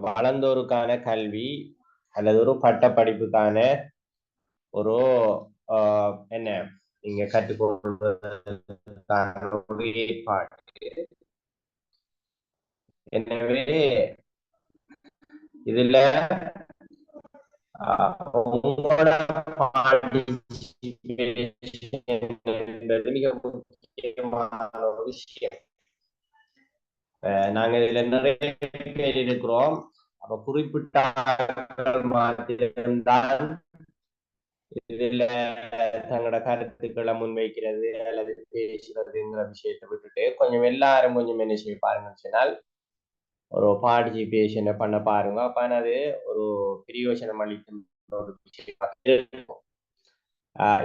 வளர்ந்தோருக்கான கல்வி அல்லது ஒரு பட்ட படிப்புக்கான ஒரு என்ன நீங்க கற்றுக்கொள்வதற்கான ஒரு ஏற்பாடு. எனவே இதுல உங்களோட மிக முக்கியமான ஒரு விஷயம். நாங்க இதுல நிறைய பேர் இருக்கிறோம். அப்ப குறிப்பிட்ட மாத்திருந்தால் இதுல தங்களோட கருத்துக்களை முன்வைக்கிறது அல்லது பேசுறதுங்கிற விஷயத்தை விட்டுட்டு கொஞ்சம் எல்லாரும் கொஞ்சம் என்ன செய்ய பாருங்கன்னு சொன்னால் ஒரு பார்ட்டிசிபேஷனை பண்ண பாருங்க. அப்ப அது ஒரு பிரயோஜனம் அளிக்கும் ஒரு விஷயம் இருக்கும்.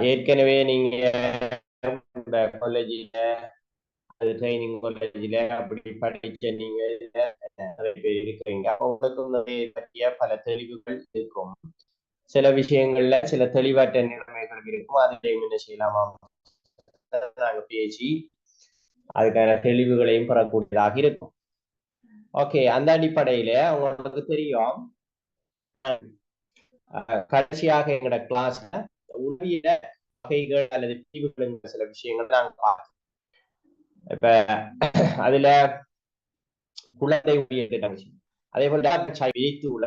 ஏற்கனவே நீங்க காலேஜில அது ட்ரைனிங் காலேஜில அப்படி படிச்ச நீங்க நிறைய பேர் இருக்கிறீங்க. உங்களுக்கு நிறைய பற்றிய பல தெளிவுகள் இருக்கும். சில விஷயங்கள்ல சில தெளிவற்ற நிலைமைகள் இருக்கும். அதையும் என்ன செய்யலாமா நாங்க பேசி அதுக்கான தெளிவுகளையும் பெறக்கூடியதாக இருக்கும். ஓகே, அந்த அடிப்படையில உங்களுக்கு தெரியும் கடைசியாக எங்களோட கிளாஸ் உளவியல வகைகள் அல்லது பிரிவுகள் சில விஷயங்கள் நாங்க பார்க்கணும். இப்ப அதுல குழந்தை உயிர் அதே போல விழித்து உள்ள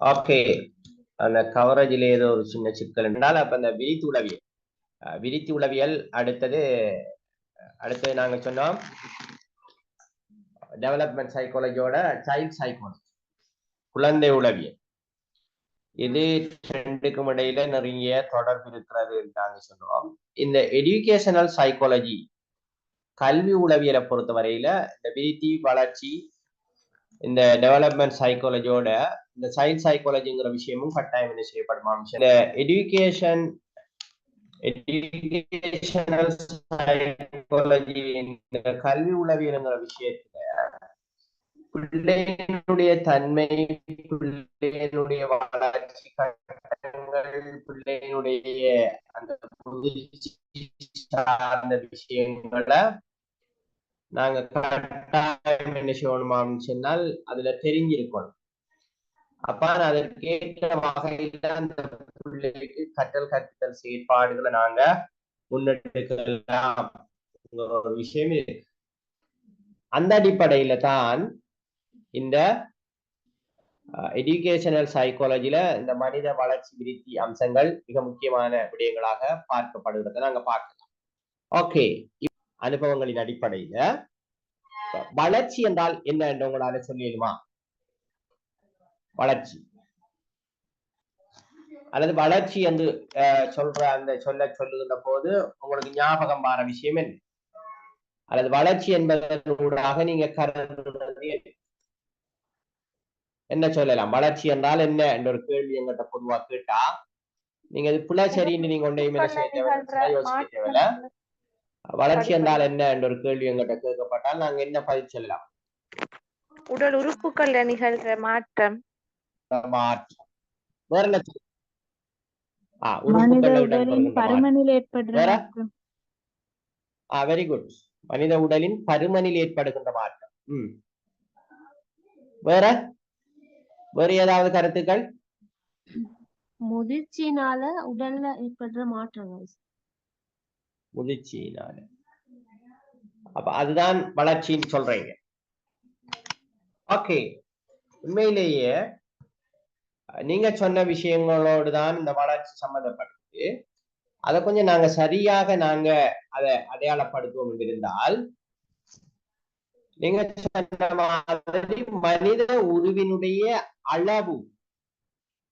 ஓகே, அந்த கவரேஜில் ஏதோ ஒரு சின்ன சிக்கல் என்றால் அப்ப அந்த விரித்து உளவியல் அடுத்தது நாங்க சொன்னோம் டெவலப்மெண்ட் சைக்காலஜியோட சைல்ட் சைக்காலஜி குழந்தை உளவியல். இது ரெண்டுக்கும் இடையில நிறைய தொடர்பு இருக்கிறது நாங்க சொன்னோம். இந்த எஜுகேஷனல் சைக்காலஜி கல்வி உளவியலை பொறுத்த வரையில இந்த விரித்தி வளர்ச்சி இந்த டெவலப்மெண்ட் சைக்காலஜியோட இந்த சைல்ட் சைக்காலஜிங்கிற விஷயமும் கட்டாயம் என்ன செய்யப்படுமா. இந்த எஜுகேஷனல் சைக்காலஜி இந்த கல்வி உளவியல்ங்கிற விஷயத்துல பிள்ளையினுடைய தன்மை, பிள்ளையினுடைய வளர்ச்சி கட்டங்கள், பிள்ளையினுடைய அந்த சார்ந்த விஷயங்களை நாங்க கட்டாயம் என்ன செய்யணுமான்னு சொன்னால் அதுல தெரிஞ்சிருக்கணும். அப்ப அதற்கேற்ற வகையில அந்த பிள்ளைக்கு கற்றல் செயற்பாடுகளை நாங்க முன்னெடுக்கலாம் ஒரு விஷயம் இருக்கு. அந்த அடிப்படையில தான் இந்த எஜுகேஷனல் சைக்காலஜில இந்த மனித வளர்ச்சி விருத்தி அம்சங்கள் மிக முக்கியமான விடயங்களாக பார்க்கப்படுகிறத நாங்க பார்க்கலாம். ஓகே, அனுபவங்களின் அடிப்படையில வளர்ச்சி என்றால் என்ன என்று உங்களால சொல்லிடுமா? வளர்ச்சி அல்லது வளர்ச்சி என்று சொல்ற அந்த சொல்லுகின்ற போது உங்களுக்கு ஞாபகம் வர விஷயம் என்ன? அல்லது வளர்ச்சி என்பதனூடாக நீங்க கருதுறது என்ன சொல்லலாம்? வளர்ச்சி என்றால் என்ன என்ற ஒரு கேள்வி எங்கிட்ட பொதுவா கேட்டா நீங்க இது புல சரின்னு நீங்க ஒன்றையுமே யோசிக்க தேவையில்ல. வளர்ச்சி என்றால் என்ன என்ற ஒரு கேள்வி எங்கிட்ட கேட்கப்பட்டால் நாங்க என்ன பதில் சொல்லலாம்? உடல் உறுப்புகள் நிகழ்ற மாற்றம். வேற என்ன? Very good. மனித உடலின் பருமனில் ஏற்படுகின்ற மாற்றம். வேற ஏதாவது கருத்துக்கள்? முதிர்ச்சியினால உடல்ல ஏற்படுற மாற்றங்கள். முதிர்ச்சியினால, அப்ப அதுதான் வளர்ச்சின்னு சொல்றீங்க. ஓகே, உண்மையிலேயே நீங்க சொன்ன விஷயங்களோடு தான் இந்த வளர்ச்சி சம்பந்தப்பட்டது. அதை கொஞ்சம் நாங்க சரியாக நாங்க அதை அடையாளப்படுத்துவோம் என்றிருந்தால், நீங்க சொன்ன மாதிரி மனித உருவினுடைய அளவு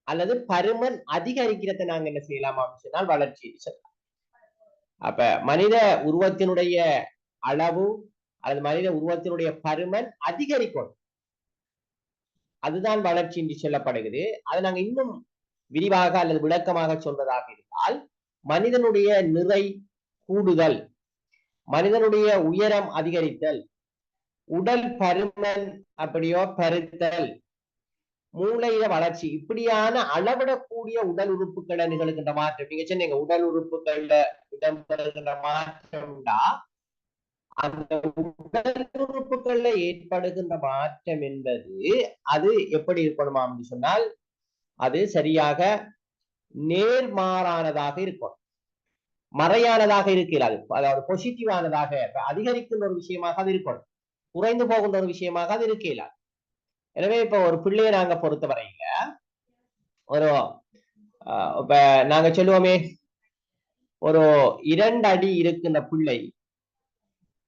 அல்லது பருமன் அதிகரிக்கிறத நாங்க என்ன செய்யலாம் அப்படின்னு சொன்னால் வளர்ச்சி சொல்லலாம். அப்ப மனித உருவத்தினுடைய அளவு அல்லது மனித உருவத்தினுடைய பருமன் அதிகரிக்கும், அதுதான் வளர்ச்சி என்று சொல்லப்படுகிறது. அதை நாங்க இன்னும் விரிவாக அல்லது விளக்கமாக சொல்வதாக இருந்தால், மனிதனுடைய நிறை கூடுதல், மனிதனுடைய உயரம் அதிகரித்தல், உடல் பருமன் அப்படியோ பெருத்தல், மூளையில வளர்ச்சி, இப்படியான அளவிடக்கூடிய உடல் உறுப்புகளை நிகழ்கின்ற மாற்றம். நீங்க சொன்னீங்க உடல் உறுப்புகள்ல இடம்பெறுகின்ற மாற்றம்டா, அந்த உடல் உறுப்புகள்ல ஏற்படுகின்ற மாற்றம் என்பது அது எப்படி இருக்கணுமா அப்படின்னு சொன்னால், அது சரியாக நேர்மாறானதாக இருக்கும், மறையானதாக இருக்கிறது. அதாவது பாசிட்டிவானதாக அதிகரிக்கின்ற ஒரு விஷயமாக அது இருக்கணும், குறைந்து போகின்ற ஒரு விஷயமாக அது இருக்கலாம். எனவே இப்ப ஒரு பிள்ளையை நாங்க பொறுத்த வரையில ஒரு இப்ப நாங்க சொல்லுவோமே, ஒரு 2 அடி இருக்கின்ற பிள்ளை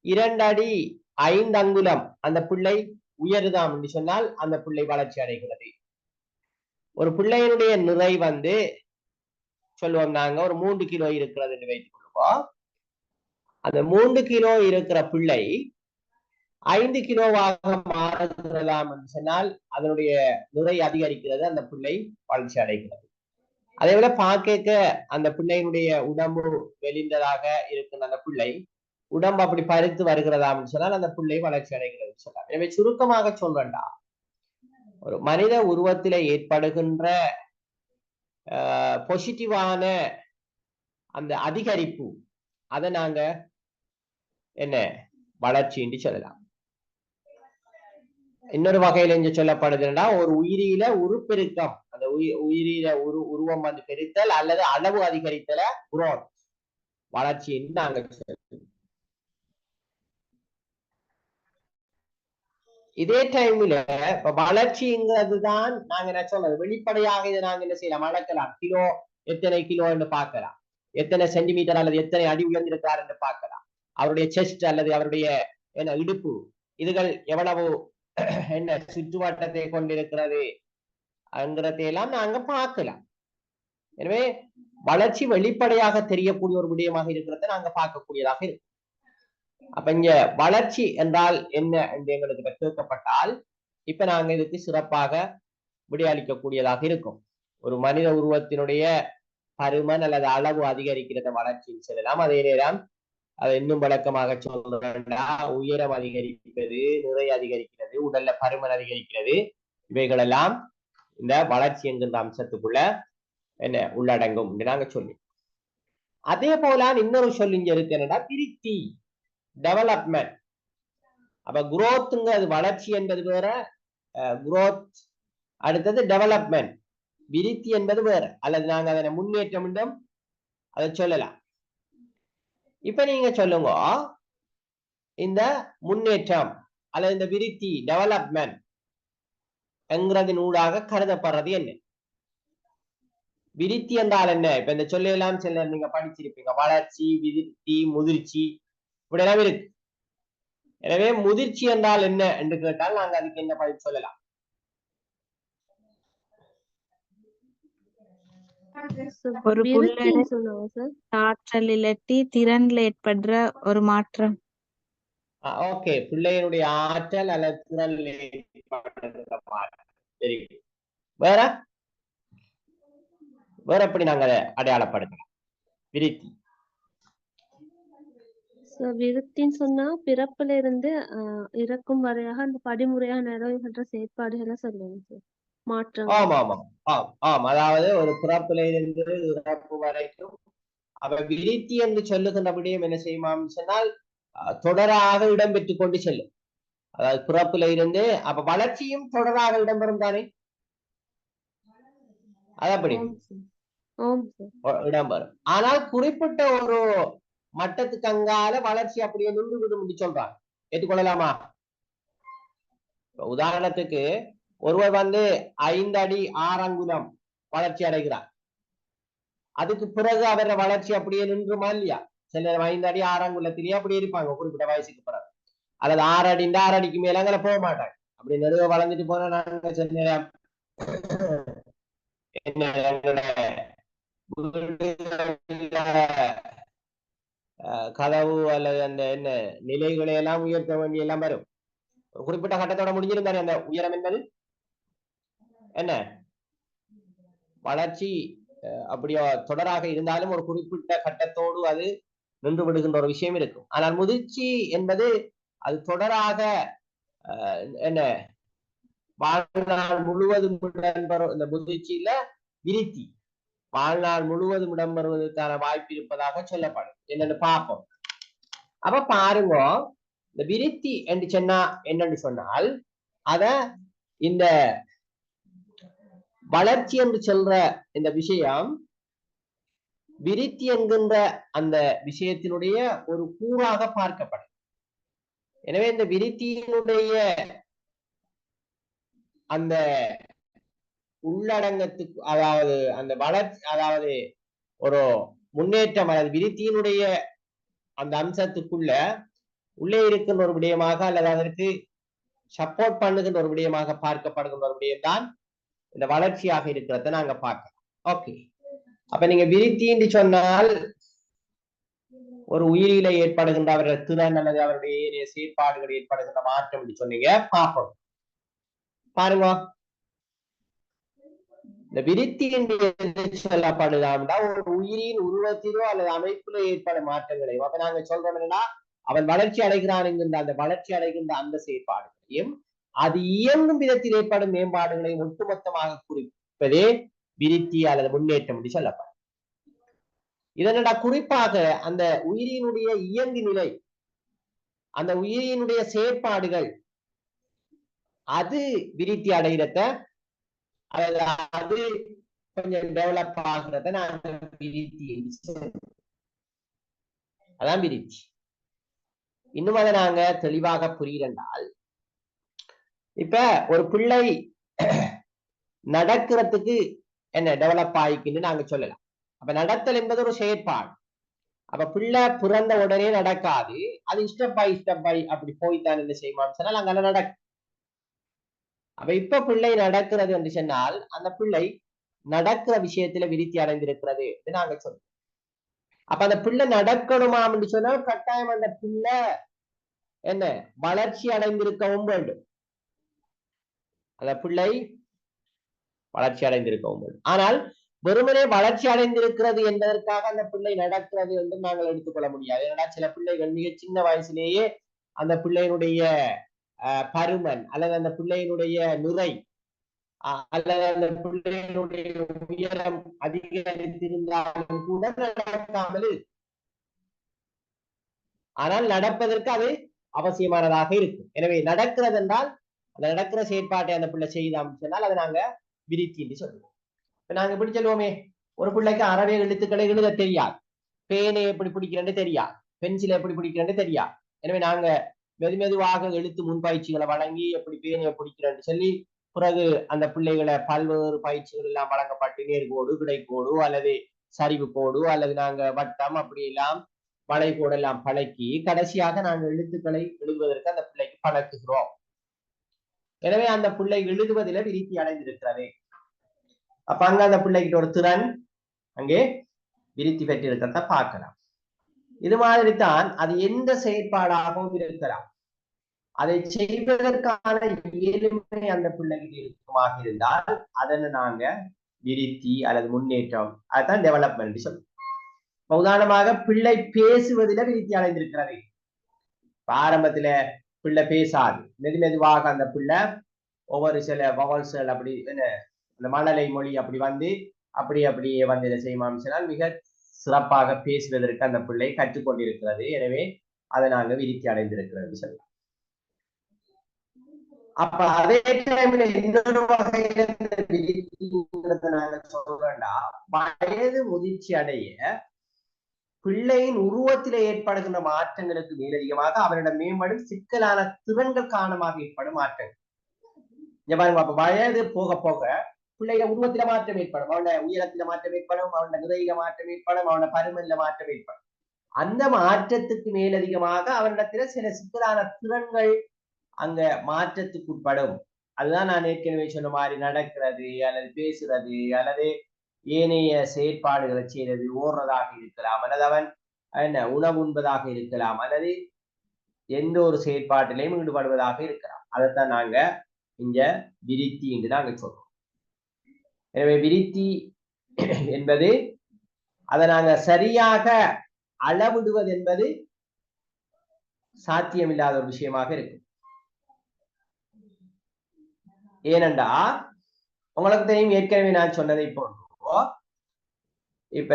2 அடி 5 அங்குலம் அந்த பிள்ளை உயருதாம் என்று சொன்னால் அந்த பிள்ளை வளர்ச்சி அடைகிறது. ஒரு பிள்ளையினுடைய நிறை சொல்லுவோம் நாங்க ஒரு 3 கிலோ இருக்கிறது என்று வைத்துக் கொள்வோம். அந்த 3 கிலோ இருக்கிற பிள்ளை 5 கிலோவாக மாறுகிறதாம் என்று சொன்னால் அதனுடைய நிறை அதிகரிக்கிறது, அந்த பிள்ளை வளர்ச்சி அடைகிறது. அதே போல பார்க்க அந்த பிள்ளையினுடைய உடம்பு வெளிந்ததாக இருக்கிற அந்த பிள்ளை உடம்பு அப்படி பருத்து வருகிறதாம் சொன்னால் அந்த பிள்ளை வளர்ச்சி அடைகிறது சொல்லலாம். எனவே சுருக்கமாக சொல்றேன்டா, ஒரு மனித உருவத்திலே ஏற்படுகின்ற பாசிட்டிவான அந்த அதிகரிப்பு, அதை நாங்க என்ன வளர்ச்சி என்று சொல்லலாம். இன்னொரு வகையில இங்க சொல்லப்படுதுன்னா, ஒரு உயிரியில உருப்பெருக்கம், அந்த உயிரியில உருவம் பெருத்தல் அல்லது அளவு அதிகரித்தல குரோத், வளர்ச்சி என்று நாங்க சொல்றோம். இதே டைம்ல இப்ப வளர்ச்சிங்கிறது தான் நாங்க என்ன சொல்றது, வெளிப்படையாக இதை நாங்க என்ன செய்யலாம், அளக்கலாம். கிலோ எத்தனை கிலோ என்று பார்க்கலாம், எத்தனை சென்டிமீட்டர் அல்லது எத்தனை அடி உயர்ந்திருக்கார் என்று பார்க்கலாம், அவருடைய செஸ்ட் அல்லது அவருடைய என்ன இடுப்பு இதுகள் எவ்வளவு என்ன சுற்றுவட்டத்தை கொண்டிருக்கிறது என்கிறதையெல்லாம் நாங்க பார்க்கலாம். எனவே வளர்ச்சி வெளிப்படையாக தெரியக்கூடிய ஒரு விடயமாக இருக்கிறத நாங்க பார்க்கக்கூடியதாக இருக்கு. அப்ப இங்க வளர்ச்சி என்றால் என்ன என்று எங்களுக்கு கேட்கப்பட்டால், இப்ப நாங்க இதுக்கு சிறப்பாக விடையளிக்கக்கூடியதாக இருக்கும். ஒரு மனித உருவத்தினுடைய பருமன் அல்லது அளவு அதிகரிக்கிறத வளர்ச்சின்னு சொல்லலாம். அதே நேரம் அதை இன்னும் விளக்கமாக சொல்றேன்னா, உயரம் அதிகரிக்கிறது, நிறை அதிகரிக்கிறது, உடல்ல பருமன் அதிகரிக்கிறது, இவைகளெல்லாம் இந்த வளர்ச்சி என்கின்ற அம்சத்துக்குள்ள என்ன உள்ளடங்கும் நாங்க சொல்லி. அதே போல இன்னொரு சொல்லி இங்க இருக்கு என்னன்னா, விருத்தி, டெவலப்மெண்ட். அப்ப குரோத்ங்கிறது வளர்ச்சி என்பது வேற, குரோத் அடுத்தது டெவலப்மெண்ட், விருத்தி என்பது வேற, அல்லது நாங்க அதனை முன்னேற்றம் என்றும் அதை சொல்லலாம். இப்ப நீங்க சொல்லுங்க, இந்த முன்னேற்றம் அல்லது இந்த விருத்தி டெவலப்மெண்ட் என்கிறதின் ஊடாக கருதப்படுறது என்ன? விருத்தி என்றால் என்ன? இப்ப இந்த சொல்லலாம் சில நீங்க படிச்சிருப்பீங்க, வளர்ச்சி, விருத்தி, முதிர்ச்சி இப்படியெல்லாம் இருக்கு. எனவே முதிர்ச்சி என்றால் என்ன என்று கேட்டால் நாங்க அதுக்கு என்ன பதில் சொல்லலாம்? ஒரு ஆற்றல் இல்லாட்டி திறன்ல ஏற்படுற ஒரு மாற்றம். ஓகே, பிள்ளையினுடைய ஆற்றல் அல்லது திறன்ல ஏற்படுற மாற்றம். சரி, வேற வேற எப்படி நாங்க அதை அடையாளப்படுத்தலாம் விருத்தி? விருத்தின்னு சொன்னா பிறப்புல இருந்து இறக்கும் வரையாக அந்த படிமுறையாக நிறைவேற்ற செயற்பாடுகளை சொல்லுங்க சார். மாற்றம். ஆமா ஆமா ஆம் ஆம், அதாவது ஒரு பிறப்புல இருந்து இறப்பு வரைக்கும் அவ விருத்தி என்று சொல்லுகின்ற விடயம் என்ன செய்யுமாம் சொன்னால் தொடராக இடம்பெற்றுக் கொண்டு செல்லும். அதாவது பிறப்புல இருந்து அப்ப வளர்ச்சியும் தொடராக இடம்பெறும் தானே, அது அப்படி இடம்பெறும். ஆனால் குறிப்பிட்ட ஒரு மட்டத்துக்கு அங்கால வளர்ச்சி அப்படியே நின்று விடும் சொல்றாங்க, ஏற்றுக்கொள்ளலாமா? உதாரணத்துக்கு ஒருவர் 5 அடி 6 அங்குலம் வளர்ச்சி அடைகிறார். அதுக்கு பிறகு அவர வளர்ச்சி அப்படியே நின்றுமா இல்லையா? சிலர் 5 அடி 6 அங்குலத்திலேயே அப்படியே இருப்பாங்க குறிப்பிட்ட வயசுக்கு பிறகு. அல்லது 6 அடி 6 அடிக்கு மேல அங்கே போக மாட்டாங்க. அப்படி நெடுக வளர்ந்துட்டு போனா நாங்க சில நேரம் கதவு அல்லது அந்த என்ன நிலைகளை எல்லாம் உயர்த்த வேண்டிய எல்லாம் வரும். குறிப்பிட்ட கட்டத்தோட முடிஞ்சிருந்தாரு அந்த உயரம் என்பது என்ன வளர்ச்சி அப்படியோ தொடராக இருந்தாலும் ஒரு குறிப்பிட்ட கட்டத்தோடு அது நின்று விடுகின்ற ஒரு விஷயம் இருக்கும். ஆனால் முதிர்ச்சி என்பது அது தொடராக என்ன வாழ்நாள் முழுவதும் இடம்பெறும். இந்த முதிர்ச்சியில விருத்தி வாழ்நாள் முழுவதும் இடம்பெறுவதற்கான வாய்ப்பு இருப்பதாக சொல்லப்படும். என்னன்னு பார்ப்போம். அப்ப பாருங்க, இந்த விருத்தி என்று சொன்னா என்னன்னு சொன்னால் அத இந்த வளர்ச்சி என்று சொல்ற இந்த விஷயம் விருத்தி என்கின்ற அந்த விஷயத்தினுடைய ஒரு கூறாக பார்க்கப்படும். எனவே இந்த விருத்தியினுடைய அந்த உள்ளடங்கத்துக்கு அதாவது அந்த வளர்ச்சி அதாவது ஒரு முன்னேற்றம் அல்லது விருத்தியினுடைய அந்த அம்சத்துக்குள்ள உள்ளே இருக்கின்ற ஒரு விடயமாக அல்லது அதற்கு சப்போர்ட் பண்ணுகின்ற ஒரு விடயமாக பார்க்கப்படுகின்ற ஒரு விடயம் தான் இந்த வளர்ச்சியாக இருக்கிறத நாங்க பார்க்கலாம். ஓகே, அப்ப நீங்க விருத்தி என்று சொன்னால் ஒரு உயிரில ஏற்படுகின்ற அவருடைய திறன் அல்லது அவருடைய செயற்பாடுகள் ஏற்படுகின்ற மாற்றம் என்று சொன்னீங்க. பார்ப்போம் பாருங்க, இந்த விருத்தி என்று சொல்லப்படுதாம்டா ஒரு உயிரின் உருவத்திலோ அல்லது அமைப்பிலோ ஏற்படும் மாற்றங்களையும். அப்ப நாங்க சொல்றோம் என்னன்னா அவன் வளர்ச்சி அடைகிறான் என்கின்ற அந்த வளர்ச்சி அடைகின்ற அந்த செயற்பாடுகளையும் அது இயங்கும் விதத்தில் ஏற்படும் மேம்பாடுகளையும் ஒட்டுமொத்தமாக குறிப்பதே விருத்தி அல்லது முன்னேற்றம் என்று சொல்லப்படும். இதனடா குறிப்பாக அந்த உயிரினுடைய இயங்கு நிலை அந்த உயிரினுடைய செயற்பாடுகள் அது விருத்தி அடைகிறத அல்லது அது கொஞ்சம் டெவலப் ஆகிறத நாங்க விருத்தி அதான் விருத்தி. இன்னும் அதை நாங்க தெளிவாக புரியலென்றால் இப்ப ஒரு பிள்ளை நடக்கிறதுக்கு என்ன டெவலப் ஆயிக்குன்னு நாங்க சொல்லலாம். அப்ப நடத்தல் என்பது ஒரு செயற்பாடு. அப்ப பிள்ளை பிறந்த உடனே நடக்காது, அது ஸ்டெப் பை அப்படி போய்தான் என்ன செய்வான்னு சொன்னால் அங்க நடக்கும். அப்ப இப்ப பிள்ளை நடக்கிறது என்று சொன்னால் அந்த பிள்ளை நடக்கிற விஷயத்துல விருத்தி அடைந்திருக்கிறது நாங்க சொல்றோம். அப்ப அந்த பிள்ளை நடக்கணுமா அப்படின்னு சொன்னால் கட்டாயம் அந்த பிள்ளை என்ன வளர்ச்சி அடைந்திருக்கவும் வேண்டும். அந்த பிள்ளை வளர்ச்சி அடைந்திருக்கவும் வேண்டும். ஆனால் வெறுமனே வளர்ச்சி அடைந்திருக்கிறது என்பதற்காக அந்த பிள்ளை நடக்கிறது என்று நாங்கள் எடுத்துக்கொள்ள முடியாது. ஏன்னா சில பிள்ளைகள் மிக சின்ன வயசுலேயே அந்த பிள்ளையினுடைய பருமன் அல்லது அந்த பிள்ளையினுடைய நிறை அல்லது அந்த பிள்ளையினுடைய உயரம் அதிகரித்திருந்தாலும் கூட நடக்காமல், ஆனால் நடப்பதற்கு அது அவசியமானதாக இருக்கும். எனவே நடக்கிறது என்றால் அந்த நடக்கிற செயற்பாட்டை அந்த பிள்ளை செய்தாம் சொன்னால் அதை நாங்க விருத்தி என்று சொல்லுவோம். இப்ப நாங்க எப்படி சொல்லுவோமே, ஒரு பிள்ளைக்கு அறவே எழுத்துக்களை எழுத தெரியாது, பேனை எப்படி பிடிக்கிறேன்னு தெரியாது, பென்சிலை எப்படி பிடிக்கிறேன்னு தெரியாது. எனவே நாங்க மெதுவாக எழுத்து முன்பயிற்சிகளை வழங்கி எப்படி பேனையை பிடிக்கிறேன்னு சொல்லி பிறகு அந்த பிள்ளைகளை பல்வேறு பயிற்சிகள் எல்லாம் வழங்கப்பட்டு நேர்கோடு கிடைக்கோடு அல்லது சரிவு கோடு அல்லது நாங்க வட்டம் அப்படி எல்லாம் வளைகோடு எல்லாம் பழக்கி கடைசியாக நாங்கள் எழுத்துக்களை எழுதுவதற்கு அந்த பிள்ளைக்கு பழக்குகிறோம். எனவே அந்த பிள்ளை எழுதுவதில விருத்தி அடைந்திருக்கிறது. அப்ப அங்க அந்த பிள்ளைகிட்ட ஒரு திறன் அங்கே விருத்தி பெற்றிருக்கிறத பார்க்கலாம். இது மாதிரி தான் அது எந்த செயற்பாடாகவும் இருக்கலாம். அதை செய்வதற்கான இயலுமை அந்த பிள்ளைகிட்ட இருக்குமாக இருந்தால் அதனை நாங்க விருத்தி அல்லது முன்னேற்றம், அதுதான் டெவலப்மெண்ட் சொல்லுவோம். உதாரணமாக பிள்ளை பேசுவதில விருத்தி அடைந்திருக்கிறது. ஆரம்பத்துல பிள்ளை பேசாது, மெதுவாக அந்த பிள்ளை ஒவ்வொரு சில வவல்ஸ்கள் அப்படி அந்த மழலை மொழி அப்படி வந்து அப்படியே வந்து இதை செய்யுமான்னு சொன்னால் மிக சிறப்பாக பேசுவதற்கு அந்த பிள்ளை கற்றுக்கொண்டிருக்கிறது. எனவே அதை நாங்க விருத்தி அடைந்திருக்கிறது சொல்லலாம். அப்ப அதே டைம்ல இன்னொரு வகையில நாங்க சொல்றோம்டா, வயது முதிர்ச்சி அடைய பிள்ளையின் உருவத்திலே ஏற்படுகின்ற மாற்றங்களுக்கு மேலதிகமாக அவரிடம் மேம்படும் சிக்கலான திறன்கள் காரணமாக ஏற்படும் மாற்றங்கள். இங்க பாருங்க, அப்ப வயது போக போக பிள்ளைய உருவத்தில மாற்றம் ஏற்படும், அவனோட உயரத்தில மாற்றம் ஏற்படும், அவனோட நிறையில மாற்றம் ஏற்படும், அவனோட பருமன்ல மாற்றம் ஏற்படும். அந்த மாற்றத்துக்கு மேலதிகமாக அவனிடத்துல சில சிக்கலான திறன்கள் அங்க மாற்றத்துக்கு உட்படும். அதுதான் நான் ஏற்கனவே சொன்ன மாதிரி நடக்கிறது அல்லது பேசுறது அல்லது ஏனைய செயற்பாடுகளை செய்யறது, ஓடுறதாக இருக்கலாம், அல்லது அவன் என்ன உணவு உண்பதாக இருக்கலாம், அல்லது எந்த ஒரு செயற்பாட்டிலையும் ஈடுபடுவதாக இருக்கலாம். அதைத்தான் நாங்க இங்க விருத்தி என்று நாங்க சொல்றோம். எனவே விருத்தி என்பது அதை நாங்க சரியாக அளவிடுவது என்பது சாத்தியமில்லாத ஒரு விஷயமாக இருக்கு. ஏனென்றா உங்களுக்கு தெரியும், ஏற்கனவே நான் சொன்னதை போன்றோ இப்ப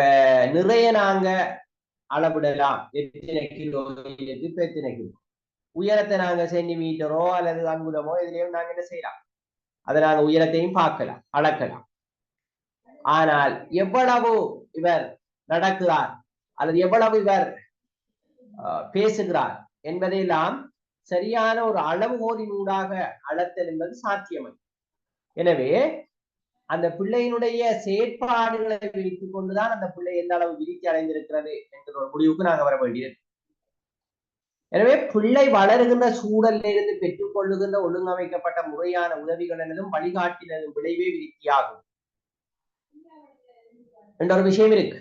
நிறைய நாங்க அளவிடலாம். எத்தனை கிலோ இப்ப எத்தனை கிலோ உயரத்தை நாங்க சென்டிமீட்டரோ அல்லது அங்குலமோ இதுலயும் நாங்க என்ன செய்யலாம், அதை நாங்க உயரத்தையும் பார்க்கலாம், அளக்கலாம். ஆனால் எவ்வளவு இவர் நடக்கிறார் அல்லது எவ்வளவு இவர் பேசுகிறார் என்பதையெல்லாம் சரியான ஒரு அளவுகோலினூடாக அளத்தல் என்பது சாத்தியமை. எனவே அந்த பிள்ளையினுடைய செயற்பாடுகளை வைத்துக் கொண்டுதான் அந்த பிள்ளை எந்த அளவு விருத்தி அடைந்திருக்கிறது என்கிற ஒரு முடிவுக்கு நாங்கள் வர வேண்டியது. எனவே பிள்ளை வளருகின்ற சூழலில் இருந்து பெற்றுக் கொள்ளுகின்ற ஒழுங்கமைக்கப்பட்ட முறையான உதவிகள் எனதும் வழிகாட்டினதும் விளைவே விருத்தியாகும் என்ற ஒரு விஷயம் இருக்கு.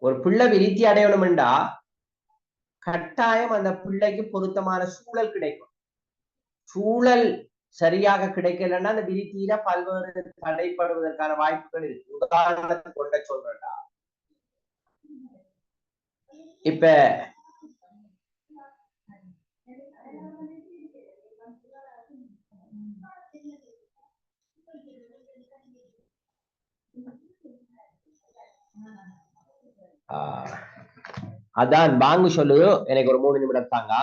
ஒரு பிள்ளை விருத்தி அடையணும் என்றா கட்டாயம் அந்த பிள்ளைக்கு பொருத்தமான சூழல் கிடைக்கும். சூழல் சரியாக கிடைக்கலன்னா அந்த விருத்தியில பல்வேறு தடைப்படுவதற்கான வாய்ப்புகள் இருக்கு. உதாரணத்துக்கு கொண்ட சொல்றா, இப்ப அதான் வாங்க சொல்லுது, எனக்கு ஒரு 3 நிமிடம் தாங்க.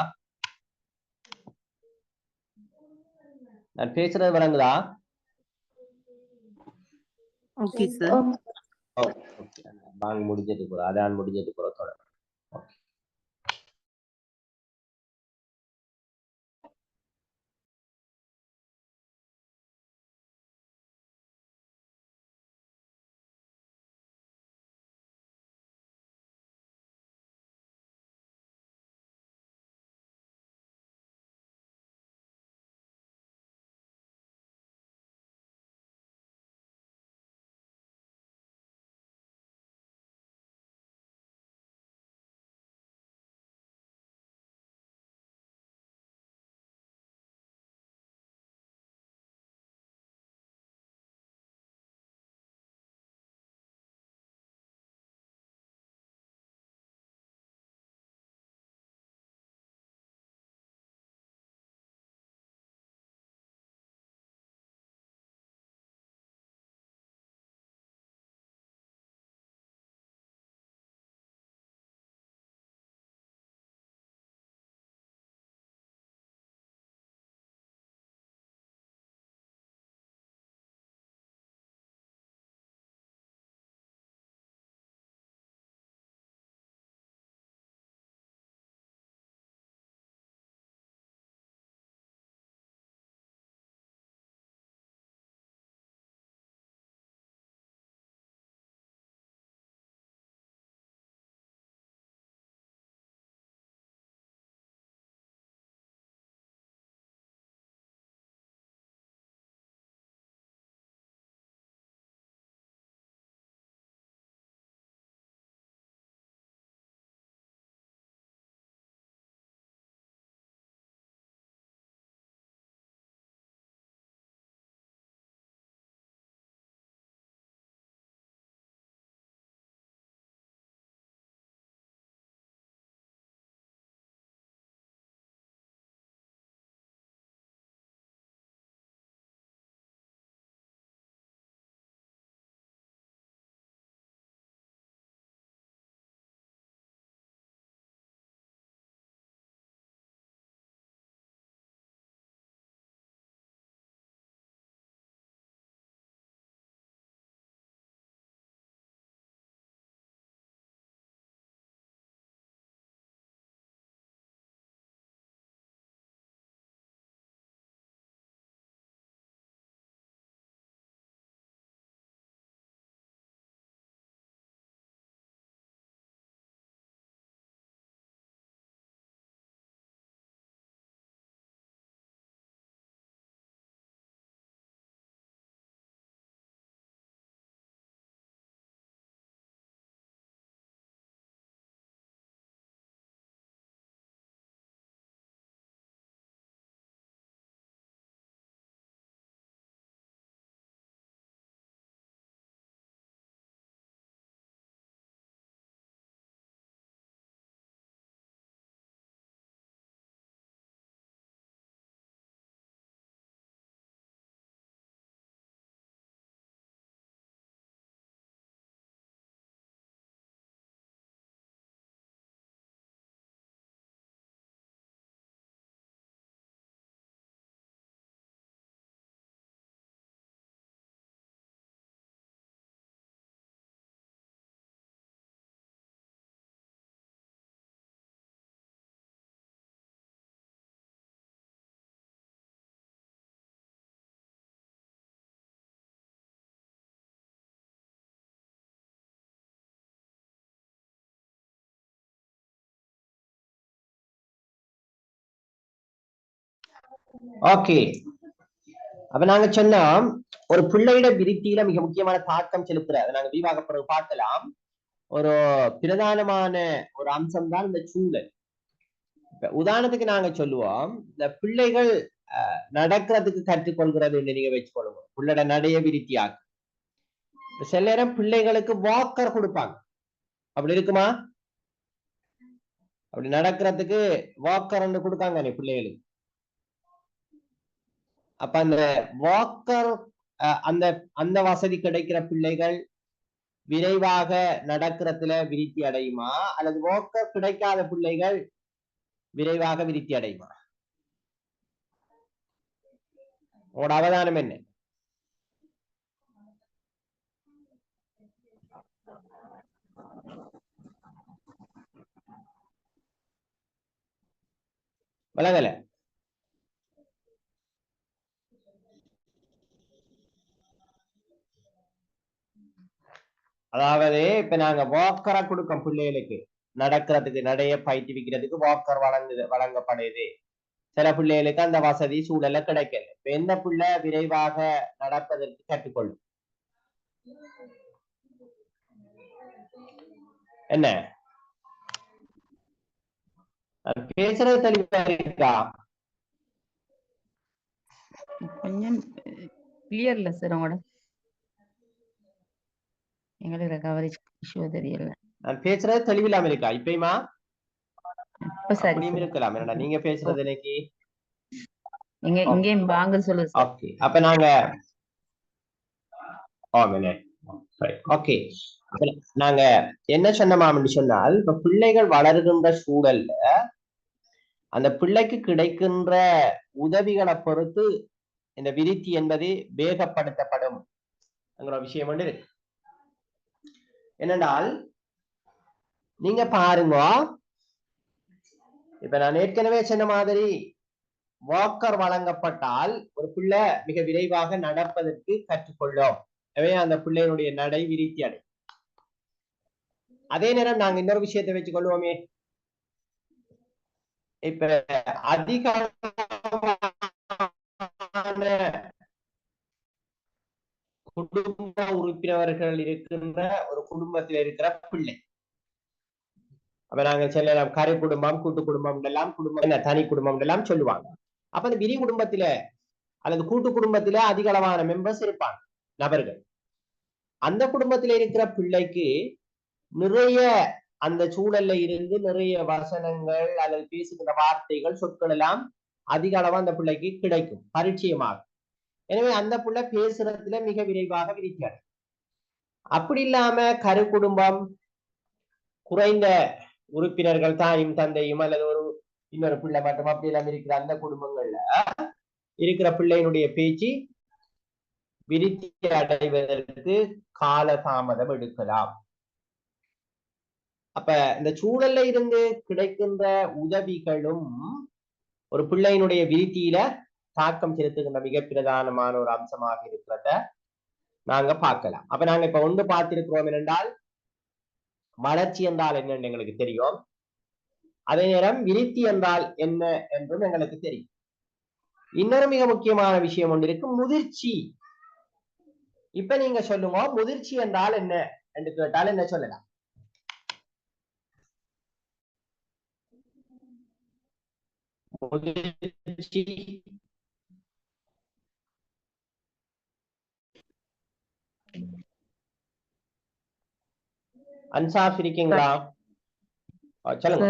நான் பேசுறது வழங்குதா? Okay sir. வாங்க முடிஞ்சிட்டு போறோம், அதான் முடிஞ்சிட்டு போறோம் தொடர். ஓகே. அப்ப நாங்க சொன்னோம் ஒரு பிள்ளையிட விருத்தியில மிக முக்கியமான தாக்கம் செலுத்துற அதை நாங்க விரிவாக பிறகு பார்க்கலாம். ஒரு பிரதானமான ஒரு அம்சம் தான் இந்த சூழல். உதாரணத்துக்கு நாங்க சொல்லுவோம் இந்த பிள்ளைகள் நடக்கிறதுக்கு கற்றுக்கொள்கிறது நீங்க வச்சுக்கொள்ளுங்க. பிள்ளைட நடைய விருத்தியாக சில நேரம் பிள்ளைகளுக்கு வாக்கர் கொடுப்பாங்க. அப்படி இருக்குமா? அப்படி நடக்கிறதுக்கு வாக்கர் கொடுக்காங்க நீ பிள்ளைகளுக்கு. அப்ப அந்த வாக்கர் அந்த அந்த வசதி கிடைக்கிற பிள்ளைகள் விரைவாக நடக்கிறதுல விருத்தி அடையுமா, அல்லது வாக்கர் கிடைக்காத பிள்ளைகள் விரைவாக விருத்தி அடையுமா? உங்களோட அவதானம் என்ன? விளங்கல? அதாவது இப்ப நாங்க வாக்கரை கொடுக்கோம் பிள்ளைகளுக்கு நடக்கிறதுக்கு, நடைய பயிற்றுவிக்கிறதுக்கு வாக்கர் வழங்கப்படுது. சில பிள்ளைகளுக்கு அந்த வசதி சூழல கிடைக்கல. இப்ப எந்த பிள்ளை விரைவாக நடப்பதற்கு கற்றுக்கொள்ளும்? என்ன பேசுறது தெளிவா இருக்கா? கொஞ்சம் கிளியர் இல்ல சார் உங்களோட. எங்களுக்கு கவரேஜ் இஷ்யூ தெரியல. நான் பேசுறது தெளிவில்லாம இருக்கா இப்பயுமா? இப்ப சரி அப்படியும் இருக்கலாம். என்னடா நீங்க பேசுறது இன்னைக்கு இங்கே வாங்க சொல்லுங்க சார். ஓகே. அப்ப நாங்க ஓகே நாங்க என்ன சொன்னோம்னு சொன்னால், இப்ப பிள்ளைகள் வளர்கின்ற சூழல்ல அந்த பிள்ளைக்கு கிடைக்கின்ற உதவிகளை பொறுத்து இந்த விருத்தி என்பது வேகப்படுத்தப்படும் விஷயம் ஒன்று இருக்கு. என்னென்றால் நீங்க பாருங்க, இப்ப நான் ஏற்கனவே சொன்ன மாதிரி வாக்கர் வழங்கப்பட்டால் ஒரு பிள்ளை மிக விரைவாக நடப்பதற்கு கற்றுக்கொள்ளும். எனவே அந்த பிள்ளையினுடைய நடை விருத்தி அடை. அதே நேரம் நாங்க இன்னொரு விஷயத்தை வச்சு கொள்வோமே, இப்ப அதிக குடும்ப உறுப்பினர்கள் இருக்கின்ற ஒரு குடும்பத்தில் இருக்கிற பிள்ளை, அப்ப நாங்க சொல்லலாம் கரை குடும்பம், கூட்டு குடும்பம் எல்லாம், குடும்பம் தனி குடும்பம் எல்லாம் சொல்லுவாங்க. அப்ப அந்த விரி குடும்பத்தில அல்லது கூட்டு குடும்பத்தில அதிக அளவான மெம்பர்ஸ் இருப்பாங்க, நபர்கள். அந்த குடும்பத்தில இருக்கிற பிள்ளைக்கு நிறைய அந்த சூழல்ல இருந்து நிறைய வசனங்கள் அல்லது பேசுகிற வார்த்தைகள், சொற்கள் எல்லாம் அதிக அளவா அந்த பிள்ளைக்கு கிடைக்கும் பரிச்சயமாக. எனவே அந்த பிள்ளை பேசுறதுல மிக விரைவாக விருத்தி அடையும். அப்படி இல்லாம கரு குடும்பம், குறைந்த உறுப்பினர்கள், தாயும் தந்தையும் அல்லது ஒரு இன்னொரு பிள்ளை மட்டும் அப்படி எல்லாம் இருக்கிற அந்த குடும்பங்கள்ல இருக்கிற பிள்ளையினுடைய பேச்சு விருத்தி அடைவதற்கு கால தாமதம் எடுக்கலாம். அப்ப இந்த சூழல்ல இருந்து கிடைக்கின்ற உதவிகளும் ஒரு பிள்ளையினுடைய விருத்தியில தாக்கம் செலுத்துகின்ற மிக பிரதானமான ஒரு அம்சமாக இருக்கிறத நாங்க பார்க்கலாம். அப்ப நாங்க இப்ப ஒன்று பார்த்திருக்கிறோம் என்றால் வளர்ச்சி என்றால் என்னன்னு எங்களுக்கு தெரியும். அதே நேரம் விருத்தி என்றால் என்ன என்றும் எங்களுக்கு தெரியும். இன்னொரு மிக முக்கியமான விஷயம் ஒன்று இருக்கு, முதிர்ச்சி. இப்ப நீங்க சொல்லுங்க, முதிர்ச்சி என்றால் என்ன என்று கேட்டால் என்ன சொல்லலாம்? முதிர்ச்சி அன்சாப் இருக்கீங்களா? சொல்லுங்க.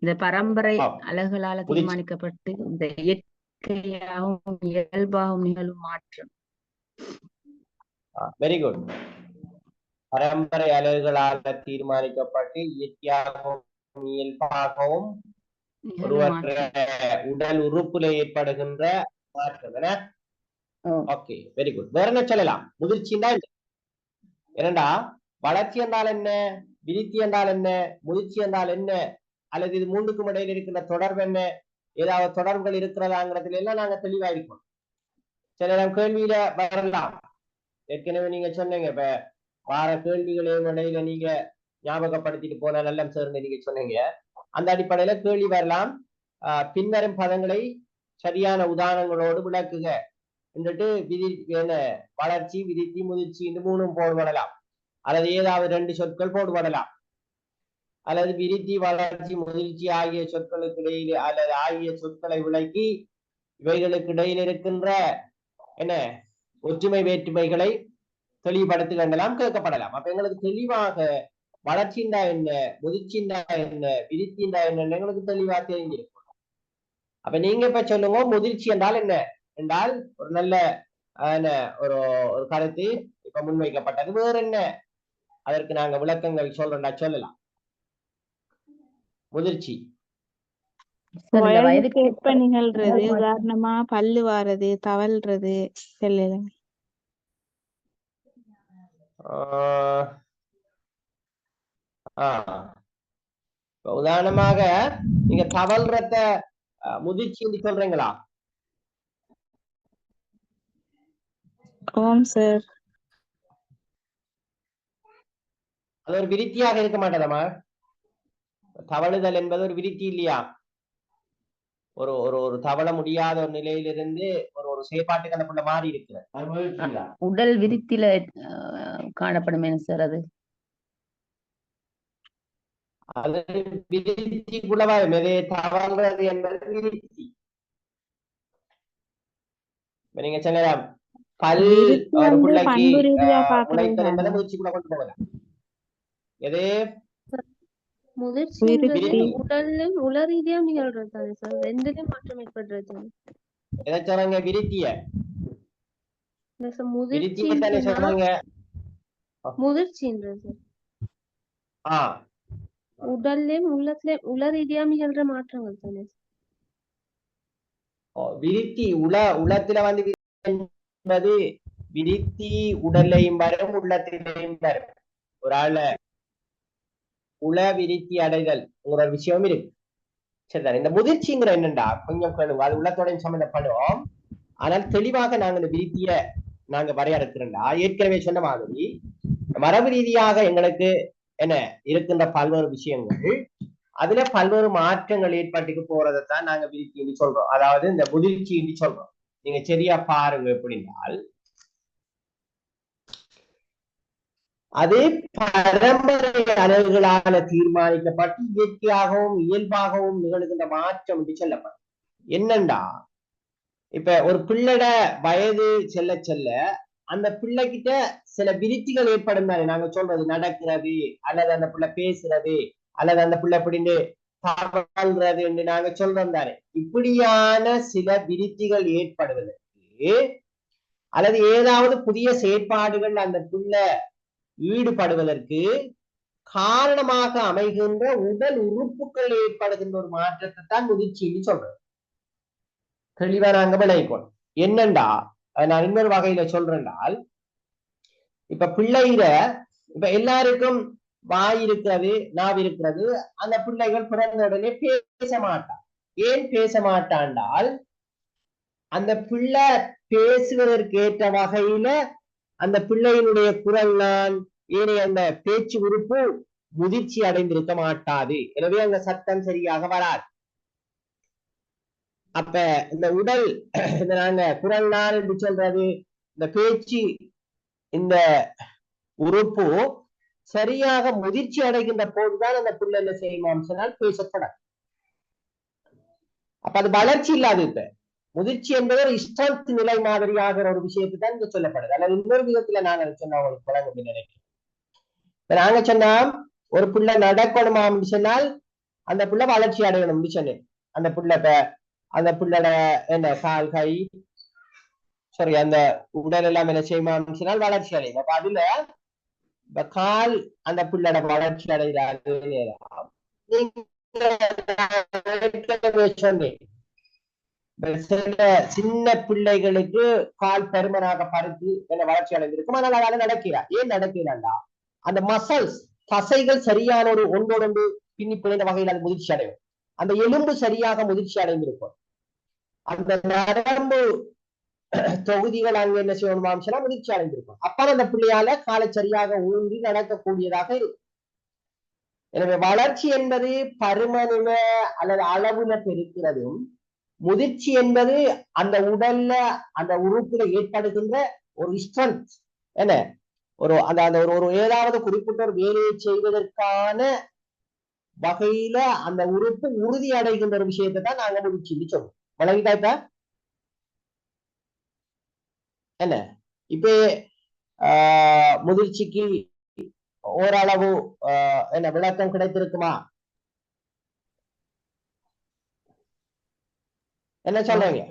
இந்த பரம்பரை அழகுகளால தீர்மானிக்கப்பட்டு இந்த இயற்கையாகவும் இயல்பாகவும் நிகழும் மாற்றம். Very good. பரம்பரை அழகுகளால தீர்மானிக்கப்பட்டு இயற்கையாகவும் இயல்பாகவும் உடல் உறுப்புல ஏற்படுகின்ற மாற்றம். Okay, very good. வேற என்ன சொல்லலாம்? முதிர்ச்சின்னா என்னடா? வளர்ச்சி என்றால் என்ன, விருத்தி என்றால் என்ன, முதிர்ச்சி என்றால் என்ன, அல்லது இது மூன்றுக்கும் இடையில் இருக்கின்ற தொடர்பு என்ன, ஏதாவது தொடர்புகள் இருக்கிறதாங்கிறதுல எல்லாம் நாங்க தெளிவா இருக்கோம். சில நேரம் கேள்வியில வரலாம். ஏற்கனவே நீங்க சொன்னீங்க, இப்ப வார கேள்விகளையும் இடையில நீங்க ஞாபகப்படுத்திட்டு போனா நல்ல சேர்ந்து நீங்க சொன்னீங்க. அந்த அடிப்படையில கேள்வி வரலாம். பின்வரும் பதங்களை சரியான உதாரணங்களோடு விளக்குக என்றுட்டு வளர்ச்சி, விருத்தி, முதிர்ச்சி இந்த மூணும் போடுபடலாம். அல்லது ஏதாவது 2 சொற்கள் போடுபடலாம். அல்லது விருத்தி, வளர்ச்சி, முதிர்ச்சி ஆகிய சொற்களுக்கு இடையிலே அல்லது ஆகிய சொற்களை விளக்கி இவைகளுக்கு இடையில் இருக்கின்ற ஒற்றுமை வேற்றுமைகளை தெளிவுபடுத்துகலாம், கேட்கப்படலாம். அப்ப எங்களுக்கு தெளிவாக வளர்ச்சிண்டா என்ன, முதிர்ச்சிண்டா என்ன, விருத்திண்டா என்ன எங்களுக்கு தெளிவா தெரிஞ்சிருக்கும். அப்ப நீங்க இப்ப சொல்லுங்க, முதிர்ச்சி என்றால் என்ன என்றால் ஒரு நல்ல ஒரு கருத்து இப்ப முன்வைக்கப்பட்டது. வேற என்ன அதற்கு நாங்க விளக்கங்கள் சொல்றோம்டா சொல்லலாம். முதிர்ச்சி வயதுக்கேற்ப நிகழ்றது, உதாரணமா பல்லு வாரது, தவழ்றது சொல்லலாம். உதாரணமாக நீங்க தவழ்றத முதிர்ச்சி என்று சொல்றீங்களா? ஆம் சார். அது ஒரு விருத்தியாக இருக்க மாட்டேதமா? தவழுதல் என்பது ஒரு விருத்தி இல்லையா? ஒரு ஒரு ஒரு தவள முடியாத ஒரு நிலையிலிருந்து ஒரு செயற்பாட்டுக்கு அந்த புள்ள மாறி இருக்கிற உடல் விருத்தியில காணப்படும் சார். அது விருத்திக்குள்ளவா தவழ்றது என்பது விருத்தி. நீங்க சொல்லலாம் பல் ஒரு பிள்ளைக்கு முளைத்தல் என்பதை முதிர்ச்சிக்குள்ள கொண்டு போகலாம். எது முதிர்ச்சி உடல்ல உள ரீதியா நிகழ்றது தானே சார், ரெண்டுலயும் மாற்றம் ஏற்படுறது. எதை சொல்றாங்க? விருத்திய முதிர்ச்சின்றது உடல்லையும் உள்ளத்திலயும் உள ரீதியா நிகழ்ற மாற்றங்கள் தானே. விருத்தி உளத்துல வந்து என்பது விருத்தி உடலையும் வரும் உள்ளத்திலையும் வரும். ஒரு ஆள உள விருத்தி அடைதல் ஒரு விஷயம் இருக்கு. சரிதான். இந்த முதிர்ச்சிங்கிற என்னண்டா கொஞ்சம் அது உள்ளத்தோடையும் சம்பந்தப்படும். ஆனால் தெளிவாக நாங்க இந்த விருத்திய நாங்க வரையறுக்கிறோம்டா ஏற்கனவே சொன்ன மாதிரி மரபு ரீதியாக எங்களுக்கு இருக்கின்ற பல்வேறு விஷயங்கள், அதுல பல்வேறு மாற்றங்கள் ஏற்பட்டுக்கு போறதைத்தான் நாங்க விருத்தி என்று சொல்றோம். அதாவது இந்த முதிர்ச்சி என்று சொல்றோம். நீங்க சரியா பாருங்க. எப்படின்னால் அது பரம்பரை அலகுகளால தீர்மானிக்கப்பட்டு இயற்கையாகவும் இயல்பாகவும் நிகழ்கின்ற மாற்றம் என்று சொல்லப்படும். என்னண்டா இப்ப ஒரு பிள்ளைட வயது செல்ல செல்ல அந்த பிள்ளைகிட்ட சில விருத்திகள் ஏற்படும் தானே. நாங்க சொல்றது நடக்கிறது, அல்லது அந்த பிள்ளை பேசுறது, அல்லது அந்த பிள்ளை எப்படின்னு தவழ்றது என்று நாங்க சொல்றோம் தானே. இப்படியான சில விருத்திகள் ஏற்படுவதற்கு அல்லது ஏதாவது புதிய செயற்பாடுகள் அந்த பிள்ளை ஈடுபடுவதற்கு காரணமாக அமைகின்ற உடல் உறுப்புகள் ஏற்படுகின்ற ஒரு மாற்றத்தை தான் முதிர்ச்சின்னு சொல்றோம். தெளிவா நாங்க விளைவிக்கணும். என்னண்டா நான் இன்னொரு வகையில சொல்றேன்டால், இப்ப பிள்ளைகிற இப்ப எல்லாருக்கும் வாய் இருக்கிறது, நாவு இருக்கிறது. அந்த பிள்ளைகள் பிறந்த உடனே பேச மாட்டான். ஏன் பேச மாட்டான்டால் அந்த பிள்ளை பேசுவதற்கு ஏற்ற வகையில அந்த பிள்ளையினுடைய குரல் நான் ஏனைய அந்த பேச்சு உறுப்பு முதிர்ச்சி அடைந்திருக்க மாட்டாது. எனவே அந்த சத்தம் சரியாக வராது. அப்ப இந்த உடல் இந்த நாங்க குரல் நான் என்று சொல்றது இந்த பேச்சு இந்த உறுப்பு சரியாக முதிர்ச்சி அடைகின்ற போதுதான் அந்த பிள்ளை என்ன செய்யுமாம் சொன்னால் பேசப்படாது. அப்ப அது வளர்ச்சி இல்லாது. இப்ப முதிர்ச்சி என்பது ஒரு ஸ்ட்ரென்த் நிலை மாதிரியாக ஒரு விஷயத்தை தான் இங்க சொல்லப்படுது. அல்லது இன்னொரு விதத்துல நாங்க சொன்னா உங்களுக்கு வழங்க நினைக்கிறேன். நாங்க சொன்னா ஒரு பிள்ளை நடக்கணுமா அப்படின்னு சொன்னால் அந்த பிள்ளை வளர்ச்சி அடையணும் சொன்னேன். அந்த பிள்ளோட என்ன கால் கை சரி அந்த உடல் எல்லாம் என்ன செய்யுமா அப்படின்னு சொன்னால் வளர்ச்சி அடையும். அப்ப அதுல இந்த கால் அந்த பிள்ளோட வளர்ச்சி அடைகிறாரு. சொன்னேன் சின்ன பிள்ளைகளுக்கு கால் பெருமனாக பருத்து என்ன வளர்ச்சி அடைந்திருக்கும். ஆனால் அதால நடக்கிறார். ஏன் நடக்கிறாண்டா அந்த மசல்ஸ் தசைகள் சரியான ஒரு ஒன்றோடு பின்னி பிணைந்த வகையில் அது முதிர்ச்சி அடையும். அந்த எலும்பு சரியாக முதிர்ச்சி அடைந்திருக்கும். அந்த நரம்பு தொகுதிகள் அங்க என்ன செய்யணும் சொன்னா முதிர்ச்சி அடைந்திருக்கும். அப்ப அந்த பிள்ளையால காலை சரியாக ஊன்றி நடக்கக்கூடியதாக இருக்கும். எனவே வளர்ச்சி என்பது பருமனில அல்லது அளவுல பெருக்கிறதும், முதிர்ச்சி என்பது அந்த உடல்ல அந்த உறுப்புல ஏற்படுகின்ற ஒரு ஸ்ட்ரென்த், என்ன ஒரு அந்த அந்த ஒரு ஏதாவது குறிப்பிட்ட ஒரு வேலையை செய்வதற்கான வகையில அந்த உறுப்பு உறுதி அடைகின்ற ஒரு விஷயத்தை தான் நாங்க முதிர்ச்சின்னு சொல்றோம். வழங்கிட்டாய்ப்பா என்ன? இப்ப முதிர்ச்சிக்கு ஓரளவு என்ன விளக்கம் கிடைத்திருக்குமா? என்ன சொல்றீங்க?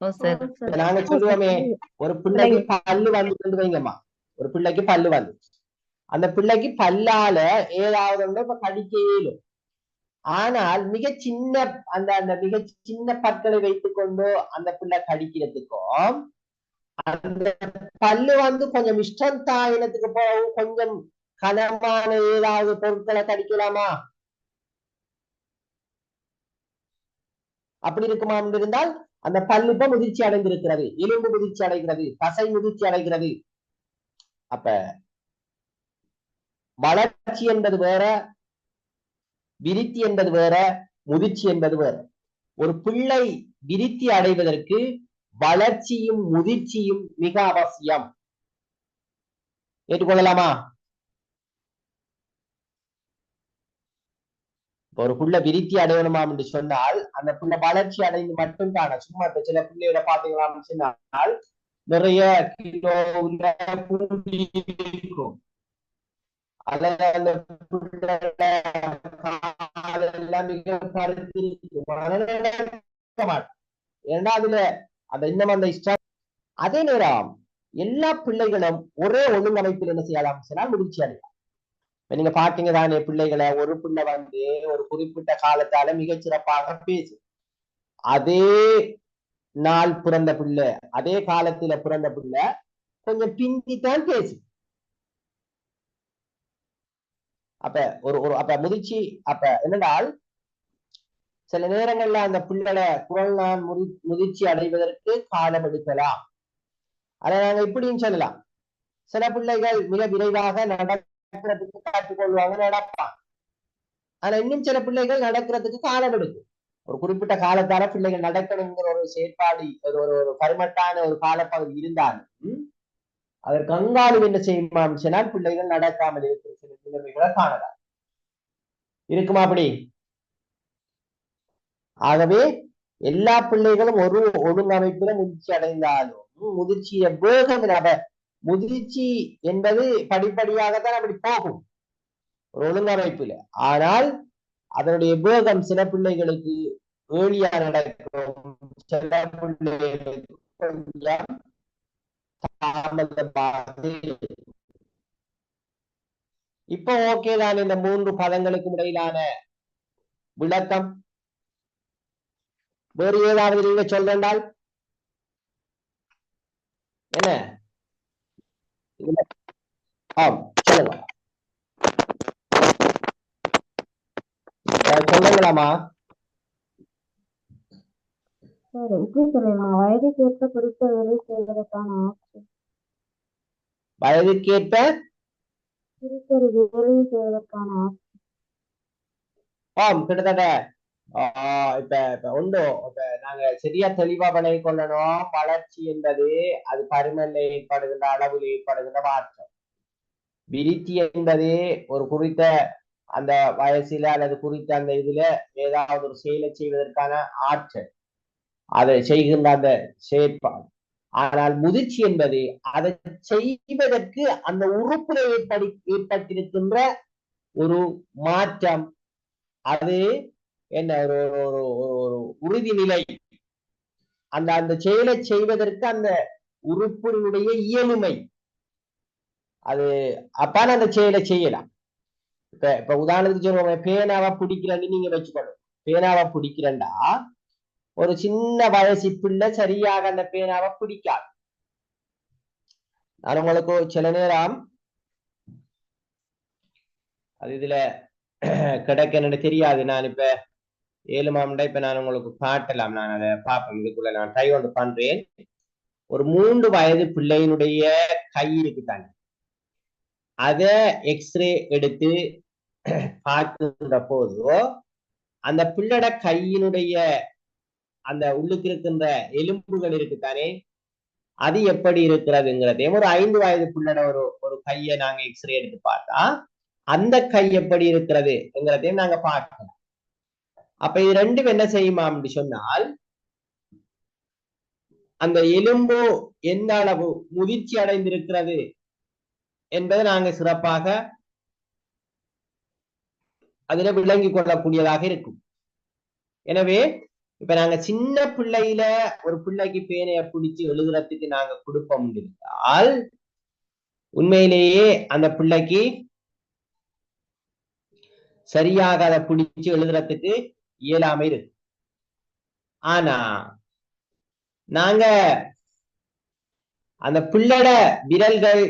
ஓ சார். நாங்க சொல்லுவோமே, ஒரு பிள்ளைக்கு பல்லு வந்து வைங்கம்மா, ஒரு பிள்ளைக்கு பல்லு வந்து, அந்த பிள்ளைக்கு பல்லால ஏதாவது இப்ப கடிக்க இயலும். ஆனால் மிக சின்ன அந்த அந்த மிக சின்ன பற்களை வைத்துக் கொண்டு அந்த பிள்ளை கடிக்கிறதுக்கும், அந்த பல்லு வந்து கொஞ்சம் ஸ்ட்ரென்த் ஆயினத்துக்கு போகவும் கொஞ்சம் கனமான ஏதாவது பொருட்களை கடிக்கலாமா? அப்படி இருக்குமா இருந்தால் அந்த பல்லு இப்ப முதிர்ச்சி அடைந்திருக்கிறது, எலும்பு முதிர்ச்சி அடைகிறது, தசை முதிர்ச்சி அடைகிறது. அப்ப வளர்ச்சி என்பது வேற, விருத்தி என்பது வேற, முதிர்ச்சி என்பது வேற. ஒரு பிள்ளை விருத்தி அடைவதற்கு வளர்ச்சியும் முதிர்ச்சியும் மிக அவசியம். ஏற்றுக்கொள்ளலாமா? ஒரு புள்ள விருத்தி அடையணுமா என்று சொன்னால் அந்த புள்ள வளர்ச்சி அடைந்து மட்டும் தானே. சும்மா சில பிள்ளைகளை பாத்தீங்களான்னு சொன்னால் நிறைய கிலோ இருக்கும், அதெல்லாம் மிக கருத்து ஏன்னா அதுல அந்த இன்னும் அந்த அதே நேரம் எல்லா பிள்ளைகளும் ஒரே ஒழுங்கமைப்பில் என்ன செய்யலாம் சொன்னால் முதிர்ச்சி அடையலாம். நீங்க பாத்தீங்க தானே பிள்ளைகளை, ஒரு பிள்ளை வந்து ஒரு குறிப்பிட்ட காலத்தால மிகச்சிறப்பாக பேசு, அதே நாள் பிறந்த பிள்ளை அதே காலத்துல பிறந்த பிள்ளை கொஞ்சம் பிந்தித்தான் பேசு. அப்ப அப்ப முதிர்ச்சி அப்ப என்னென்றால் சில நேரங்கள்ல அந்த பிள்ளைட குரல் நான் முதிர்ச்சி அடைவதற்கு காலம் எடுக்கலாம். அதை நாங்க இப்படின்னு சொல்லலாம், சில பிள்ளைகள் மிக விரைவாக நடக்கிறதுக்கு காட்டுக்கொள்வாங்க, நடப்பான். ஆனா இன்னும் சில பிள்ளைகள் நடக்கிறதுக்கு காலம் எடுக்கும். ஒரு குறிப்பிட்ட காலத்தால பிள்ளைகள் நடக்கணுங்கிற ஒரு செயற்பாடு ஒரு பருமட்டான ஒரு காலப்பகுதி இருந்தாலும் அதற்கு அங்காலும் என்ன செய்யுமா சொன்னால் பிள்ளைகள் நடக்காமல் இருக்கிற சில நிலைமைகளை காணலாம். இருக்குமா அப்படி? ஆகவே எல்லா பிள்ளைகளும் ஒரு ஒழுங்கமைப்புல முதிர்ச்சி அடைந்தாலும் முதிர்ச்சிய வேகம், முதிர்ச்சி என்பது படிப்படியாகத்தான் அப்படி போகும் ஒரு ஒழுங்கமைப்புல. ஆனால் அதனுடைய வேகம் சில பிள்ளைகளுக்கு ஏழியா நடக்கும், சில பிள்ளைகளுக்கு கொஞ்சம் தாமதமாக. இப்ப ஓகே தான் இந்த 3 பதங்களுக்கு இடையிலான விளக்கம். வேறு ஏதாவது நீங்க சொல்றால் என்ன? ஆம் சொல்லுங்க, சொல்லுங்களாமா? வயதுக்கேற்ப குறித்த வேலை செய்வதற்கான ஆப்ஷன், வயதுக்கேற்ப குறித்த வேலை செய்வதற்கான ஆப்ஷன். ஆம், கிட்டத்தட்ட இப்ப உண்டு. இப்ப நாங்க சரியா தெளிவா பண்ணி கொள்ளணும். வளர்ச்சி என்பது அது பருமன்ல ஏற்படுகின்ற அளவில் ஏற்படுகின்ற மாற்றம். விருத்தி என்பது ஒரு குறித்த அந்த வயசுல அல்லது குறித்த அந்த இதுல ஏதாவது ஒரு செயலை செய்வதற்கான ஆற்றல், அதை செய்கின்ற அந்த செயற்பாடு. ஆனால் முதிர்ச்சி என்பது அதை செய்வதற்கு அந்த உறுப்புல ஏற்பட்டிருக்கின்ற ஒரு மாற்றம், அது என்ன ஒரு உறுதிநிலை. அந்த அந்த செயலை செய்வதற்கு அந்த உறுப்பினுடைய இயலுமை, அது அப்பான அந்த செயலை செய்யலாம். இப்ப உதாரணத்துக்கு சொல்லுவாங்க, பேனாவை பிடிக்கிறேன்னு நீங்க வச்சுக்கணும். பேனாவை பிடிக்கிறேன்டா ஒரு சின்ன வயசு பிள்ளை சரியாக அந்த பேனாவை பிடிக்காது. நான் உங்களுக்கு சில நேரம் அது இதுல கிடைக்க எனக்கு தெரியாது. நான் இப்ப 7 மாமண்டா இப்ப நான் உங்களுக்கு காட்டலாம். நான் அதை பார்ப்பேன், இதுக்குள்ள நான் ட்ரை ஒன்று பண்றேன். ஒரு 3 வயது பிள்ளையினுடைய கை இருக்குதாங்க, அத எக்ஸ்ரே எடுத்து பார்க்கின்ற போது அந்த பிள்ளட கையினுடைய அந்த உள்ளுக்கு இருக்கின்ற எலும்புகள் இருக்குத்தானே, அது எப்படி இருக்கிறதுங்கிறதையும் ஒரு 5 வயது பிள்ளட ஒரு கையை நாங்க எக்ஸ்ரே எடுத்து பார்த்தா அந்த கை எப்படி இருக்கிறது என்கிறதையும் நாங்க பார்க்கலாம். அப்ப இது ரெண்டும் என்ன செய்யுமா அப்படி சொன்னால், அந்த எலும்பு எந்த அளவு முதிர்ச்சி அடைந்திருக்கிறது என்பதை நாங்க சிறப்பாக அதுல விளங்கி கொள்ளக்கூடியதாக இருக்கும். எனவே இப்ப நாங்க சின்ன பிள்ளையில ஒரு பிள்ளைக்கு பேனையை பிடிச்சு எழுதுறதுக்கு நாங்க கொடுப்போம் இருந்தால் உண்மையிலேயே அந்த பிள்ளைக்கு சரியாக அதை பிடிச்சு எழுதுறதுக்கு இயலாம இருக்கு. ஆனா நாங்க அந்த பிள்ளட விரல்கள்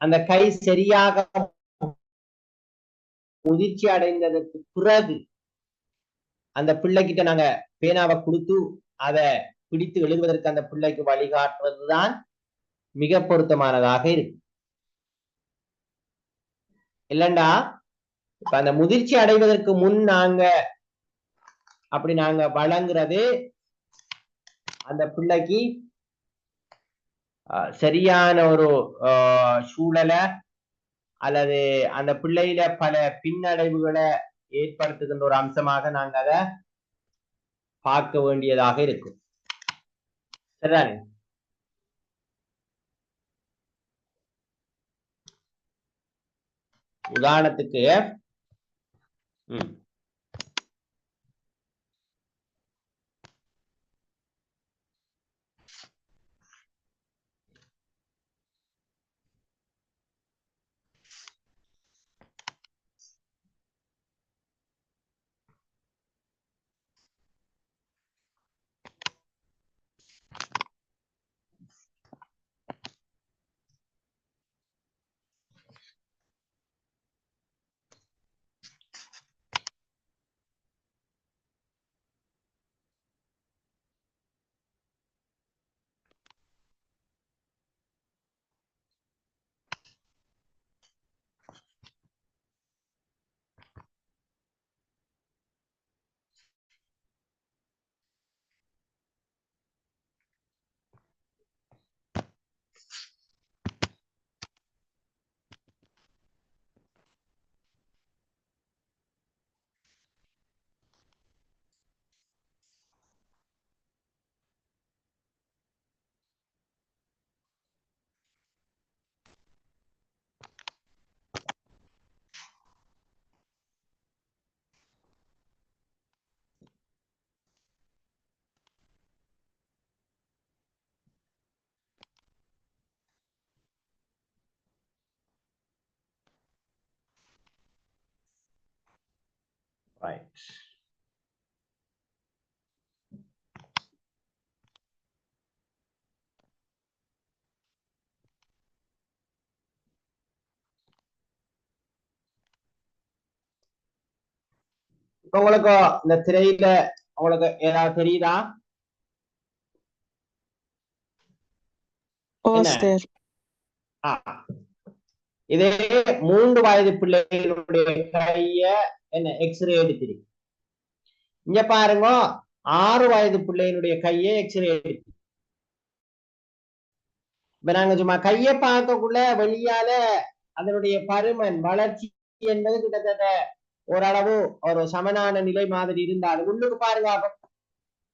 அந்த கை சரியாக முதிர்ச்சி அடைந்ததற்கு பிறகு அந்த பிள்ளைகிட்ட நாங்க பேனாவை கொடுத்து அதை பிடித்து எழுதுவதற்கு அந்த பிள்ளைக்கு வழிகாட்டுவதுதான் மிக பொருத்தமானதாக இருக்கு. இல்லண்டா இப்ப அந்த முதிர்ச்சி அடைவதற்கு முன் நாங்க வழங்குறது அந்த பிள்ளைக்கு சரியான ஒரு சூழலை அல்லது அந்த பிள்ளையில பல பின்னடைவுகளை ஏற்படுத்துகின்ற ஒரு அம்சமாக நாங்க அதை பார்க்க வேண்டியதாக இருக்கும். சரிதானே? உதாரணத்துக்கு ரைட், உங்களுக்கு இந்த திரையில உங்களுக்கு ஏதாவது தெரியுதா? இதே 3 வயது பிள்ளைகளுடைய கைய என்ன எக்ஸ்ரே எடுத்திருக்கு. இங்க பாருங்க, 6 வயது பிள்ளைகளுடைய கையை எக்ஸ்ரே எடுத்து இப்ப நாங்க சும்மா கையை பார்க்கக்குள்ள வெளியால அதனுடைய பருமன் வளர்ச்சி என்பது கிட்டத்தட்ட ஓரளவு ஒரு சமனான நிலை மாதிரி இருந்தாலும் உள்ளுக்கு பாருங்க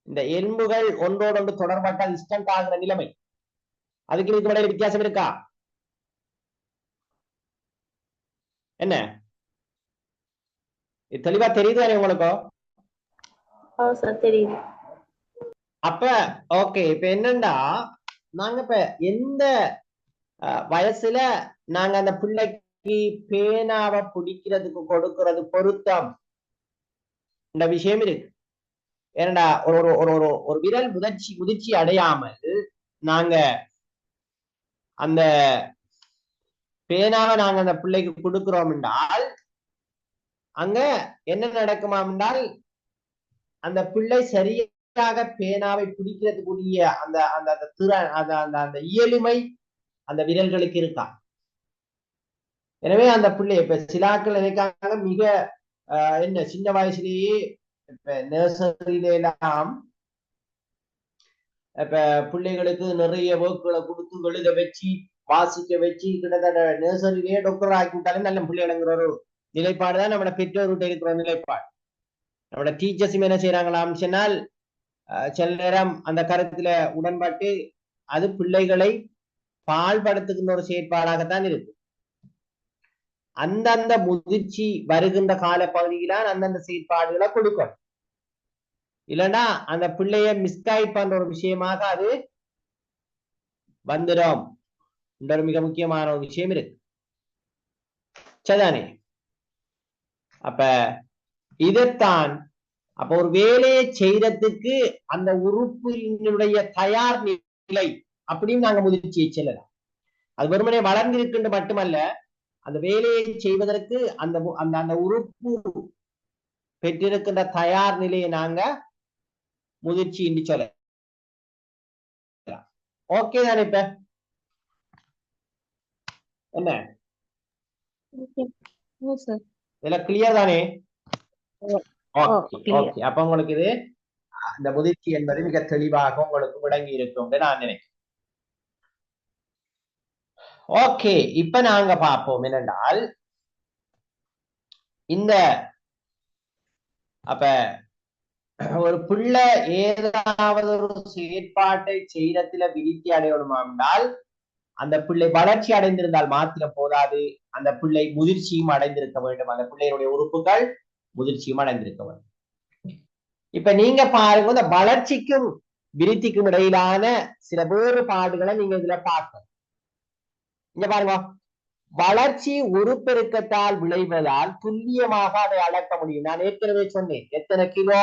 இந்த எலும்புகள் ஒன்றோடொன்று தொடர்பட்ட டிஸ்டன்ட் ஆகிற நிலைமை, அதுக்கு இதுக்கு இடையில வித்தியாசம் இருக்கா? என்ன இது தெளிவா தெரியுது உங்களுக்கு? தெரியுது. அப்ப ஓகே, இப்ப என்னண்டா நாங்க இப்ப எந்த வயசுல நாங்க அந்த பிள்ளைக்கு பேனாவை பிடிக்கிறதுக்கு கொடுக்கறது பொருத்தம் இந்த விஷயம் இருக்கு. ஏனடா ஒரு விரல் முதிர்ச்சி அடையாமல் நாங்க அந்த பேனாவை நாங்க அந்த பிள்ளைக்கு கொடுக்கிறோம் என்றால் அங்க என்ன நடக்குமா என்றால் அந்த பிள்ளை சரியாக பேனாவை பிடிக்கிறதுக்குரிய அந்த அந்த திறன் அந்த இயலுமை அந்த விரல்களுக்கு இருக்கா. எனவே அந்த பிள்ளை இப்ப சிலாக்கள் நினைக்காங்க மிக என்ன சின்ன வயசுலயே இப்ப நர்சரியில எல்லாம் இப்ப பிள்ளைகளுக்கு நிறைய ஒர்க்குகளை கொடுத்து எழுத வச்சு வாசிக்க வச்சு கிட்டத்தட்ட நர்சரியிலேயே டாக்டர் ஆக்கி விட்டாலும் நல்ல பிள்ளைங்கிற ஒரு நிலைப்பாடுதான் நம்மளோட பெற்றோர்கிட்ட இருக்கிற நிலைப்பாடு. நம்மளோட டீச்சர்ஸும் என்ன செய்யறாங்களாம் சொன்னால் சில நேரம் அந்த கருத்துல உடன்பட்டு அது பிள்ளைகளை பால்படுத்துகின்ற ஒரு செயற்பாடாகத்தான் இருக்கு. அந்தந்த முதிர்ச்சி வருகின்ற கால பகுதியிலான் அந்தந்த செயற்பாடுகளை கொடுக்கணும். இல்லைன்னா அந்த பிள்ளைய மிஸ்கைட் பண்ற ஒரு விஷயமாக அது வந்துடும். ஒரு மிக முக்கியமான ஒரு விஷயம் இருக்கு. சரிதானே? அப்ப இதைத்தான் அப்ப ஒரு வேலையை செய்யறதுக்கு அந்த உறுப்பினுடைய தயார் நிலை அப்படின்னு நாங்க முதிர்ச்சியை செல்லலாம். அது வெறுமனே வளர்ந்திருக்கின்ற மட்டுமல்ல, அந்த வேலையை செய்வதற்கு அந்த அந்த அந்த உறுப்பு பெற்றிருக்கின்ற தயார் நிலையை நாங்க முதிர்ச்சி என்று சொல்ல. ஓகே தானே? இப்ப என்ன இதெல்லாம் கிளியர் தானே? Okay okay. அப்ப உங்களுக்கு இது அந்த முதிர்ச்சி என்பது மிக தெளிவாக உங்களுக்கு விளங்கி இருக்கும் நான் நினைக்கிறேன். ஓகே, இப்ப நாங்க பார்ப்போம் என்னென்றால் இந்த அப்ப ஒரு பிள்ளை ஏதாவது ஒரு செயற்பாட்டை செய்யறதுல விருத்தி அடையணுமா என்றால் அந்த பிள்ளை வளர்ச்சி அடைந்திருந்தால் மாத்திரம் போதாது, அந்த பிள்ளை முதிர்ச்சியும் அடைந்திருக்க வேண்டும். அந்த பிள்ளையினுடைய உறுப்புகள் முதிர்ச்சியும் அடைந்திருக்க வேண்டும். இப்ப நீங்க பாருங்க, இந்த வளர்ச்சிக்கும் விருத்திக்கும் இடையிலான சில வேறுபாடுகளை நீங்க இதுல பார்க்கணும். இங்க பாருங்க, வளர்ச்சி உருப்பெருக்கத்தால் விளைவதால் துல்லியமாக அதை அளக்க முடியும். நான் ஏற்கனவே சொன்னேன், எத்தனை கிலோ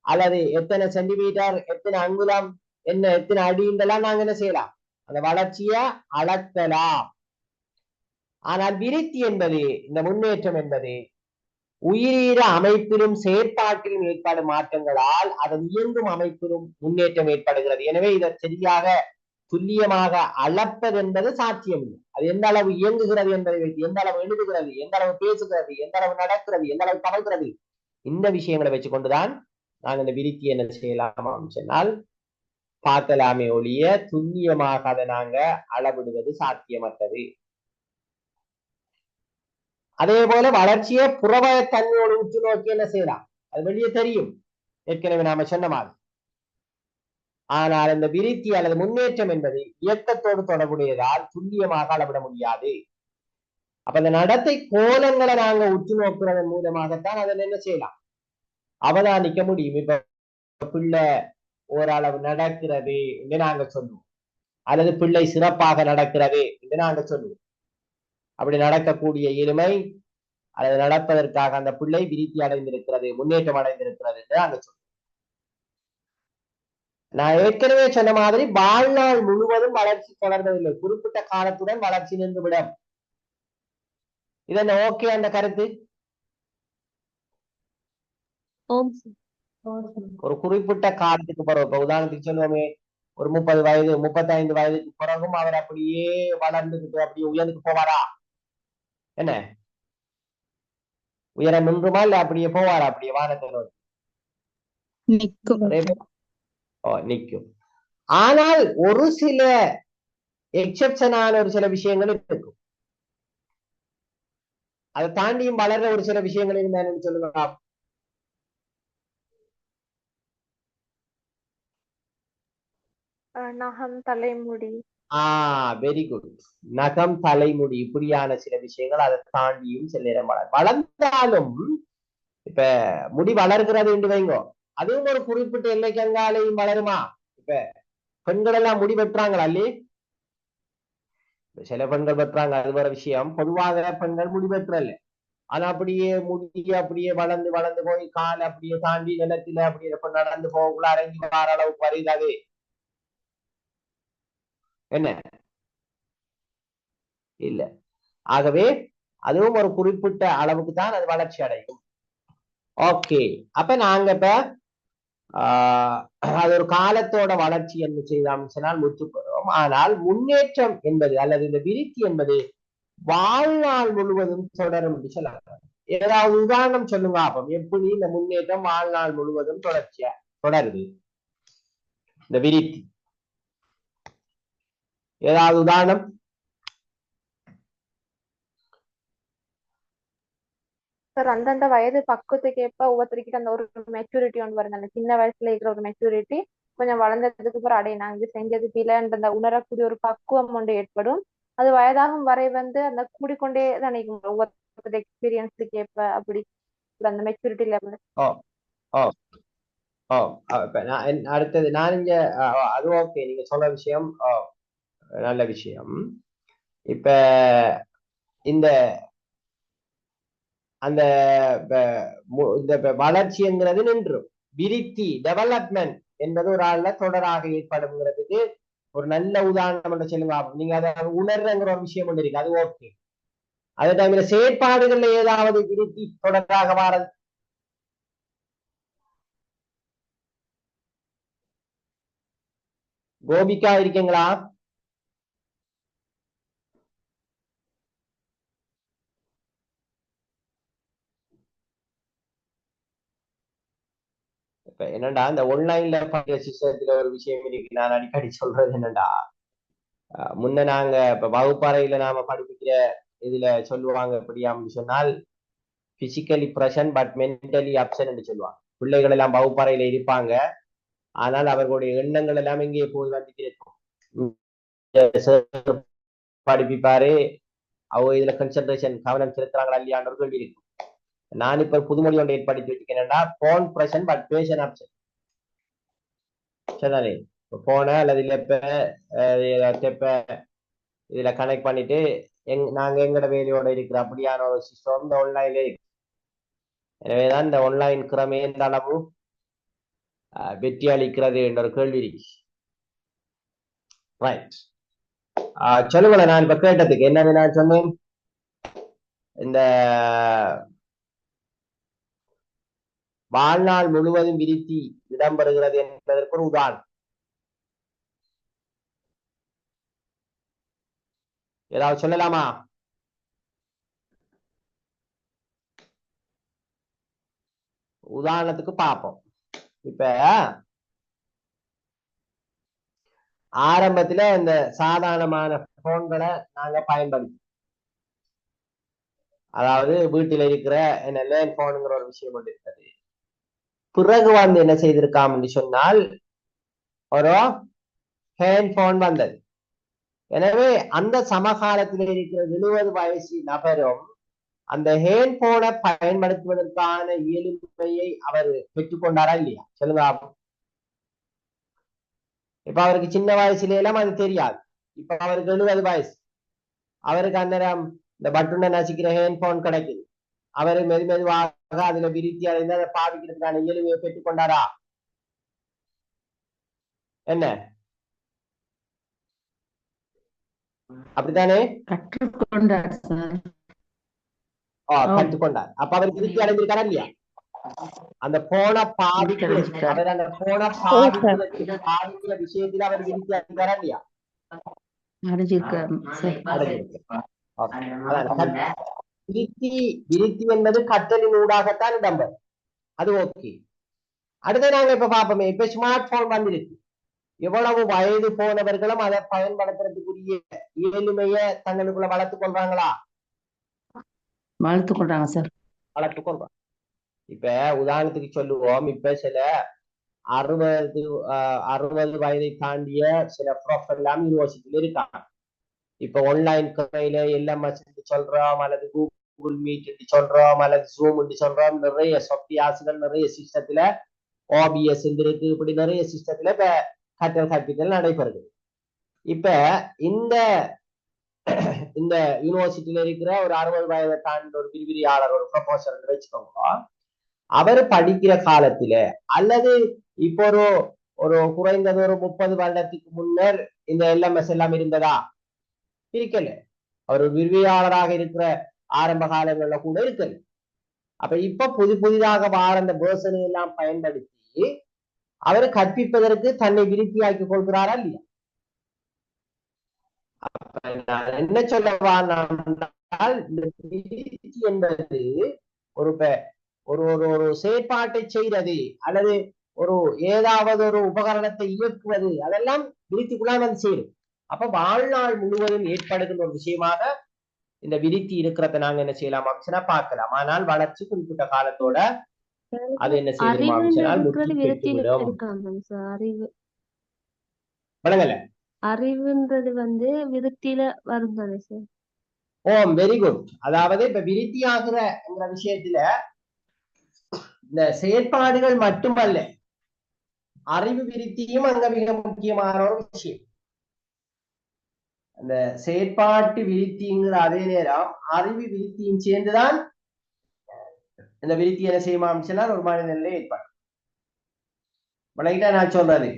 அல்லது எத்தனை சென்டிமீட்டர், எத்தனை அங்குலம், என்ன எத்தனை அடின்றெல்லாம் நாங்க என்ன செய்யலாம், அந்த வளர்ச்சிய அளக்கலாம். ஆனால் விருத்தி என்பது, இந்த முன்னேற்றம் என்பது உயிரீர அமைப்பிலும் செயற்பாட்டிலும் ஏற்படும் மாற்றங்களால் அதன் இயங்கும் அமைப்பிலும் முன்னேற்றம் ஏற்படுகிறது. எனவே இதை சரியாக துல்லியமாக அளப்பது என்பது சாத்தியம் இல்லை. அது எந்த அளவு இயங்குகிறது என்பதை வைத்து, எந்த அளவு எழுதுகிறது, எந்த அளவு பேசுகிறது, எந்த அளவு நடக்கிறது, எந்த அளவு தவழ்கிறது, இந்த விஷயங்களை வச்சு கொண்டுதான் நாங்கள் இந்த விருத்தி என்ன செய்யலாமா சொன்னால் பார்க்கலாமே ஒழிய துல்லியமாக அதை நாங்க அளவிடுவது சாத்தியமற்றது. அதே போல வளர்ச்சியை புறவய தன்மையோடு உற்று நோக்கி என்ன செய்யலாம், அது வெளியே தெரியும், ஏற்கனவே நாம சொன்ன மாதிரி. ஆனால் இந்த விருத்தி அல்லது முன்னேற்றம் என்பது இயக்கத்தோடு தொடர்புடையதால் துல்லியமாக அளவிட முடியாது. அப்ப இந்த நடத்தை கோலங்களை நாங்க உற்று நோக்குறதன் மூலமாகத்தான் அதை என்ன செய்யலாம், அவதானிக்க முடியும். இப்ப பிள்ளை ஓரளவு நடக்கிறது என்று நாங்க சொல்லுவோம், அல்லது பிள்ளை சிறப்பாக நடக்கிறது என்று நாங்க சொல்லுவோம். அப்படி நடக்கக்கூடிய எளிமை அல்லது நடப்பதற்காக அந்த பிள்ளை விருத்தி அடைந்திருக்கிறது, முன்னேற்றம் அடைந்திருக்கிறது என்று நாங்க சொல்லுவோம். நான் ஏற்கனவே சொன்ன மாதிரி வாழ்நாள் முழுவதும் வளர்ச்சி தொடர்வதில்லை, குறிப்பிட்ட காலத்துடன் வளர்ச்சி நின்றுவிடும். இதென்ன ஓகே அந்த கருத்து? ஒரு குறிப்பிட்ட காலத்துக்கு பிறகு, இப்ப உதாரணத்துக்கு சொல்லுவோமே, ஒரு 30 வயது 35 வயதுக்கு பிறகும் அவர் அப்படியே வளர்ந்துகிட்டு அப்படியே உயர்ந்துட்டு போவாரா? என்ன உயரம் நின்றுமா இல்ல அப்படியே போவாரா? அப்படியே வானத்தில் நிற்கும். ஆனால் ஒரு சில எக்ஸெப்ஷனான ஒரு சில விஷயங்கள் இருக்கும். அதை தாண்டியும் வளர்ற ஒரு சில விஷயங்கள் இருந்தான்னு சொல்லுங்க. நகம், தலைமுடி. Very good. நகம், தலைமுடி, இப்படியான சில விஷயங்கள் அதை தாண்டியும் சில நேரம் வளர்ந்தாலும் இப்ப முடி வளர்கிறது என்று வைங்கோ, அதுவும் ஒரு குறிப்பிட்ட எல்லைக்கு அங்காலையும் வளருமா? இப்ப பெண்கள் எல்லாம் முடி வெட்டுறாங்களா இல்லையே? சில பெண்கள் வெட்டுறாங்க, அது வேற விஷயம். பொதுவாக பெண்கள் முடி வெட்டுறல்ல, ஆனா அப்படியே முடி அப்படியே வளர்ந்து வளர்ந்து போய் கால் அப்படியே தாண்டி நிலத்தில அப்படியே நடந்து போகக்குள்ள அரங்கி வார அளவுக்கு வருகிறது. என்ன இல்ல. ஆகவே அதுவும் ஒரு குறிப்பிட்ட அளவுக்கு தான் அது வளர்ச்சி அடையும். ஓகே, அப்ப நாங்க இப்ப அது ஒரு காலத்தோட வளர்ச்சி என்று செய்தால் முற்று பெறும். ஆனால் முன்னேற்றம் என்பது அல்லது இந்த விருத்தி என்பது வாழ்நாள் முழுவதும் தொடரும் என்று சொல்லலாம். ஏதாவது உதாரணம் சொல்லுங்க அப்ப எப்படி இந்த முன்னேற்றம் வாழ்நாள் முழுவதும் தொடர்ச்சியா தொடருது இந்த விருத்தி? ஏதாவது உதாரணம்? சார் அந்தந்த வயது பக்குவத்துக்கு ஏற்ப ஒவ்வொருத்தருக்கு அந்த ஒரு மெச்சூரிட்டி ஒன்று வருது. அந்த சின்ன வயசுல இருக்கிற ஒரு மெச்சூரிட்டி கொஞ்சம் வளர்ந்ததுக்கு அப்புறம் அடைய நாங்க செஞ்சது இல்லைன்ற அந்த உணரக்கூடிய ஒரு பக்குவம் ஒன்று ஏற்படும். அது வயதாகும் வரை வந்து அந்த கூடிக்கொண்டே தான் நினைக்கும் ஒவ்வொரு எக்ஸ்பீரியன்ஸுக்கு ஏற்ப அப்படி அந்த மெச்சூரிட்டி லெவல். ஓ ஓ ஓ அடுத்தது நான் இங்க அது ஓகே நீங்க சொல்ற விஷயம் நல்ல விஷயம். இப்ப இந்த அந்த இந்த வளர்ச்சிங்கிறது நின்றும் விருத்தி டெவலப்மெண்ட் என்பது ஒரு ஆள்ல தொடராக ஏற்படுங்கிறதுக்கு ஒரு நல்ல உதாரணம் என்று சொல்லுங்க. நீங்க அதை உணர்றங்கிற ஒரு விஷயம் ஒன்று இருக்கு, அது ஓகே. அதே டைம்ல செயற்பாடுகள்ல ஏதாவது விருத்தி தொடராக வாரது? கோபிகா இருக்கீங்களா? இப்ப என்னடா இந்த ஒன்லைன்ல படிக்கிற சிஸ்டத்துல ஒரு விஷயம் இருக்கு, நான் அடிக்கடி சொல்றது என்னடா, முன்ன நாங்க இப்ப வகுப்பறையில நாம படிப்பிக்கிற இதுல சொல்லுவாங்க எப்படியான்னு சொன்னால் physically present but mentally absent என்று சொல்லுவாங்க. பிள்ளைகள் எல்லாம் வகுப்பறையில இருப்பாங்க, ஆனால் அவர்களுடைய எண்ணங்கள் எல்லாம் இங்கே போய் வந்து இருக்கும். படிப்பிப்பாரு, அவங்க இதுல கன்சன்ட்ரேஷன் கவனம் செலுத்துறாங்களா இல்லையான்னு ஒரு கேள்வி இருக்கும். நான் இப்ப புதுமொழி ஒன்றை ஏற்படுத்தி வச்சுக்கிறேன்னா phone present but person absent. சரிதானே? போன அல்லது இல்ல இதுல கனெக்ட் பண்ணிட்டு நாங்க எங்கட வேலையோட இருக்கிற அப்படியான ஒரு சிஸ்டம் இந்த ஆன்லைன்ல இருக்கு. எனவேதான் இந்த ஆன்லைன் கிரமே எந்த அளவு வெற்றி அளிக்கிறது என்ற ஒரு கேள்வி இருக்கு. ரைட், சொல்லுங்களேன். நான் இப்ப கேட்டதுக்கு என்னன்னு நான் சொன்னேன், இந்த வாழ்நாள் முழுவதும் விருத்தி இடம்பெறுகிறது என்பதற்கு ஒரு உதாரணம் ஏதாவது சொல்லலாமா? உதாரணத்துக்கு பார்ப்போம். இப்ப ஆரம்பத்துல இந்த சாதாரணமான போன்களை நாங்க பயன்படுத்தி, அதாவது வீட்டில் இருக்கிற என்ன லேண்ட் போனுங்கிற ஒரு விஷயம் கொண்டு இருக்கிறது. பிறகு வந்து என்ன செய்திருக்காம் சொன்னால் ஒரு ஹேண்ட் போன் வந்தது. எனவே அந்த சமகாலத்தில் இருக்கிற 70 வயசு நபரும் அந்த ஹேண்ட் போனை பயன்படுத்துவதற்கான இயலுமையை அவர் பெற்றுக்கொண்டாரா இல்லையா? சொல்லுங்க. இப்ப அவருக்கு சின்ன வயசுல எல்லாம் அது தெரியாது. இப்ப அவருக்கு 70 வயசு, அவருக்கு அந்நேரம் இந்த பட்டுனை நசிக்கிற ஹேண்ட் போன் கிடைக்குது. அவரு மெதுவாக அதுல விருத்தி அடைந்து அதை பாவிக்கிறதுக்கான இயலுமையை பெற்றுக்கொண்டாரா? என்ன அப்படித்தானே? கற்றுக்கொண்டார் சார். கற்றுக்கொண்டார். அப்ப அவர் விருத்தி அடைஞ்சிருக்காரா இல்லையா? அந்த போனை பாவிக்கிற அவர் அந்த போனை பாவிக்கிற விஷயத்துல அவர் விருத்தி அடைஞ்சாரா இல்லையா? விருத்தி என்பது கற்றலின் ஊடாகத்தான் இடம்பெறும், அது ஓகே. அடுத்து நாங்க இப்ப பார்ப்போமே, இப்ப ஸ்மார்ட் போன் வந்துருக்கு. எவ்வளவு வயது போனவர்களும் அதை பயன்படுத்துறதுக்குரிய இயலுமைய தங்களுக்குள்ள வளர்த்துக் கொள்றாங்களா? வளர்த்துக் கொள்றாங்க சார், வளர்த்துக் கொள்றாங்க. இப்ப உதாரணத்துக்கு சொல்லுவோம், இப்ப சில 60 வயதை தாண்டிய சில ப்ரொஃபைல் எல்லாம் யூனிவர்சிட்டியில இருக்காங்க. இப்ப ஆன்லைன் கடையில எல்எம்எஸ் சொல்றோம், அல்லது கூகுள் மீட் சொல்றோம், அல்லது ஜூம் சொல்றோம். நிறைய சாஃப்ட்வேர்ஸ்கள் நிறைய சிஸ்டத்துல ஓபிஎஸ் இருக்கு, இப்படி நிறைய சிஸ்டத்துல இப்ப கற்றல் கற்பித்தல் நடைபெறுது. இப்ப இந்த யூனிவர்சிட்டியில இருக்கிற ஒரு 60 வயதை தாண்டி ஒரு விரிவிரியாளர், ஒரு ப்ரொஃபஸர் வச்சுக்கோங்க, அவர் படிக்கிற காலத்துல அல்லது இப்போ ஒரு குறைந்தது ஒரு 30 வருடத்துக்கு முன்னர் இந்த எல்எம்எஸ் எல்லாம் இருந்ததா? இருக்கல. அவர் ஒரு விரிவியாளராக இருக்கிற ஆரம்ப காலங்கள்ல கூட இருக்கல. அப்ப இப்ப புதிதாக வார அந்த வேர்சனை எல்லாம் பயன்படுத்தி அவர் கற்பிப்பதற்கு தன்னை விருத்தியாக்கி கொள்கிறாரா இல்லையா? நான் என்ன சொல்ல என்றால் இந்த விருத்தி என்பது ஒரு ஒரு ஒரு ஒரு செயற்பாட்டை செய்வது அல்லது ஒரு ஏதாவது ஒரு உபகரணத்தை இயக்குவது அதெல்லாம் விருத்திக்குள்ள வந்து சேரும். அப்ப வாழ்நாள் முழுவதும் ஏற்படுகின்ற ஒரு விஷயமாக இந்த விருத்தி இருக்கிறத நாங்க என்ன செய்யலாம் ஆப்ஷனா பார்க்கலாம். ஆனால் வளர்ச்சி குறிப்பிட்ட காலத்தோட அது என்ன செய்யும் ஆப்ஷனால் முற்றி பெற்றுவிடும். அறிவு வழங்கல அறிவுன்றது வந்து விருத்தியில வரும் தானே சார்? ஓம் வெரி குட். அதாவது இப்ப விருத்தி ஆகிற விஷயத்துல இந்த செயற்பாடுகள் மட்டுமல்ல, அறிவு விருத்தியும் அங்க மிக முக்கியமான ஒரு விஷயம். அந்த செயற்பாட்டு விருத்திங்கிற அதே நேரம் அறிவு விருத்தியும் சேர்ந்துதான் இந்த விருத்தி என்ன செய்யுமாம் சொன்னால் ஒரு மனிதனிலே ஏற்படும். வழங்கிட்டா நான் சொல்றது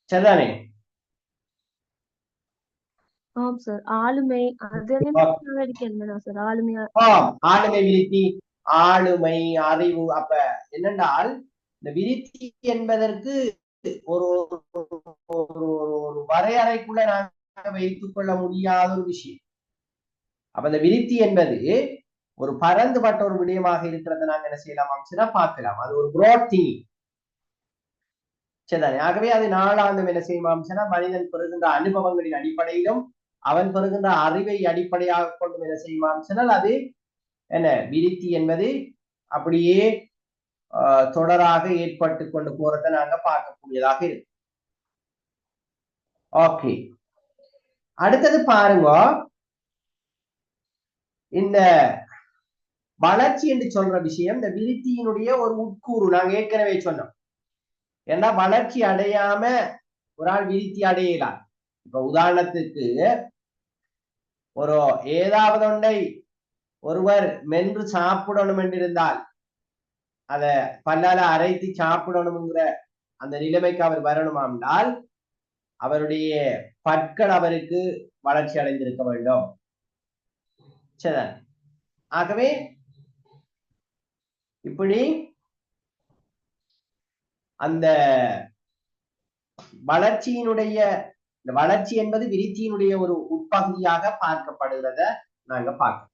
சரிதானே? ஆம் சார். ஆளுமை அதெல்லாம் சார். ஆளுமை விருத்தி, ஆளுமை அறிவு. அப்ப என்னென்றால் இந்த விருத்தி என்பதற்கு ஒரு ஒரு வரையறைக்குள்ள நாங்கள் வைத்துக் கொள்ள முடியாத ஒரு விஷயம். அப்ப இந்த விருத்தி என்பது ஒரு பரந்துபட்ட ஒரு விடயமாக இருக்கிறத நாங்க என்ன செய்யலாம் அப்படின்னா பார்க்கலாம். அது ஒரு பிராட் திங் சரிதானே? ஆகவே அது நாளாந்தம் என்ன செய்யும் அப்படின்னா மனிதன் பெறுகின்ற அனுபவங்களின் அடிப்படையிலும் அவன் பெறுகின்ற அறிவை அடிப்படையாக கொண்டு என்ன செய்யும் அப்படின்னா அது என்ன விருத்தி என்பது அப்படியே தொடராக ஏற்பட்டு கொண்டு போறதை நாங்க பார்க்கக்கூடியதாக இருக்கு. ஓகே, அடுத்தது பாருங்க, இந்த வளர்ச்சி என்று சொல்ற விஷயம் இந்த விருத்தியினுடைய ஒரு உட்கூறு. நாங்க ஏற்கனவே சொன்னோம், ஏன்னா வளர்ச்சி அடையாம ஒரு ஆள் விருத்தி அடையலாம். இப்ப உதாரணத்துக்கு ஒரு ஏதாவது ஒன்றை ஒருவர் மென்று சாப்பிடணும் என்றிருந்தால் அத பல்லால அரைத்து சாப்பிடணுங்கிற அந்த நிலைமைக்கு அவர் வரணுமா என்றால் அவருடைய பற்கள் அவருக்கு வளர்ச்சி அடைந்திருக்க வேண்டும். சரி, ஆகவே இப்படி அந்த வளர்ச்சியினுடைய இந்த வளர்ச்சி என்பது விருத்தியினுடைய ஒரு உட்பகுதியாக பார்க்கப்படுகிறத நாங்க பார்க்கணும்.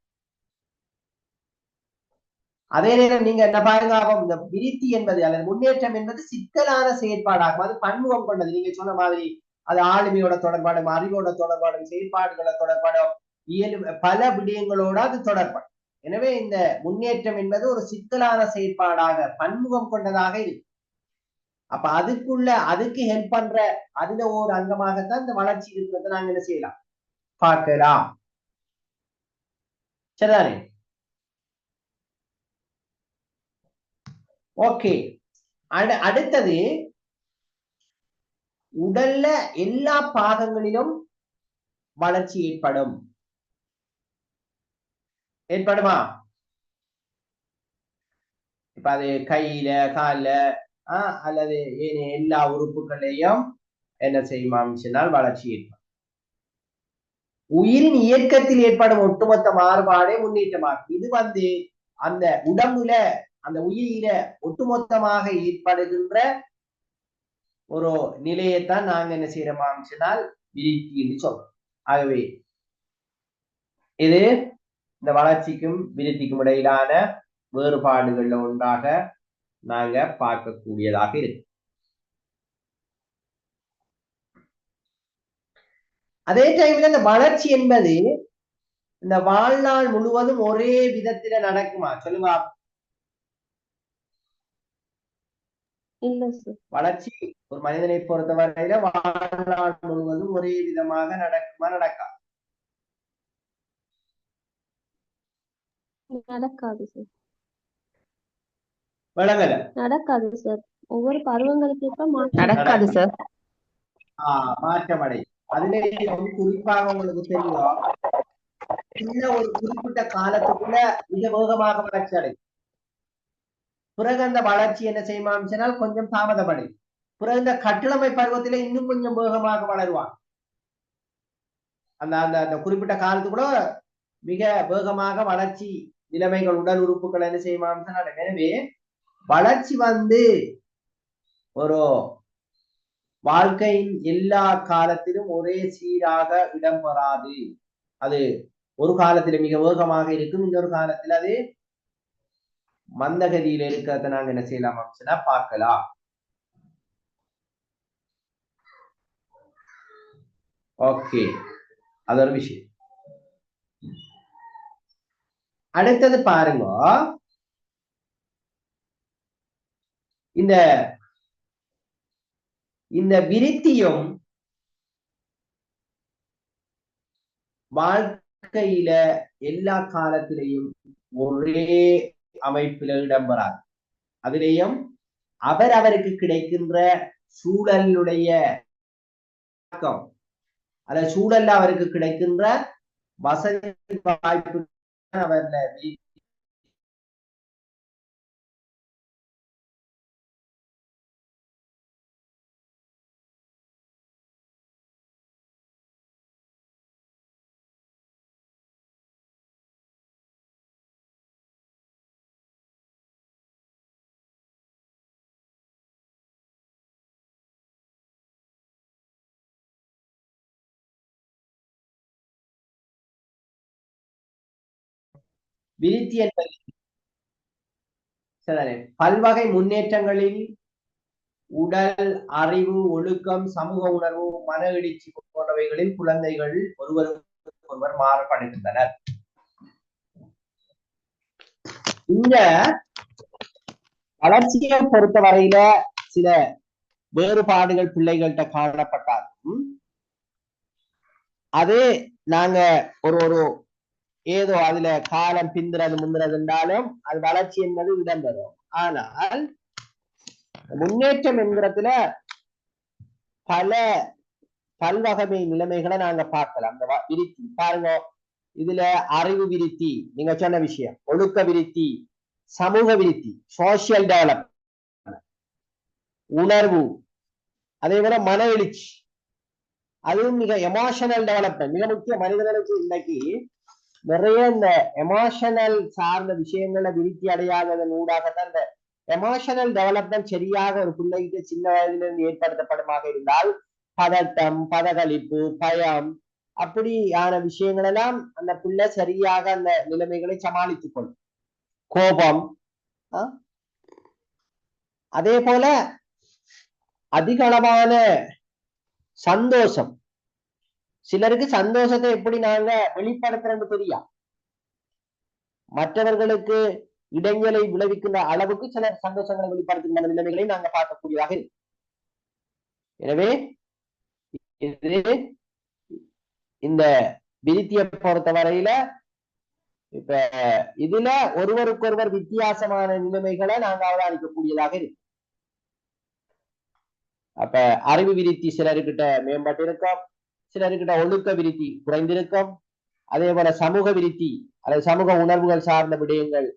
அதே நேரம் நீங்க என்ன பாருங்க, இந்த விருத்தி என்பது அல்லது முன்னேற்றம் என்பது சிக்கலான செயற்பாடாகும். அது பன்முகம் கொண்டது. நீங்க சொன்ன மாதிரி அது ஆளுமையோட தொடர்பாடும், அறிவோட தொடர்பாடும், செயற்பாடுகளோட தொடர்பாடும், பல விடயங்களோட அது தொடர்பாடும். எனவே இந்த முன்னேற்றம் என்பது ஒரு சிக்கலான செயற்பாடாக பன்முகம் கொண்டதாக இருக்கு. அப்ப அதுக்கு ஹெல்ப் பண்ற அதுல ஒரு அங்கமாகத்தான் இந்த வளர்ச்சி இருக்கிறத நாங்க என்ன செய்யலாம் பார்க்கலாம். சரிதானே? ஓகே, அடுத்தது உடல்ல எல்லா பாகங்களிலும் வளர்ச்சி ஏற்படுமா? இப்ப அது கையில கால்ல அல்லது எல்லா உறுப்புகளையும் என்ன செய்யுமாம் சொன்னால் வளர்ச்சி ஏற்படும். உயிரின் இயக்கத்தில் ஏற்படும் ஒட்டுமொத்த மாறுபாடே முன்னேற்றமாகும். இது அந்த உடம்புல அந்த உயிரில ஒட்டுமொத்தமாக ஏற்படுகின்ற ஒரு நிலையைத்தான் நாங்க என்ன செய்யறோம் சொன்னால் விருத்தி என்று சொல்றோம். ஆகவே இது இந்த வளர்ச்சிக்கும் விருத்திக்கும் இடையிலான வேறுபாடுகள்ல ஒன்றாக நாங்க பார்க்கக்கூடியதாக இருக்கு. அதே டைம்ல இந்த வளர்ச்சி என்பது இந்த வாழ்நாள் முழுவதும் ஒரே விதத்துல நடக்குமா? சொல்லுங்க. வளர்ச்சி ஒரு மனிதனை பொறுத்தவரையில வாழ்நாள் முழுவதும் ஒரே விதமாக நடக்குமா? நடக்காது சார். விளங்கல? நடக்காது சார். ஒவ்வொரு பருவங்களுக்கு நடக்காது சார். மாற்றம் அடை. அதுல குறிப்பாக உங்களுக்கு தெரியும், சின்ன ஒரு குறிப்பிட்ட காலத்துக்குள்ள மிக வேகமாக வளர்ச்சி அடையும். பிறகு அந்த வளர்ச்சி என்ன செய்யுமாம் சொன்னால் கொஞ்சம் தாமதப்படையும். பிறகு இந்த கட்டிடமை பருவத்தில இன்னும் கொஞ்சம் வேகமாக வளருவாங்க. அந்த அந்த அந்த குறிப்பிட்ட காலத்துக்குள்ள மிக வேகமாக வளர்ச்சி நிலைமைகள் உடல் உறுப்புகள் என்ன செய்யுமாம் சொன்னால். எனவே வளர்ச்சி ஒரு வாழ்க்கையின் எல்லா காலத்திலும் ஒரே சீராக இடம்பெறாது. அது ஒரு காலத்துல மிக வேகமாக இருக்கும், இன்னொரு காலத்துல அது மந்தகதியில இருக்கிறத நாங்க என்ன செய்யலாம் சொன்னா பார்க்கலாம். ஓகே, அது ஒரு விஷயம். அடுத்தது பாருங்க, இந்த இந்த விருத்தியும் வாழ்க்கையில எல்லா காலத்திலையும் ஒரே அமைப்பில இடம்பெறாது. அதிலேயும் அவருக்கு கிடைக்கின்ற சூழலுடைய அல்ல சூழல்ல அவருக்கு கிடைக்கின்ற வசதி வாய்ப்பு அவர்ல விருத்தி என்பது பல்வகை முன்னேற்றங்களில் உடல், அறிவு, ஒழுக்கம், சமூக உணர்வு, மன எழுச்சி போன்றவைகளில் குழந்தைகள் ஒருவர் மாறுபடுகின்றனர். இந்த வளர்ச்சியை பொறுத்த வரையில சில வேறுபாடுகள் பிள்ளைகள்கிட்ட காணப்பட்டாலும் அது நாங்க ஒரு ஏதோ அதுல காலம் பிந்துறது முந்துறது இருந்தாலும் அது வளர்ச்சி என்பது இடம்பெறும். ஆனால் முன்னேற்றம் என்கிறதுல பல பல்வகை நிலைமைகளை நாங்க பார்க்கலாம். அந்த விருத்தி பாருங்க, இதுல அறிவு விருத்தி, நீங்க சொன்ன விஷயம், ஒழுக்க விருத்தி, சமூக விருத்தி, சோசியல் டெவலப்மெண்ட், உணர்வு, அதே போல மன எழுச்சி, அதுவும் மிக எமோஷனல் டெவலப்மெண்ட் மிக முக்கிய. மனிதர்களுக்கு இன்னைக்கு நிறைய இந்த எமோஷனல் சார்ந்த விஷயங்கள விருத்தி அடையாததன் ஊடாகத்தான் இந்த எமோஷனல் டெவலப்மெண்ட் சரியாக ஒரு பிள்ளைக்கு சின்ன வயதிலிருந்து ஏற்படுத்தப்படுமாக இருந்தால் பதட்டம், பதகளிப்பு, பயம், அப்படியான விஷயங்கள் எல்லாம் அந்த பிள்ளை சரியாக அந்த நிலைமைகளை சமாளித்துக் கொள்ளும். கோபம், அதே போல அதிக அளவான சந்தோஷம். சிலருக்கு சந்தோஷத்தை எப்படி நாங்க வெளிப்படுத்துறோம்னு தெரியா, மற்றவர்களுக்கு இடைஞ்சலை விளைவிக்கின்ற அளவுக்கு சில சந்தோஷங்களை வெளிப்படுத்துகின்ற நிலைமைகளை நாங்க பார்க்கக்கூடியதாக இருக்கு. எனவே இந்த விருத்தியை பொறுத்த வரையில இப்ப இதுல ஒருவருக்கொருவர் வித்தியாசமான நிலைமைகளை நாங்க அவதானிக்கக்கூடியதாக இருக்கு. அப்ப அறிவு விருத்தி சிலருக்கிட்ட மேம்பட்டு இருக்கும், சிலருக்கிட்ட ஒழுக்க விருத்தி குறைந்திருக்கும். அதே போல சமூக விருத்தி அல்லது சமூக உணர்வுகள் சார்ந்த விடயங்கள்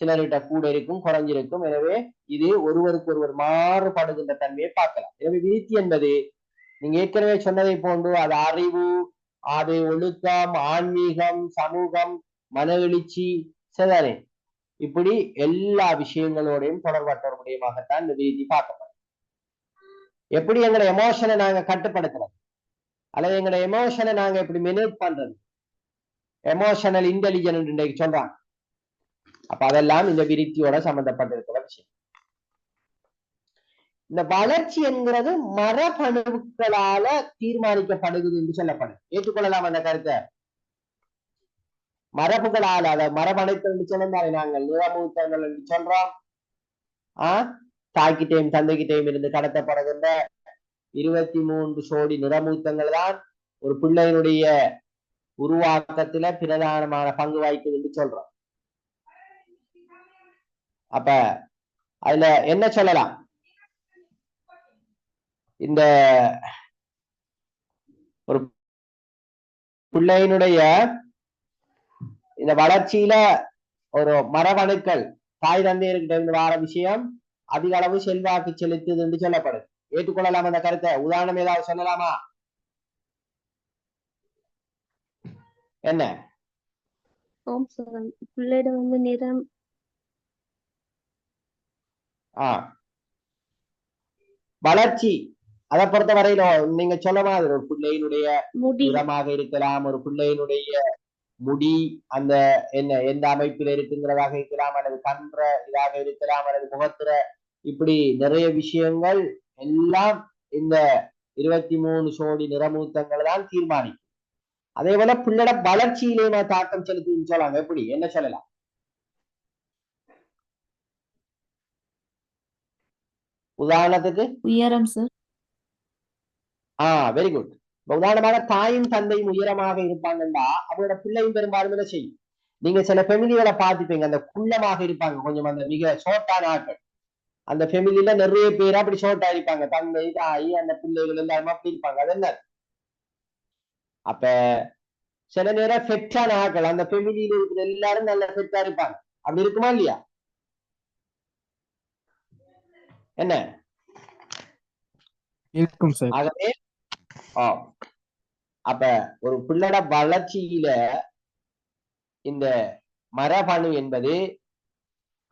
சிலர்கிட்ட கூட இருக்கும், குறைஞ்சிருக்கும். எனவே இது ஒருவருக்கு ஒருவர் மாறுபடுகின்ற தன்மையை பார்க்கலாம். எனவே விருத்தி என்பது நீங்க ஏற்கனவே சொன்னதை போன்று அது அறிவு, அது ஒழுக்கம், ஆன்மீகம், சமூகம், மன எழுச்சி, சரிதானே, இப்படி எல்லா விஷயங்களோடையும் தொடர்பற்ற விடயமாகத்தான் இந்த விருத்தி பார்க்கப்படும். எப்படி எங்களை எமோஷனை நாங்க கட்டுப்படுத்துறோம் அல்லது எங்களை எமோஷனை நாங்க எப்படி மேனேஜ் பண்றது, எமோஷனல் இன்டெலிஜென்ட் இன்றைக்கு சொல்றாங்க. அப்ப அதெல்லாம் இந்த விருத்தியோட சம்பந்தப்பட்டிருக்கிற விஷயம். இந்த வளர்ச்சி என்கிறது மரபணுக்களால தீர்மானிக்கப்படுகிறது என்று சொல்லப்படுது. ஏற்றுக்கொள்ளலாம் அந்த கருத்தை. மரபுகளால, அதை மரபணுக்கள் என்று சொன்னாலே நாங்கள் நிறமூத்தங்கள் என்று சொல்றோம். தாய்கிட்டையும் தந்தைகிட்டையும் இருந்து கடத்தப்படுகின்ற 23 சோடி நிறமூத்தங்கள் தான் ஒரு பிள்ளையினுடைய உருவாக்கத்துல பிரதானமான பங்கு வகிக்குது என்று சொல்றோம். அப்ப அதுல என்ன சொல்லலாம், இந்த ஒரு பிள்ளையினுடைய இந்த வளர்ச்சியில ஒரு மரபணுக்கள் தாய் தந்தையர்கிட்ட இருந்து வார விஷயம் அதிக அளவு செல்வாக்கு செலுத்துது என்று சொல்லப்படுது. ஏற்றுக்கொள்ளலாம் அந்த கருத்தை. உதாரணம் ஏதாவது சொல்லலாமா? என்ன? பிள்ளையிடம் வந்து நிறம், வளர்ச்சி அதை பொறுத்த வரையில நீங்க சொல்ல மாதிரி ஒரு பிள்ளையினுடைய முடி நிறமாக இருக்கலாம், ஒரு பிள்ளையினுடைய முடி அந்த எந்த அமைப்பில் இருக்குங்கிறதாக இருக்கலாம், அல்லது கன்ற இதாக இருக்கலாம், அல்லது முகத்திர, இப்படி நிறைய விஷயங்கள் எல்லாம் இந்த 23 சோடி நிறமூத்தங்கள் தான் தீர்மானிக்கும். அதே போல பிள்ளட வளர்ச்சியிலே தாக்கம் செலுத்துன்னு சொல்லலாம். எப்படி என்ன சொல்லலாம்? உதாரணத்துக்கு உயரம் சார். Very good. உதாரணமாக தாயும் தந்தையும் உயரமாக இருப்பாங்கன்னா அவங்களோட பிள்ளையும் பெரும்பாலும் என்ன செய்யும்? நீங்க சில ஃபெமிலிகளை பார்த்துப்பீங்க, அந்த குள்ளமாக இருப்பாங்க, கொஞ்சம் அந்த மிக ஷோர்ட்டான ஆட்கள். அந்த ஃபெமிலியில நிறைய பேர் அப்படி ஷோர்ட்டா இருப்பாங்க, தந்தை தாய் அந்த பிள்ளைகள் எல்லாருமே அப்படி இருப்பாங்க. அது என்ன? அப்ப சில நேரம் ஃபெட்டான ஆட்கள் அந்த ஃபெமிலியில இருக்கிற எல்லாரும் நல்ல ஃபெட்டா இருப்பாங்க. அப்படி இருக்குமா இல்லையா? என்ன இருக்கும் சார். ஆகவே அப்ப ஒரு பிள்ளட வளர்ச்சியில இந்த மரபணு என்பது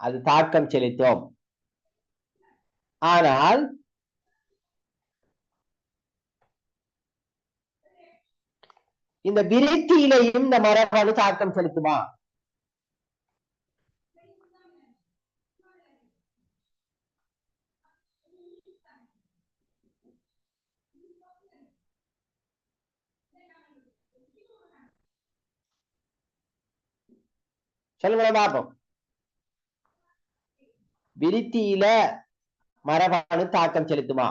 அது தாக்கம் செலுத்தும். ஆனால் இந்த விருத்தியிலையும் இந்த மரபணு தாக்கம் செலுத்துமா? சொல்லுங்க பாப்போம். விருத்தியில மரபணு தாக்கம் செலுத்துமா?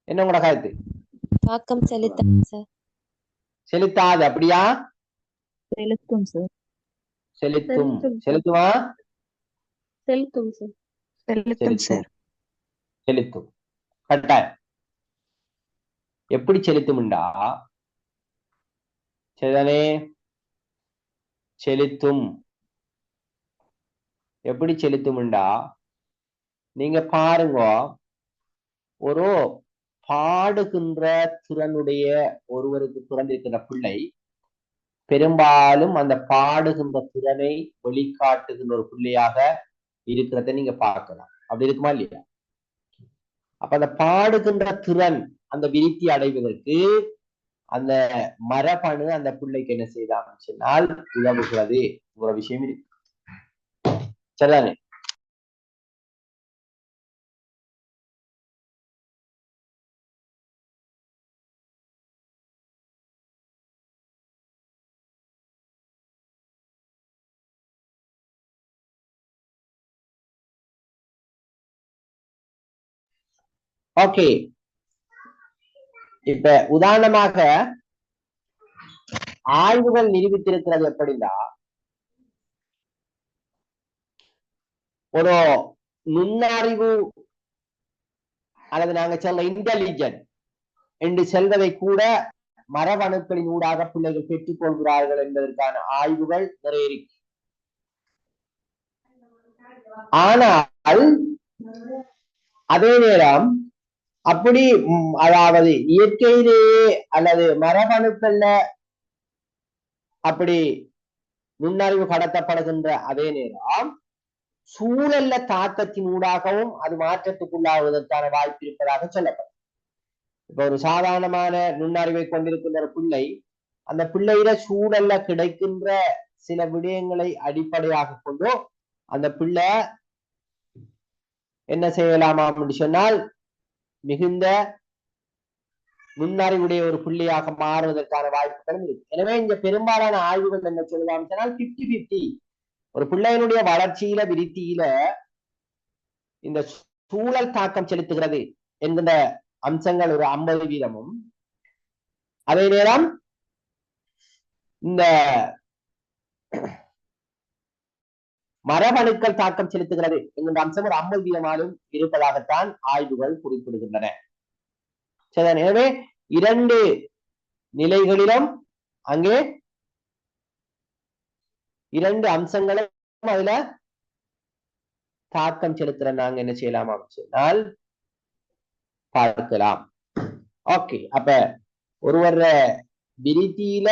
என்ன உங்களோட கருத்து? தாக்கம் செலுத்தாது சார். செலுத்தாது. அப்படியா? செலுத்தும் சார். செலுத்தும். செலுத்துமா? செலுத்தும் சார். செலுத்தும் சார். செலுத்தும். கட்டாயம். எப்படி செலுத்தும்டா? சரிதானே? செலுத்தும். எப்படி செலுத்தும்டா? நீங்க பாருங்க, ஒரு பாடுகின்ற திறனுடைய ஒருவருக்கு பிறந்திருக்கிற பிள்ளை பெரும்பாலும் அந்த பாடுகின்ற திறனை வெளிக்காட்டுகின்ற ஒரு பிள்ளையாக இருக்கிறத நீங்க பார்க்கலாம். அப்படி இருக்குமா இல்லையா? அப்ப அந்த பாடுகின்ற திறன் அந்த விருத்தி அடைவதற்கு அந்த மரபணு அந்த பிள்ளைக்கு என்ன செய்தான்னு சொன்னால் உதவுகிறது. ஒரு விஷயம் இருக்கு. சரிதானே? ஓகே. இப்ப உதாரணமாக ஆய்வுகள் நிரூபித்திருக்கிறது எப்படின்னா, ஒரு நுண்ணறிவு அல்லது நாங்க சொல்ல இன்டெலிஜென்ட் என்று செல்வதை கூட மரபணுக்களின் ஊடாக பிள்ளைகள் பெற்றுக் கொள்கிறார்கள் என்பதற்கான ஆய்வுகள் நிறைய இருக்கு. ஆனால் அதே நேரம் அப்படி அதாவது இயற்கையிலேயே அல்லது மரபணுக்கள்ல அப்படி நுண்ணறிவு கடத்தப்படுகின்ற அதே நேரம் சூழல்ல தாக்கத்தின் ஊடாகவும் அது மாற்றத்துக்குள்ளாவதற்கான வாய்ப்பு இருப்பதாக சொல்லப்படும். இப்ப ஒரு சாதாரணமான நுண்ணறிவை கொண்டிருக்கின்ற பிள்ளை, அந்த பிள்ளையில சூழல்ல கிடைக்கின்ற சில விடயங்களை அடிப்படையாக கொண்டு அந்த பிள்ளை என்ன செய்யலாமா அப்படின்னு சொன்னால் மிகுந்த நுண்ணறிவுடைய ஒரு புள்ளியாக மாறுவதற்கான வாய்ப்புகளும் இருக்கு. எனவே இங்க பெரும்பாலான ஆய்வுகள் என்ன சொல்லலாம் சொன்னால் 50-50. ஒரு பிள்ளையினுடைய வளர்ச்சியில விருத்தியில இந்த சூழல் தாக்கம் செலுத்துகிறது என்கின்ற அம்சங்கள் ஒரு 50%, அதே நேரம் இந்த மரபணுக்கள் தாக்கம் செலுத்துகிறது என்கின்ற அம்சம் ஒரு 50% இருப்பதாகத்தான் ஆய்வுகள் குறிப்பிடுகின்றன. சரி, எனவே 2 நிலைகளிலும் அங்கே 2 அம்சங்களும் அதுல தாக்கம் செலுத்துற நாங்க என்ன செய்யலாமா சொன்னால் பார்க்கலாம். ஓகே. அப்ப ஒருவர் விருத்தியில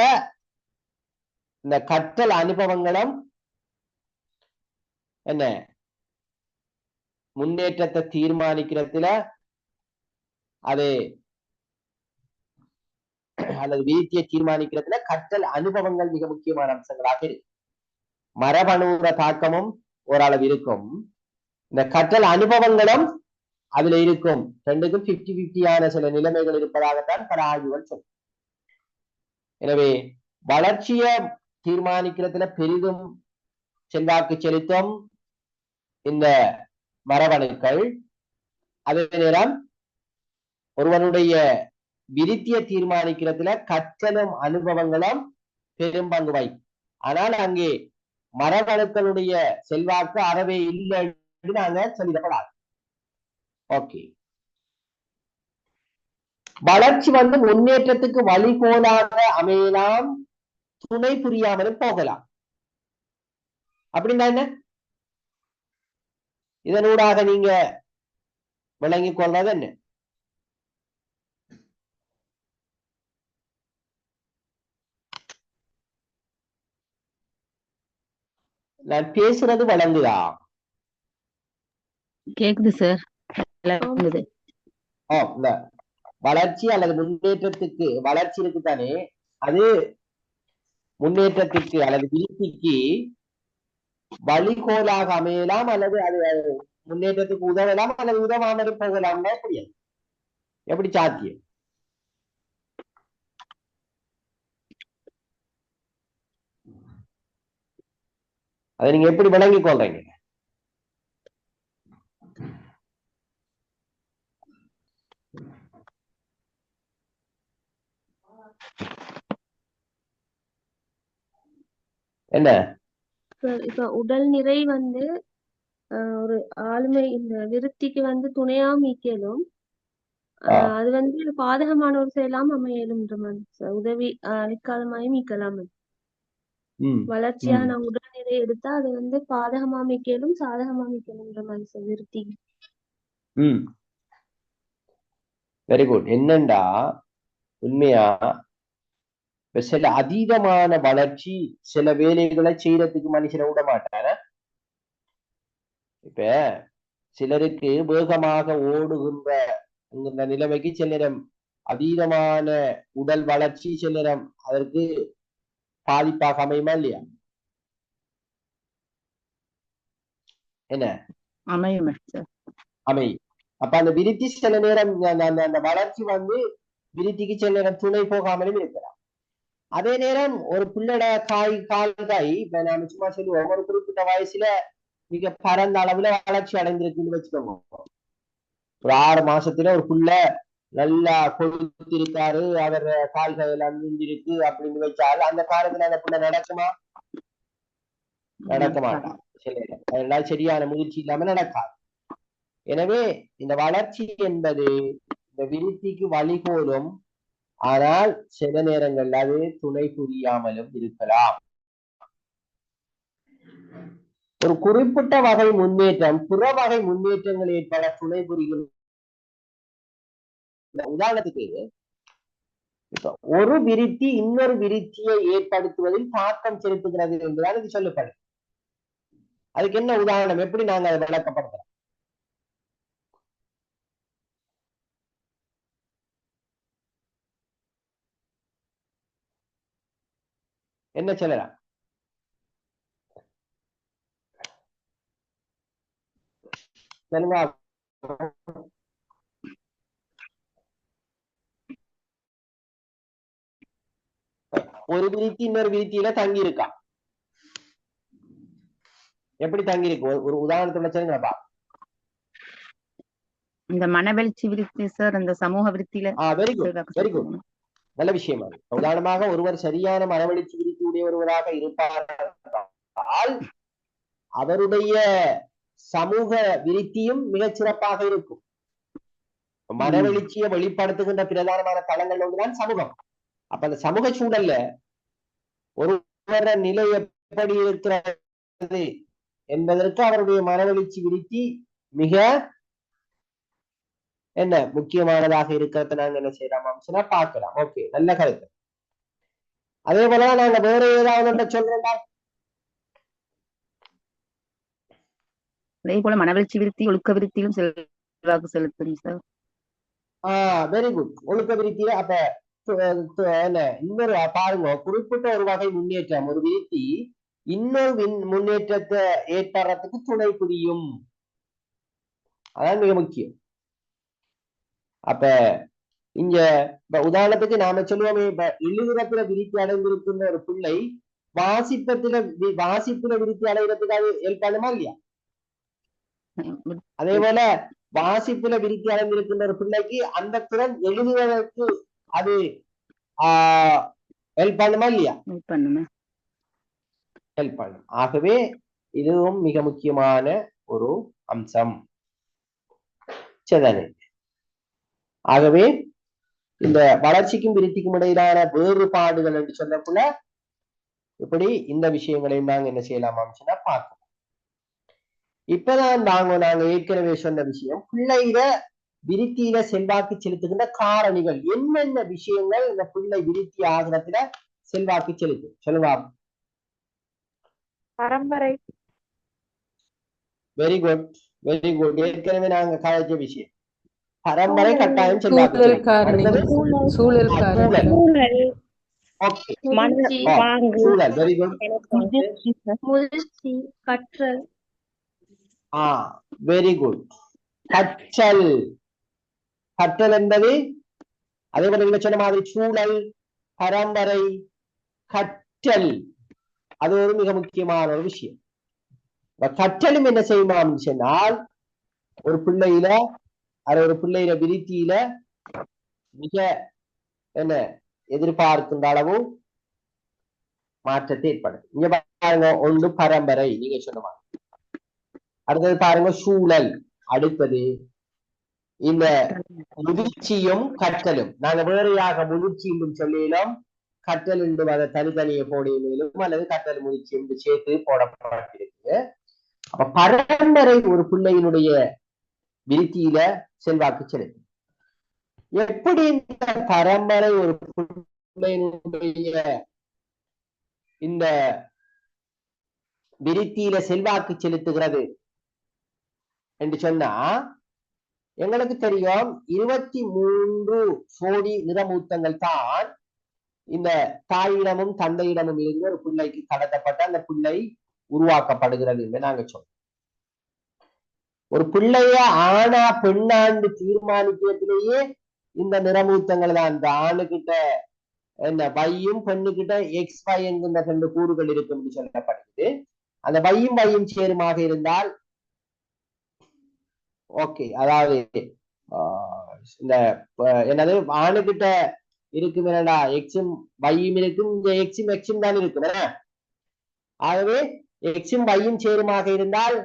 இந்த கற்றல் அனுபவங்களும் என்ன முன்னேற்றத்தை தீர்மானிக்கிறதுல அது அல்லது விருத்தியை தீர்மானிக்கிறதுல கற்றல் அனுபவங்கள் மிக முக்கியமான அம்சங்களாக இருக்கு. மரபணுற தாக்கமும் ஓரளவு இருக்கும், இந்த கற்றல் அனுபவங்களும் அதுல இருக்கும். ரெண்டுக்கும் 50-50 சில நிலைமைகள் இருப்பதாகத்தான் பல ஆய்வுகள் சொல்லும். எனவே வளர்ச்சியை தீர்மானிக்கிறதுல பெரிதும் செல்வாக்கு செலுத்தும் இந்த மரபணுக்கள். அதே நேரம் ஒருவனுடைய விருத்தியை தீர்மானிக்கிறதுல கற்றலும் அனுபவங்களும் பெரும் பங்கு வகிக்கும். ஆனால் அங்கே மரபணுக்களுடைய செல்வாக்கு அறவே இல்லை என்று நாங்க சொல்லிடப்படாது. ஓகே, வளர்ச்சி முன்னேற்றத்துக்கு வழிகோலாக அமையலாம், துணை புரியாமலும் போகலாம். அப்படின்னா என்ன? இதனூடாக நீங்க விளங்கிக் கொள்றது என்ன? நான் பேசுறது விளங்குதா? கேக்குது சார். இந்த வளர்ச்சி அல்லது முன்னேற்றத்துக்கு வளர்ச்சி இருக்குதானே, அது முன்னேற்றத்திற்கு அல்லது விருத்திக்கு வழிகோலாக அமையலாம், அல்லது அது முன்னேற்றத்துக்கு உதவலாம், அல்லது உதவாமலும் போகலாம்னா எப்படி சாத்தியம்? அதை நீங்க எப்படி விளங்கிக் கொள்றீங்க? என்ன இப்ப உடல் நிறை ஒரு ஆளுமை இந்த விருத்திக்கு துணையா மீக்கலும் அது பாதகமான ஒரு செயலாம் அமையலும்ன்ற மாதிரி உதவி அளிக்காதமாய் மீக்கலாம். வளர்ச்சியாக நான் உடல் நிறை எடுத்தா அது பாதகமா மீக்கலும் சாதகமா மீக்கலும்ன்ற மாதிரி விருத்தி. Very good. என்னண்டா உண்மையா சில அதீதமான வளர்ச்சி சில வேலைகளை செய்யறதுக்கு மனுஷனை விட மாட்டான. இப்ப சிலருக்கு வேகமாக ஓடுகின்ற நிலைமைக்கு சில நேரம் அதீதமான உடல் வளர்ச்சி சில நேரம் அதற்கு பாதிப்பாக அமையுமா இல்லையா? என்ன அமையும்? அமையும். அப்ப அந்த விருத்தி சில நேரம் அந்த வளர்ச்சி விருத்திக்கு சில நேரம் துணை போகாமலும் இருக்கலாம். அதே நேரம் ஒரு பிள்ளோட கால்காய் இப்ப நாம சும்மா சொல்லுவோம், ஒரு குறிப்பிட்ட வயசுல மிக பரந்த அளவுல வளர்ச்சி அடைந்திருக்குன்னு வச்சுக்கோங்க. ஒரு 6 மாசத்துல ஒரு புள்ள நல்லா கொடுத்திருக்காரு, அவர் கால்கள் எல்லாம் இருக்கு அப்படின்னு வச்சால் அந்த காலத்துல அந்த புள்ள நடக்குமா? நடக்க மாட்டான். அதெல்லாம் சரியான முயற்சி இல்லாம நடக்காது. எனவே இந்த வளர்ச்சி என்பது இந்த விருத்திக்கு வழிகோலும், ஆனால் சில நேரங்கள்ல அது துணை புரியாமலும் இருக்கலாம். ஒரு குறிப்பிட்ட வகை முன்னேற்றம் புற வகை முன்னேற்றங்கள் ஏற்பட துணை புரியும். உதாரணத்துக்கு இப்ப ஒரு விருத்தி இன்னொரு விருத்தியை ஏற்படுத்துவதில் தாக்கம் செலுத்துகிறது என்பதால் இது சொல்லப்படும். அதுக்கு என்ன உதாரணம்? எப்படி நாங்க அதை விளக்கப்படுத்துறோம்? என்ன சொல்லலாம்? ஒரு விருத்தி இன்னொரு விருத்தியில தங்கி இருக்கா. எப்படி தங்கி இருக்கு? ஒரு உதாரணத்தோட சொல்லுங்கப்பா. இந்த மனவெழுச்சி விருத்தி சார், இந்த சமூக விருத்தியில. Very good, very good. நல்ல விஷயம். உதாரணமாக ஒருவர் சரியான மனவெழுச்சி விருத்தி உடைய ஒருவராக இருப்பார், அவருடைய சமூக விருத்தியும் மிகச் சிறப்பாக இருக்கும். மனவெழுச்சியை வெளிப்படுத்துகின்ற பிரதானமான தளங்கள் ஒன்றுதான் சமூகம். அப்ப அந்த சமூக சூழல்ல ஒருவர நிலை எப்படி இருக்கிறது என்பதற்கு அவருடைய மனவெழுச்சி விருத்தி மிக என்ன முக்கியமானதாக இருக்கிறத நாங்க என்ன செய்யலாம் பார்க்கலாம். ஓகே, நல்ல கருத்து. அதே போல நாங்க வேற ஏதாவது சொல்றோம்டா? அதே போல மனவெழுச்சி விருத்தி ஒழுக்க விருத்தியிலும் செல்வாக்கு செலுத்தும் சார். Very good. ஒழுக்க விருத்தியில அப்ப என்ன இன்னொரு பாருங்க, குறிப்பிட்ட ஒரு வகை முன்னேற்றம், ஒரு விருத்தி இன்னொரு முன்னேற்றத்தை ஏற்படுறதுக்கு துணை புரியும். அதான் மிக முக்கியம். அப்ப இங்க உதாரணத்துக்கு நாம சொல்லுவோமே, எழுதுறத்துல விருத்தி அடைந்திருக்கின்ற ஒரு பிள்ளை வாசிப்புல விருத்தி அடைகிறதுக்காக ஹெல்ப் பண்ணுமா இல்லையா? அதே போல வாசிப்புல விருத்தி அடைந்திருக்கின்ற ஒரு பிள்ளைக்கு அந்த திறன் எழுதுவதற்கு அது ஹெல்ப் பண்ணுமா இல்லையா? ஹெல்ப் பண்ணும். ஆகவே இதுவும் மிக முக்கியமான ஒரு அம்சம். சரிதானே? ஆகவே இந்த வளர்ச்சிக்கும் விருத்திக்கும் இடையிலான வேறுபாடுகள் என்று சொல்லக்குள்ள இப்படி இந்த விஷயங்களையும் நாங்க என்ன செய்யலாமா சொன்னா பார்க்கணும். இப்பதான் நாங்க ஏற்கனவே சொன்ன விஷயம், பிள்ளையில விருத்தியில செல்வாக்கு செலுத்துகின்ற காரணிகள் என்னென்ன விஷயங்கள் இந்த பிள்ளை விருத்தி ஆகிறதுல செல்வாக்கு செலுத்தும் சொல்லுவா. பரம்பரை. Very good, very good. ஏற்கனவே நாங்க கதைச்ச விஷயம் பரம்பரை கட்டாயம் செல்வாக்கு செலுத்தும். சூழல். ஓகே, சூழல். Very good. முதிர்ச்சி, கற்றல். Very good. கற்றல். கற்றல் என்பது அதே போல நீங்க சொன்ன மாதிரி சூழல், பரம்பரை, கற்றல், அது ஒரு மிக முக்கியமான ஒரு விஷயம். கற்றலும் என்ன செய்யுமாம் சொன்னால் ஒரு பிள்ளையில ஒரு பிள்ளையில விருத்தியில மிக என்ன எதிர்பார்க்கின்ற அளவு மாற்றத்தை ஏற்படும். இங்க பாருங்க, ஒன்று பரம்பரை நீங்க சொன்ன மாதிரி, அடுத்தது பாருங்க சூழல், அடுத்தது இந்த முதிர்ச்சியும் கற்றலும். நாங்க வேறையாக முதிர்ச்சி என்றும் சொல்லினோம், கற்றல் என்றும் அதை தனித்தனியே போடியிலும் அல்லது கற்றல் முதிர்ச்சி என்று சேர்த்து போடப்பட்டிருக்கு. அப்ப பரம்பரை ஒரு பிள்ளையினுடைய விருத்தியில செல்வாக்கு செலுத்தும். எப்படி இந்த பரம்பரை ஒரு பிள்ளையினுடைய இந்த விருத்தியில செல்வாக்கு செலுத்துகிறது என்று சொன்னா, எங்களுக்கு தெரியும் 23 சோடி நிறமூத்தங்கள் தான் இந்த தாயிடமும் தந்தையிடமும் இருந்து ஒரு பிள்ளைக்கு கடத்தப்பட்ட அந்த பிள்ளை உருவாக்கப்படுகிறது என்று நாங்க சொல்றோம். ஒரு பிள்ளைய ஆணா பெண்ணாண்டு தீர்மானிக்கிறதுலேயே இந்த நிறமூத்தங்கள் தான். இந்த ஆணுகிட்ட என்ன வையும் பெண்ணுகிட்ட எக்ஸ் வை என்கின்ற 2 கூறுகள் இருக்கும் என்று சொல்லப்படுகிறது. அந்த வையும் சேருமாக இருந்தால் ஓகே, அதாவது இந்த என்னது ஆணுகிட்ட இருக்கும் என்னடா எக்ஸும் வையும் இருக்கும், இங்க எக்ஸும் தான் இருக்கும். ஆகவே எக்ஸும் வையும் சேருமாக இருந்தால்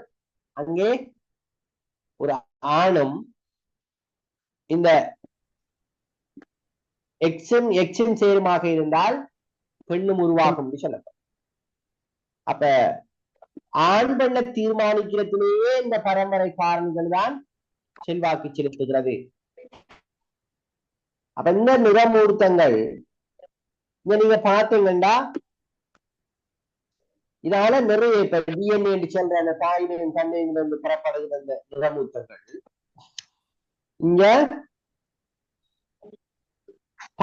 அங்கே ஒரு ஆணும் இந்த எக்ஸும் சேருமாக இருந்தால் பெண்ணும் உருவாகும் சொல்லப்படும். அப்ப ஆண் பெண்ணை தீர்மானிக்கிறதுலேயே இந்த பரம்பரை காரணிகள் தான் செல்வாக்கு செலுத்துகிறது. அப்ப இந்த நிறமூர்த்தங்கள் இங்க நீங்க பார்த்தீங்கன்னா இதனால நிறைய இப்ப டிஎன்ஏ என்று சொல்ற அந்த தாயினையும் தந்தையும் இருந்து பெறப்படுகிற அந்த நிறமூர்த்தங்கள் இங்க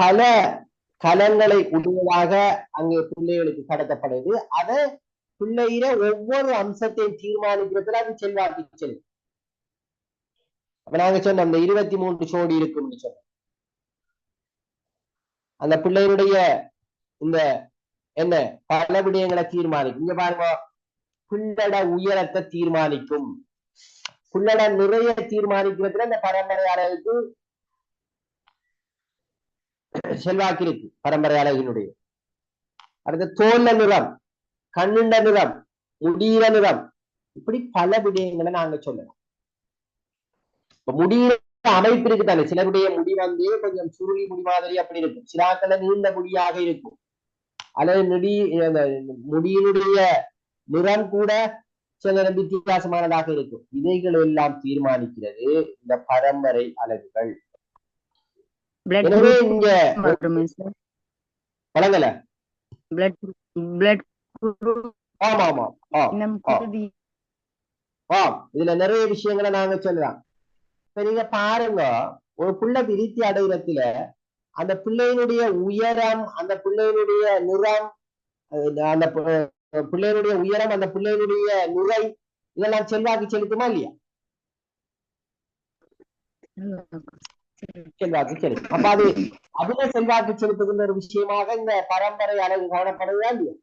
பல கலங்களை உடையதாக அங்கே பிள்ளைகளுக்கு கடத்தப்படுது. அதை பிள்ளையில ஒவ்வொரு அம்சத்தையும் தீர்மானிக்கிறதுல அது செல்வாக்கு செல்லும். அப்ப நாங்க சொன்னோம் அந்த 23 சோடி இருக்கும்னு சொன்னோம். அந்த பிள்ளையினுடைய இந்த என்ன பல விடயங்களை தீர்மானிக்கும். இங்க பாருங்க, பிள்ளட உயரத்தை தீர்மானிக்கும். பிள்ளட நிறைய தீர்மானிக்கிறதுல இந்த பரம்பரை அளவுக்கு செல்வாக்கு இருக்கு. பரம்பரை அழகினுடைய அடுத்த தோல்ல நிறம், கண்ணுண்ட நிறம், முடியிற நிறம், இப்படி பல விடயங்களை நாங்க சொல்லலாம். இப்ப முடியிற அமைப்பு இருக்கு தானே, சிலருடைய முடி வந்து கொஞ்சம் சுருளி முடி மாதிரி அப்படி இருக்கும், சிலாக்கள நீண்ட முடியாக இருக்கும், அல்லது முடியினுடைய நிறம் கூட சில வித்தியாசமானதாக இருக்கும். இதைகள் எல்லாம் தீர்மானிக்கிறது இந்த பரம்பரை அலகுகள். எனவே இங்க வழங்கல ஆமா ஆமா இதுல நிறைய விஷயங்களை நாங்க சொல்லலாம். இப்ப நீங்க பாருங்க, ஒரு பிள்ளை விருத்தி அடைகிறதுல அந்த பிள்ளையினுடைய உயரம், அந்த பிள்ளையினுடைய நிறம், அந்த பிள்ளையினுடைய உயரம், அந்த பிள்ளையினுடைய நிறை, இதெல்லாம் செல்வாக்கு செலுத்துமா இல்லையா? செல்வாக்கு செலுத்தும். அப்ப அது அதுல செல்வாக்கு செலுத்துகின்ற ஒரு விஷயமாக இந்த பரம்பரை அழகு காணப்படுதா இல்லையா?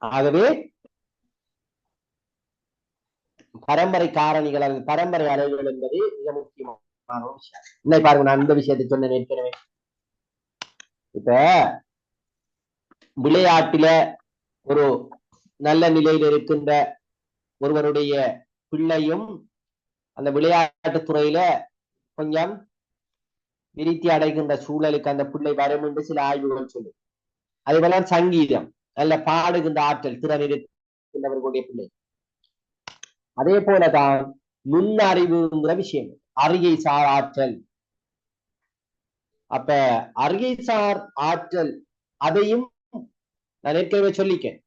ஆகவே பரம்பரை காரணிகள் அல்லது பரம்பரை அழகுகள் என்பது மிக முக்கியமான ஒரு விஷயம். இன்னைக்கு பாருங்க, நான் இந்த விஷயத்தை சொன்னேன் ஏற்கனவே. இப்ப விளையாட்டுல ஒரு நல்ல நிலையில் இருக்கின்ற ஒருவருடைய பிள்ளையும் அந்த விளையாட்டு துறையில கொஞ்சம் விருத்தி அடைகின்ற சூழலுக்கு அந்த பிள்ளை வரும் என்று சில ஆய்வுகள் சொல்லு. அதேபோல சங்கீதம், நல்ல பாடுகின்ற ஆற்றல் திறன் இருக்கின்றவர்களுடைய பிள்ளை. அதே போலதான் நுண்ணறிவுங்கிற விஷயம், அறிகை சார் ஆற்றல். அப்ப அறிகை சார் ஆற்றல் அதையும் நான் ஏற்கனவே சொல்லிக்கேன்.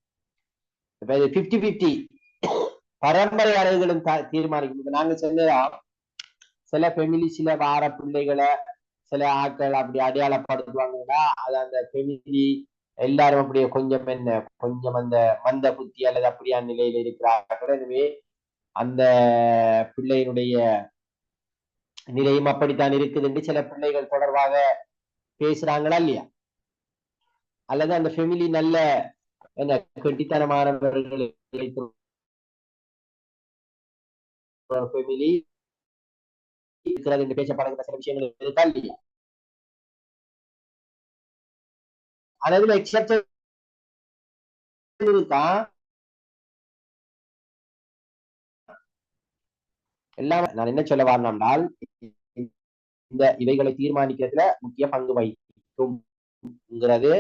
இப்ப இது 50-50 பரம்பரை அறைகளும் தீர்மானிக்கும். நாங்க சொன்னா சில ஃபெமிலி சில வார பிள்ளைகளை சில ஆட்கள் அப்படி அடையாளப்படுத்துவாங்கன்னா அது அந்த ஃபெமிலி எல்லாரும் அப்படியே கொஞ்சம் கொஞ்சம் அந்த மந்த புத்தி அல்லது அப்படியான நிலையில இருக்கிறார்கள். எனவே அந்த பிள்ளையினுடைய நிலையும் அப்படித்தான் இருக்குது என்று சில பிள்ளைகள் தொடர்பாக பேசுறாங்களா இல்லையா? அல்லது அந்த ஃபெமிலி நல்ல என்ன கெட்டித்தனமானவர்களை ஃபெமிலி இருக்கிறது என்று பேசப்படுகிற சில விஷயங்கள் இருக்கா இல்லையா? அதுல எக்ஸெப்ஷன் இருக்கா? எல்லாம் நான் என்ன சொல்ல வரணும்னால் இந்த இவைகளை தீர்மானிக்கிறதுல முக்கிய பங்கு வகிக்கும்ங்கிறது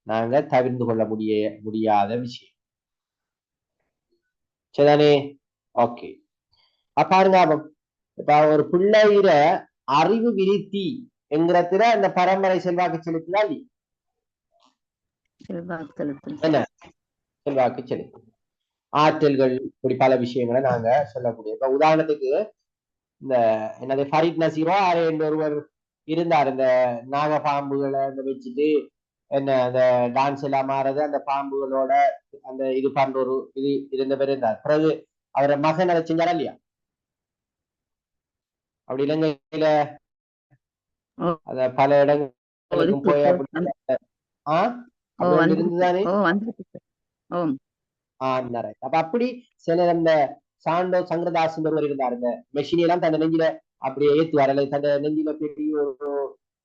நாங்க தவிர்த்து கொள்ள முடியாத விஷயம். சரிதானே? ஓகே. பாருங்க, இப்ப ஒரு பிள்ளையில அறிவு விருத்தி என்கிறதுல அந்த பரம்பரை செல்வாக்கு செலுத்துதா இல்லையா? என்ன செல்வாக்கு செலுத்தும். ஆற்றல்கள் இப்படி பல விஷயங்களை நாங்க சொல்லக்கூடிய. இப்ப உதாரணத்துக்கு இந்த என்னது ஃபரீத் நசீரோ ஒருவர் இருந்தார். இந்த நாக பாம்புகளை வச்சுட்டு என்ன அந்த டான்ஸ் எல்லாம் மாறது அந்த பாம்புகளோட அந்த இது பண்ற ஒரு இது இருந்த பேர் இருந்தார். பிறகு அவரை மகன் அதை செஞ்சாரா இல்லையா? அப்படி இலங்கையில அத பல இடங்களுக்கும் போய் அப்படி இருந்துதானே. அப்ப அப்படி சில அந்த சாண்டோ சங்கரதாஸ் ஒருவர் இருந்தார். இந்த மெஷின் எல்லாம் தன் நெஞ்சில அப்படியே ஏத்துவார், அல்லது தன் நெஞ்சில பெரிய ஒரு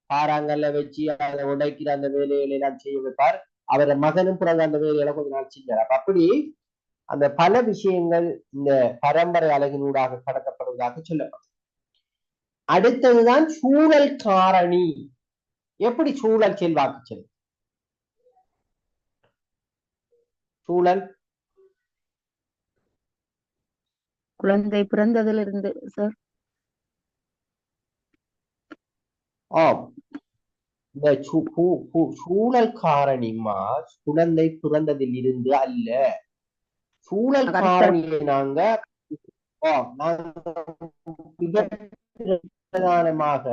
பாறாங்கல்ல வச்சு அதை உடைக்கிற அந்த வேலைகளை எல்லாம் செய்ய வைப்பார். அவர மகனும் பிறகு அந்த வேலையெல்லாம் கொஞ்ச நாள் செஞ்சார். அப்ப அப்படி அந்த பல விஷயங்கள் இந்த பரம்பரை அழகினூடாக கடத்தப்படுவதாக சொல்லப்படும். அடுத்ததுதான் சூழல் காரணி. எப்படி சூழல் செல்வாக்கு செல்லும்? சூழல் குழந்தை பிறந்ததிலிருந்து சார். இந்த சூழல் காரணிமா குழந்தை பிறந்ததில் இருந்து அல்ல. சூழல் காரணியை நாங்க பிரதானமாக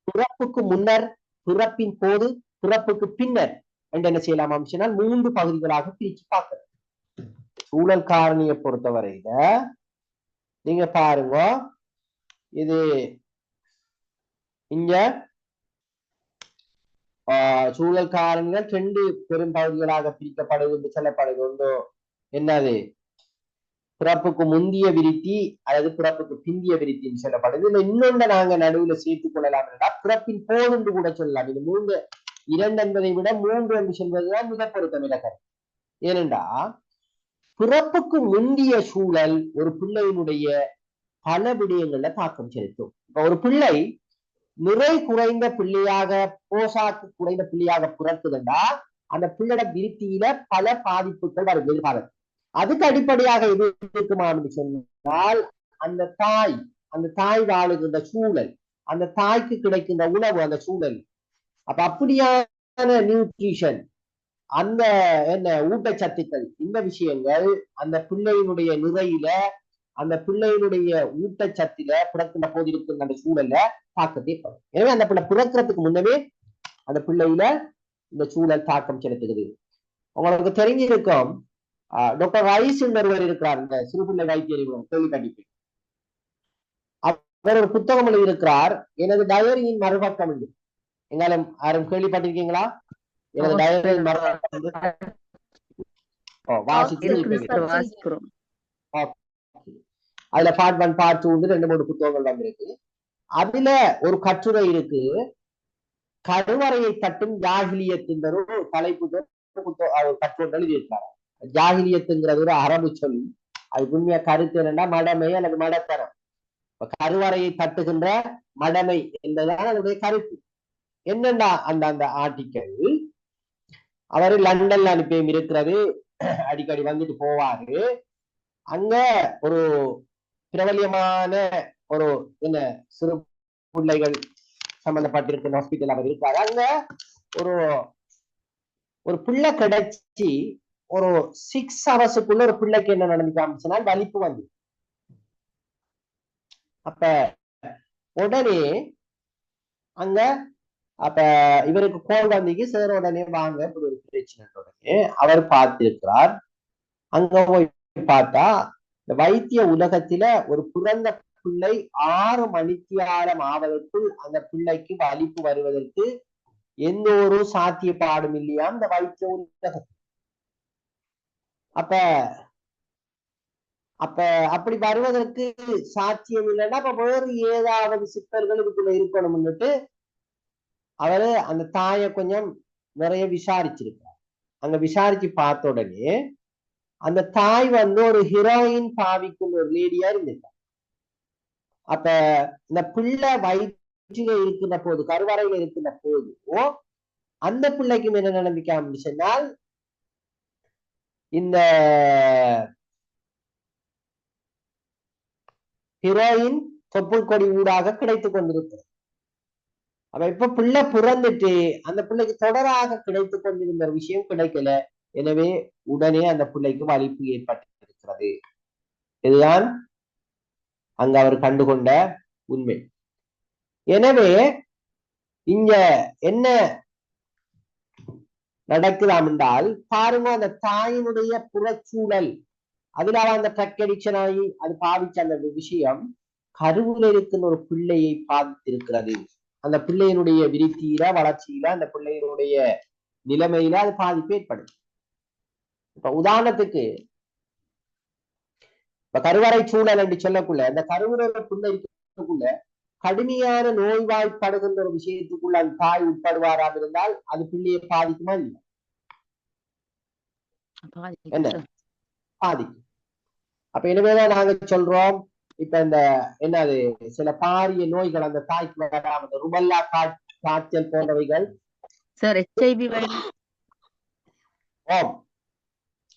பிறப்புக்கு முன்னர், பிறப்பின் போது, பிறப்புக்கு பின்னர் என்று என்ன செய்யலாம் சொன்னால் 3 பகுதிகளாக பிரிச்சு பார்க்க. சூழல் காரணியை பொறுத்தவரையில நீங்க பாருங்க, இது இங்க சூழல் காரணிகள் 2 பெரும் பகுதிகளாக பிரிக்கப்படுவது சொல்லப்படுது. ஒன்று என்னது? பிறப்புக்கு முந்திய விருத்தி அல்லது பிறப்புக்கு பிந்திய விருத்தின்னு சொல்லப்படுது. இதுல இன்னொன்று நாங்க நடுவுல சேர்த்துக் கொள்ளலாம் என்றா பிறப்பின் போல் என்று கூட சொல்லலாம். இது 3 2 என்பதை விட 3 என்று சொல்வதுதான் மிக பொருத்தம் இலக்கணம். ஏனென்றா பிறப்புக்கு முந்திய சூழல் ஒரு பிள்ளையினுடைய பல விடயங்கள்ல தாக்கம் செலுத்தும். இப்ப ஒரு பிள்ளை நிறை குறைந்த பிள்ளையாக, போசாக்கு குறைந்த பிள்ளையாக பிறக்குதுண்டா அந்த பிள்ளையோட விருத்தியில பல பாதிப்புகள் வருது எதிர்காலம். அதுக்கு அடிப்படையாக எது இருக்குமான்னு சொன்னால் அந்த தாய் வாழுகின்ற சூழல், அந்த தாய்க்கு கிடைக்கின்ற உணவு, அந்த சூழல். அப்ப அப்படியான நியூட்ரிஷன், அந்த என்ன ஊட்டச்சத்துக்கள், இந்த விஷயங்கள் அந்த பிள்ளையினுடைய நிறையில அந்த பிள்ளையினுடைய ஊட்டச்சத்தில பிறக்கின்ற போது இருக்கின்ற அந்த சூழல்ல தாக்கத்தை படும். எனவே அந்த பிள்ளை பிறக்கிறதுக்கு முன்னமே அந்த பிள்ளையில இந்த சூழல் தாக்கம் செலுத்துகிறது. உங்களுக்கு தெரிஞ்சிருக்கும் டாக்டர் ரைஸ் ஒருவர் இருக்கிறார், இந்த சிறுபிள்ளை வைத்திய கேள்விப்பட்டிருப்பேன். அவர் ஒரு புத்தகம் எழுதியிருக்கிறார், எனது டயரியின் மறுபக்கம் என்று. எங்காலும் யாரும் கேள்விப்பட்டிருக்கீங்களா? எனது டயரியின் மறுபக்கம் வாசிக்கிறோம். அதுல பார்ட் 1 பார்ட் 2 2-3 புத்தகங்கள் வந்திருக்கு. அதுல ஒரு கட்டுரை இருக்கு, கருவறையை தட்டும் ஜாகிலியத்தின் ஒரு தலைப்பு கட்டுரை எழுதியிருக்காரு. ஜாகிலியத்துங்கிறது ஒரு அரபு சொல். அது உண்மையா கருத்து என்னன்னா மடமை அல்லது மடத்தனம். கருவறையை தட்டுகின்ற மடமை என்பதுதான் அதனுடைய கருத்து. என்னன்னா அந்த ஆர்டிக்கல் அவரு லண்டன்ல அனுப்பியும் இருக்கிறது, அடிக்கடி வந்துட்டு போவாரு. அங்க ஒரு பிரபலியமான ஒரு என்ன சிறு பிள்ளைகள் சம்பந்தப்பட்டிருக்கிற ஹாஸ்பிட்டல் அவர் இருக்காரு. அங்க ஒரு பிள்ளை கிடைச்சி ஒரு 6 ஹவர்ஸுக்குள்ள ஒரு பிள்ளைக்கு என்ன நடந்துக்காமிச்சுன்னா வலிப்பு வந்து. அப்ப உடனே அங்க அப்ப இவருக்கு கோல் வந்திக்கு சார் உடனே வாங்க இப்படி ஒரு பிரச்சனை. உடனே அவர் பார்த்திருக்கிறார். அங்க போய் பார்த்தா இந்த வைத்திய உலகத்துல ஒரு பிறந்த பிள்ளை 6 மணித்தியாலம் ஆவதற்குள் அந்த பிள்ளைக்கு வலிப்பு வருவதற்கு எந்த ஒரு சாத்தியப்பாடும் இல்லையா இந்த வைத்திய உலகத்தில். அப்ப அப்படி வருவதற்கு சாத்தியம் இல்லைன்னா அப்ப வேறு ஏதாவது சிக்கல்கள் இதுக்குள்ள இருக்கணும்னுட்டு அவரு அந்த தாயை கொஞ்சம் நிறைய விசாரிச்சிருக்கார். அங்க விசாரிச்சு பார்த்த உடனே அந்த தாய் ஒரு ஹீரோயின் பாவிக்கும் ஒரு லேடியா இருந்திருக்கார். அப்ப இந்த பிள்ளை வயிற்றில இருக்கின்ற போது, கருவறையில இருக்கின்ற போது அந்த பிள்ளைக்கும் என்ன நடந்துக்காம சொன்னால் இந்த ஹீரோயின் தொப்புள் கொடி ஊடாக கிடைத்து கொண்டிருக்கிறது. அப்ப இப்ப பிள்ளை பிறந்துட்டு அந்த பிள்ளைக்கு தொடராக கிடைத்து கொண்டிருந்த விஷயம் கிடைக்கல. எனவே உடனே அந்த பிள்ளைக்கு வலிப்பு ஏற்பட்டிருக்கிறது. இதுதான் அங்க அவர் கண்டுகொண்ட உண்மை. எனவே இங்க என்ன நடக்கலாம் என்றால் பாருங்க, அந்த தாயினுடைய புறச்சூழல் அதுல அந்த ட்ரக் அடிக்ஷன் ஆகி அது பாதிச்ச அந்த விஷயம் கருவில் இருக்கின்ற ஒரு பிள்ளையை பாதித்திருக்கிறது. அந்த பிள்ளையினுடைய விருத்தியில வளர்ச்சியில அந்த பிள்ளையினுடைய நிலைமையில அது பாதிப்பு ஏற்படும். இப்ப உதாரணத்துக்கு இப்ப கருவறை சூழல் என்று சொல்லக்குள்ள அந்த கருவறை பிள்ளை இருக்கக்குள்ள கடுமையான நோய்வாய்ப்படுகின்ற ஒரு விஷயத்துக்குள்ள அந்த தாய் உட்படுவாராக இருந்தால் அது பிள்ளையை பாதிக்குமா இல்லையா? என்ன பாதிக்கும். அப்ப எனவேதான் நாங்க சொல்றோம், இப்ப இந்த என்னது சில பாரிய நோய்கள் அந்த தாய்க்கு வராம ருபல்லா காய்ச்சல் போன்றவைகள்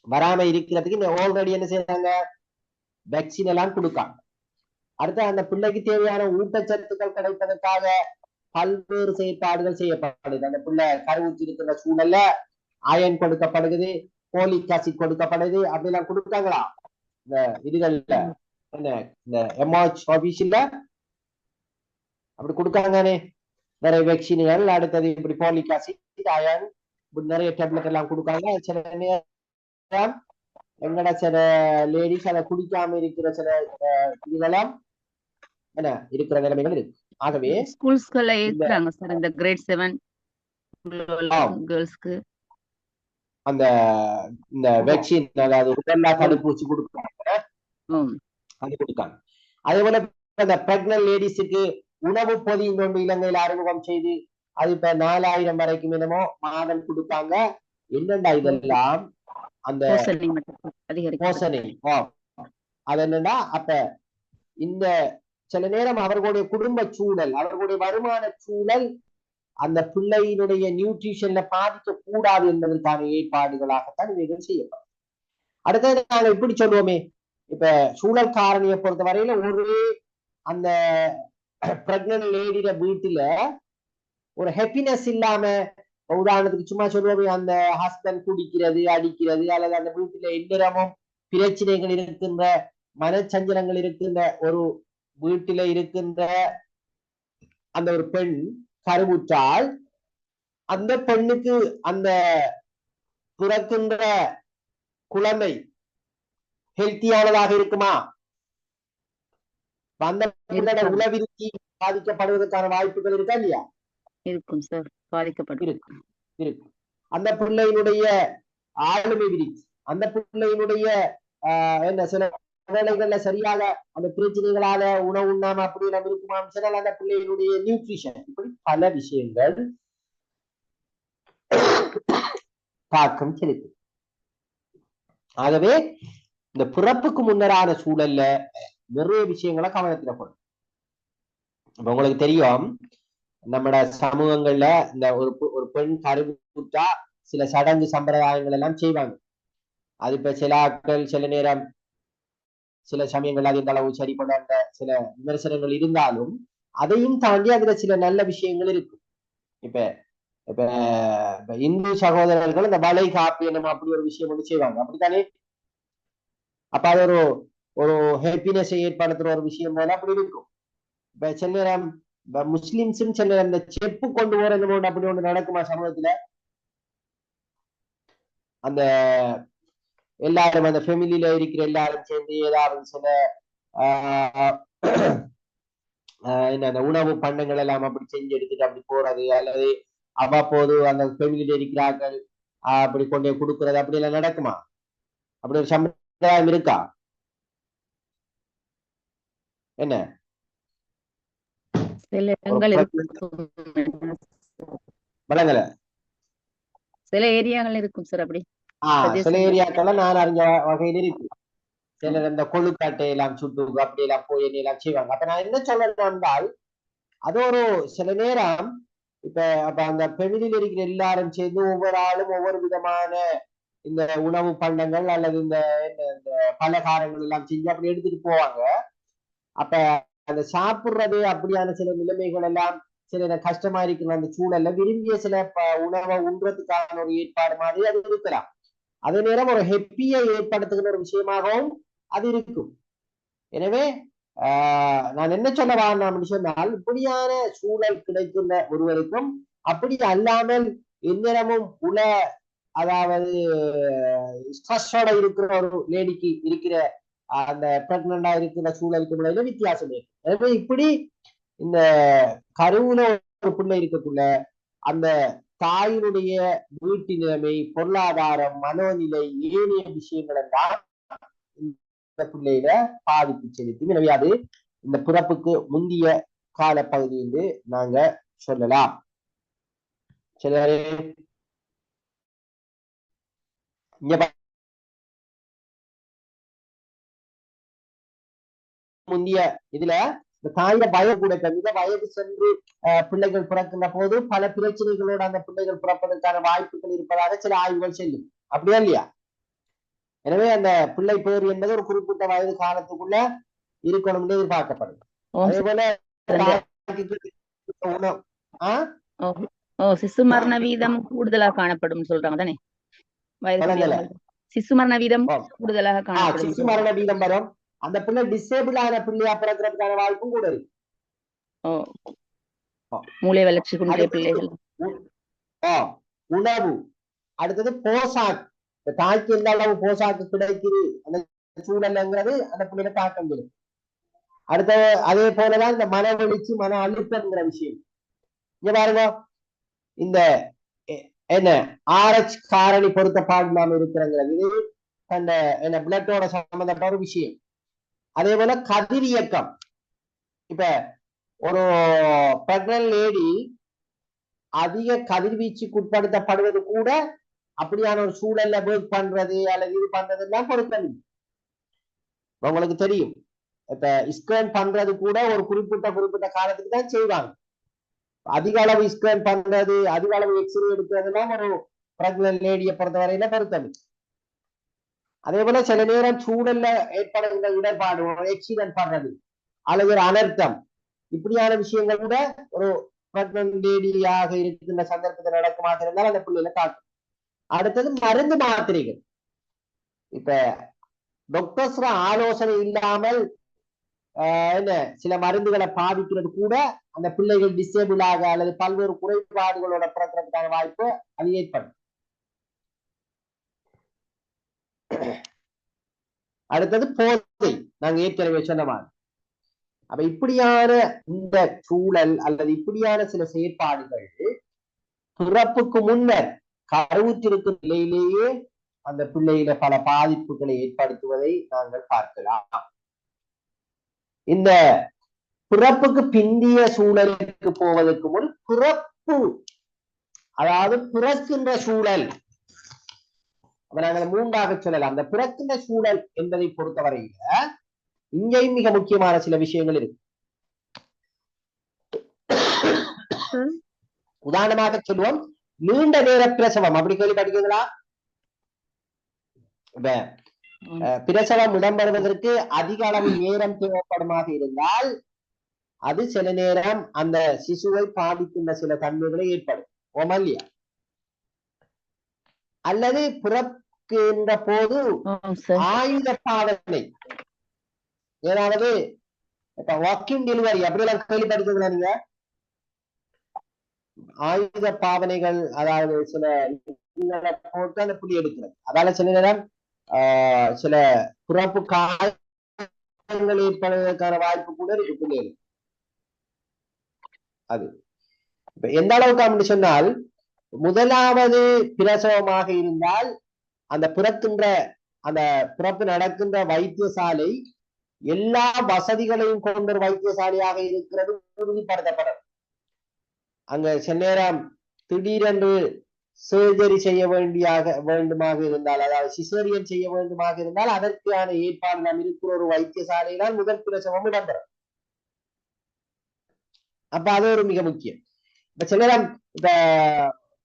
வராம இருக்கிறதுக்கு இந்த ஆல்ரெடி என்ன செய்யறாங்க, வேக்சின் எல்லாம் கொடுக்காங்க. அடுத்து அந்த பிள்ளைக்கு தேவையான ஊட்டச்சத்துக்கள் கிடைப்பதற்காக பல்வேறு செயற்பாடுகள் செய்யப்படுது. அந்த பிள்ளை கருவுற்றி இருக்கிற சூழல்ல அயன் கொடுக்கப்படுகிறது, போலிக் ஆசிட் கொடுக்கப்படுது, அப்படிலாம் கொடுக்காங்களா இந்த இதுகள்ல என்ன இந்த எம்ஹெச் ஆபீஸ்ல அப்படி கொடுக்காங்கனே நிறைய வேக்சின்கள். அடுத்தது இப்படி போலிக் ஆசிட், அயன், நிறைய டேப்லெட் எல்லாம் கொடுக்காங்க. சில நேரம் எங்கட சில லேடிஸ் அதை குடிக்காம இருக்கிற சில இதுகளும் என்ன இருக்கிற நிலைமைகள் இருக்கு. ஆகவே ஸ்கூல்ஸ்ல ஏத்துறாங்க சார் இந்த கிரேட் 7 கேர்ள்ஸ்க்கு அந்த இந்த வேக்சின், அதாவது உடல்நல தடுப்பூசி கொடுக்காங்க, அது கொடுக்காங்க. அதே போல இந்த பிரெக்னன்ட் லேடிஸுக்கு உணவு பொதி ஒன்று இலங்கையில அறிமுகம் செய்து அது இப்ப 4000 வரைக்கும் என்னமோ மாதம் கொடுப்பாங்க. என்னண்டா இதெல்லாம் அந்த போஷணை அது என்னன்னா, அப்ப இந்த சில நேரம் அவர்களுடைய குடும்ப சூழல், அவர்களுடைய வருமான சூழல் அந்த பிள்ளையினுடைய நியூட்ரிஷன்ல பாதிக்க கூடாது என்பதற்கான ஏற்பாடுகளாகத்தான் இவைகள் செய்யப்படும். அடுத்தது நாங்க இப்படி சொல்லுவோமே, இப்ப சூழல் காரணியை பொறுத்த வரையில ஒரு அந்த பிரெக்னன்ட் லேடியோட வீட்டுல ஒரு ஹாப்பினஸ் இல்லாம, உதாரணத்துக்கு சும்மா சொல்லுவோமே, அந்த ஹஸ்பண்ட் குடிக்கிறது, அடிக்கிறது, அல்லது அந்த வீட்டுல எந்திரமும் பிரச்சனைகள் இருக்கின்ற மனச்சஞ்சலங்கள் இருக்கின்ற ஒரு வீட்டில இருக்கின்ற அந்த ஒரு பெண் கருவுற்றால் அந்த பெண்ணுக்கு அந்த பிறக்கின்ற குழந்தை ஹெல்த்தியானதாக இருக்குமா? அந்த பிள்ளோட உளவிருத்தி பாதிக்கப்படுவதற்கான வாய்ப்புகள் இருக்கா இல்லையா? இருக்கும் சார், பாதிக்கப்படும். இருக்கு. அந்த பிள்ளையினுடைய ஆளுமை விரிச்சு, அந்த பிள்ளையினுடைய என்ன சில வேலைகள்ல சரியாக அந்த பிரச்சனைகளால உணவு உண்ணாம அப்படி நம்ம இருக்குமா சொன்னால் அந்த பிள்ளையினுடைய நியூட்ரிஷன், இப்படி பல விஷயங்கள் தாக்கம் செலுத்தும். ஆகவே இந்த பிறப்புக்கு முன்னரான சூழல்ல நிறைய விஷயங்களை கவனத்துல போடும். இப்ப உங்களுக்கு தெரியும், நம்மட சமூகங்கள்ல இந்த ஒரு பெண் கருவுற்றா சில சடங்கு சம்பிரதாயங்கள் எல்லாம் செய்வாங்க. அது இப்ப சில ஆட்கள் சில நேரம் சில சமயங்கள் அது இந்த அளவு சரிபடாத சில விமர்சனங்கள் இருந்தாலும் அதையும் தாண்டி அதுல சில நல்ல விஷயங்கள் இருக்கு. இப்ப இப்ப இந்து சகோதரர்கள் இந்த வளை காப்பியம் அப்படி ஒரு விஷயம் ஒன்று செய்வாங்க, அப்படித்தானே? அப்ப அது ஒரு ஹாப்பினஸை ஏற்படுத்துற ஒரு விஷயம் போல அப்படி இருக்கும். இப்ப சில நேரம் முஸ்லிம்ஸும் சில நேரம் இந்த செப்பு கொண்டு போறது அப்படி ஒன்று நடக்குமா சமூகத்துல? அந்த எல்லாரும் அந்த ஃபேமிலியில இருக்கிற எல்லாரும் சேர்ந்து ஏதாவது சில என்ன உணவு பண்டங்கள் எல்லாம் அப்படி செஞ்சு எடுத்துட்டு அப்படி போறது, அல்லது அவ்வப்போது அந்த ஃபேமிலியில இருக்கிறார்கள் அப்படி கொண்டு கொடுக்கறது, அப்படி எல்லாம் நடக்குமா? அப்படி ஒரு சம்பிரதாயம் இருக்கா? என்ன சில இடங்கள் வளங்கல சில ஏரியாக்கள் இருக்கும் சார். அப்படி சில ஏரியாக்கள்ல நான் அறிஞ்ச வகையில் இருக்கு. சிலர் இந்த கொழுக்காட்டை எல்லாம் சுட்டு அப்படி எல்லாம் போய் எல்லாம் செய்வாங்க. அப்ப நான் என்ன சொல்லணும் என்றால், அது ஒரு சில நேரம் இப்ப அப்ப அந்த பெண்ணில் இருக்கிற எல்லாரும் சேர்ந்து ஒவ்வொரு ஆளும் ஒவ்வொரு விதமான இந்த உணவு பண்டங்கள் அல்லது இந்த பலகாரங்கள் எல்லாம் செஞ்சு அப்படி எடுத்துட்டு போவாங்க. அப்ப அந்த சாப்பிடுறது அப்படியான சில நிலைமைகள் எல்லாம் சில கஷ்டமா இருக்கிற அந்த சூழல்ல விரும்பிய சில உணவை உண்றதுக்கான ஒரு ஏற்பாடு மாதிரி அது இருக்கலாம். அதே நேரம் ஒரு ஹெப்பியை ஏற்படுத்துகிற ஒரு விஷயமாகவும் அது இருக்கும். எனவே நான் என்ன சொல்ல வாங்க சொன்னால், இப்படியான சூழல் கிடைக்கின்ற ஒருவருக்கும் அப்படி அல்லாமல் எந்நேரமும் அதாவது ஸ்ட்ரெஸ்ஸோட இருக்கிற ஒரு லேடிக்கு இருக்கிற அந்த பிரெக்னண்டா இருக்கிற சூழலுக்கு முன்னாடி வித்தியாசம் இருக்கு. எனவே இப்படி இந்த கருவுல ஒரு பிள்ளை இருக்கக்குள்ள அந்த தாயினுடைய வீட்டு நிலைமை, பொருளாதாரம், மனோநிலை, ஏனைய விஷயங்கள் எல்லாம் இந்த பிள்ளையில பாதிப்பு செலுத்தும். எனவே அது இந்த பிறப்புக்கு முந்திய கால பகுதி என்று நாங்க சொல்லலாம். சரி, முந்திய இதுல இந்த தாயில வயது கூட மிக வயது சென்று பிள்ளைகள் பிறக்கின்ற போது பல பிரச்சனைகளோடு அந்த பிள்ளைகள் பிறப்பதற்கான வாய்ப்புகள் இருப்பதாக சில ஆய்வுகள் செல்லும், அப்படியா இல்லையா? எனவே அந்த பிள்ளை பேர் என்பது ஒரு குறிப்பிட்ட வயது காலத்துக்குள்ள இருக்கணும் என்று எதிர்பார்க்கப்படுது. அதே போல சிசு மரண வீதம் கூடுதலாக காணப்படும் சொல்றாங்க தானே? சிசு மரண வீதம் கூடுதலாக காணப்படும். சிசு மரண வீதம் வரும். அந்த பிள்ளை டிசேபிள் ஆன பிள்ளையா பிறக்கிறதுக்கான வாய்ப்பும் கூட இருக்கு. மூளை வளர்ச்சி குன்றிய பிள்ளைகள். உணவு, அடுத்தது போசாக்கு. தாய்க்கு எந்த அளவு போசாக்கு கிடைக்குது அந்த சூழல்ங்கிறது அந்த பிள்ளைகளை தாக்கம் இருக்கு. அடுத்தது அதே போலதான் இந்த மன வெளிச்சி, மன அழுத்தம்ங்கிற விஷயம். இங்க பாருங்க, இந்த என்ன RH காரணி பொருத்தப்பாடு இருக்கிறங்கிறது இது அந்த என்ன பிளட்டோட சம்பந்தப்பட்ட ஒரு விஷயம். அதே போல கதிரியக்கம். இப்ப ஒரு பிரெக்னன்ட் லேடி அதிக கதிர்வீச்சுக்கு உட்படுத்தப்படுவது கூட அப்படியான ஒரு சூழல்ல ஒர்க் பண்றது அல்லது இது பண்றது எல்லாம் பொருத்தம். உங்களுக்கு தெரியும், இப்ப ஸ்கேன் பண்றது கூட ஒரு குறிப்பிட்ட காலத்துக்கு தான் செய்வாங்க. அதிக அளவு ஸ்கேன் பண்றது, அதிக அளவு எக்ஸ்ரே எடுக்கிறதுலாம் ஒரு பிரெக்னன்ட் லேடியை பொறுத்தவரையில பொருத்தம். அதே போல சில நேரம் சூழல்ல ஏற்படுகின்ற இடர்பாடு, ஆக்சிடென்ட் பண்றது அல்லது ஒரு அனர்த்தம், இப்படியான விஷயங்கள் கூட ஒரு பிரெக்னன்ட் லேடியாக இருக்கின்ற சந்தர்ப்பத்தில் நடக்குமாக இருந்தால் அந்த பிள்ளைகளை காட்டும். அடுத்தது மருந்து மாத்திரைகள். இப்ப டாக்டர்ஸ் ஆலோசனை இல்லாமல் என்ன சில மருந்துகளை பாதிக்கிறது கூட அந்த பிள்ளைகள் டிசேபிள் ஆக அல்லது பல்வேறு குறைபாடுகளோட பிறக்கிறதுக்கான வாய்ப்பு அது ஏற்படும். அடுத்தது போதை, நாங்க ஏற்கனவே சொன்ன மாதிரி. அப்ப இப்படியான இந்த சூழல் அல்லது இப்படியான சில செயற்பாடுகள் பிறப்புக்கு முன்னர் கருவுற்றிருக்கும் நிலையிலேயே அந்த பிள்ளையில பல பாதிப்புகளை ஏற்படுத்துவதை நாங்கள் பார்க்கலாம். இந்த பிறப்புக்கு பிந்திய சூழலுக்கு போவதற்கு முன் பிறப்பு, அதாவது பிறக்கின்ற சூழல், நாங்கள் மூன்றாக சொல்லலாம். அந்த பிறக்கின்ற சூழல் என்பதை பொறுத்தவரையில இங்கேயும் மிக முக்கியமான சில விஷயங்கள் இருக்கு. உதாரணமாக சொல்லுவோம், நீண்ட நேர பிரசவம். அப்படி கேள்விப்பட்டிருக்கீங்களா? பிரசவம் இடம்பெறுவதற்கு அதிக அளவு நேரம் தேவைப்படுமாக இருந்தால் அது சில நேரம் அந்த சிசுவை பாதிக்கின்ற சில தன்மைகளை ஏற்படும். ஓமல்லியா? அல்லது பிறக்கின்ற போது ஆயுத பாவனை, ஏதாவது வாக்கிங் டெலிவரி அப்படியெல்லாம் கேள்விப்பட்டிருக்கீங்களா நீங்க? ஆயுத பாவனைகள், அதாவது சில போட்டு அந்த புள்ளி எடுக்கிறது. அதால சில நேரம் சில பிறப்பு காயங்கள் ஏற்படுவதற்கான வாய்ப்பு கூட இருக்கு பிள்ளைகள். அது எந்த அளவுக்கு அப்படின்னு சொன்னால், முதலாவது பிரசவமாக இருந்தால் அந்த பிறப்பு நடக்கின்ற வைத்தியசாலை எல்லா வசதிகளையும் கொண்ட ஒரு வைத்தியசாலையாக இருக்கிறது உறுதிப்படுத்தப்படும். அங்க சில நேரம் திடீரென்று சர்ஜரி செய்ய வேண்டுமாக இருந்தால், அதாவது சிசேரியன் செய்ய வேண்டுமாக இருந்தால் அதற்கான ஏற்பாடு நாம் இருக்கிற ஒரு வைத்தியசாலையினால் முதல் பிரசவம் இடம்பெறும். அப்ப அது ஒரு மிக முக்கியம். இப்ப சில நேரம் இப்ப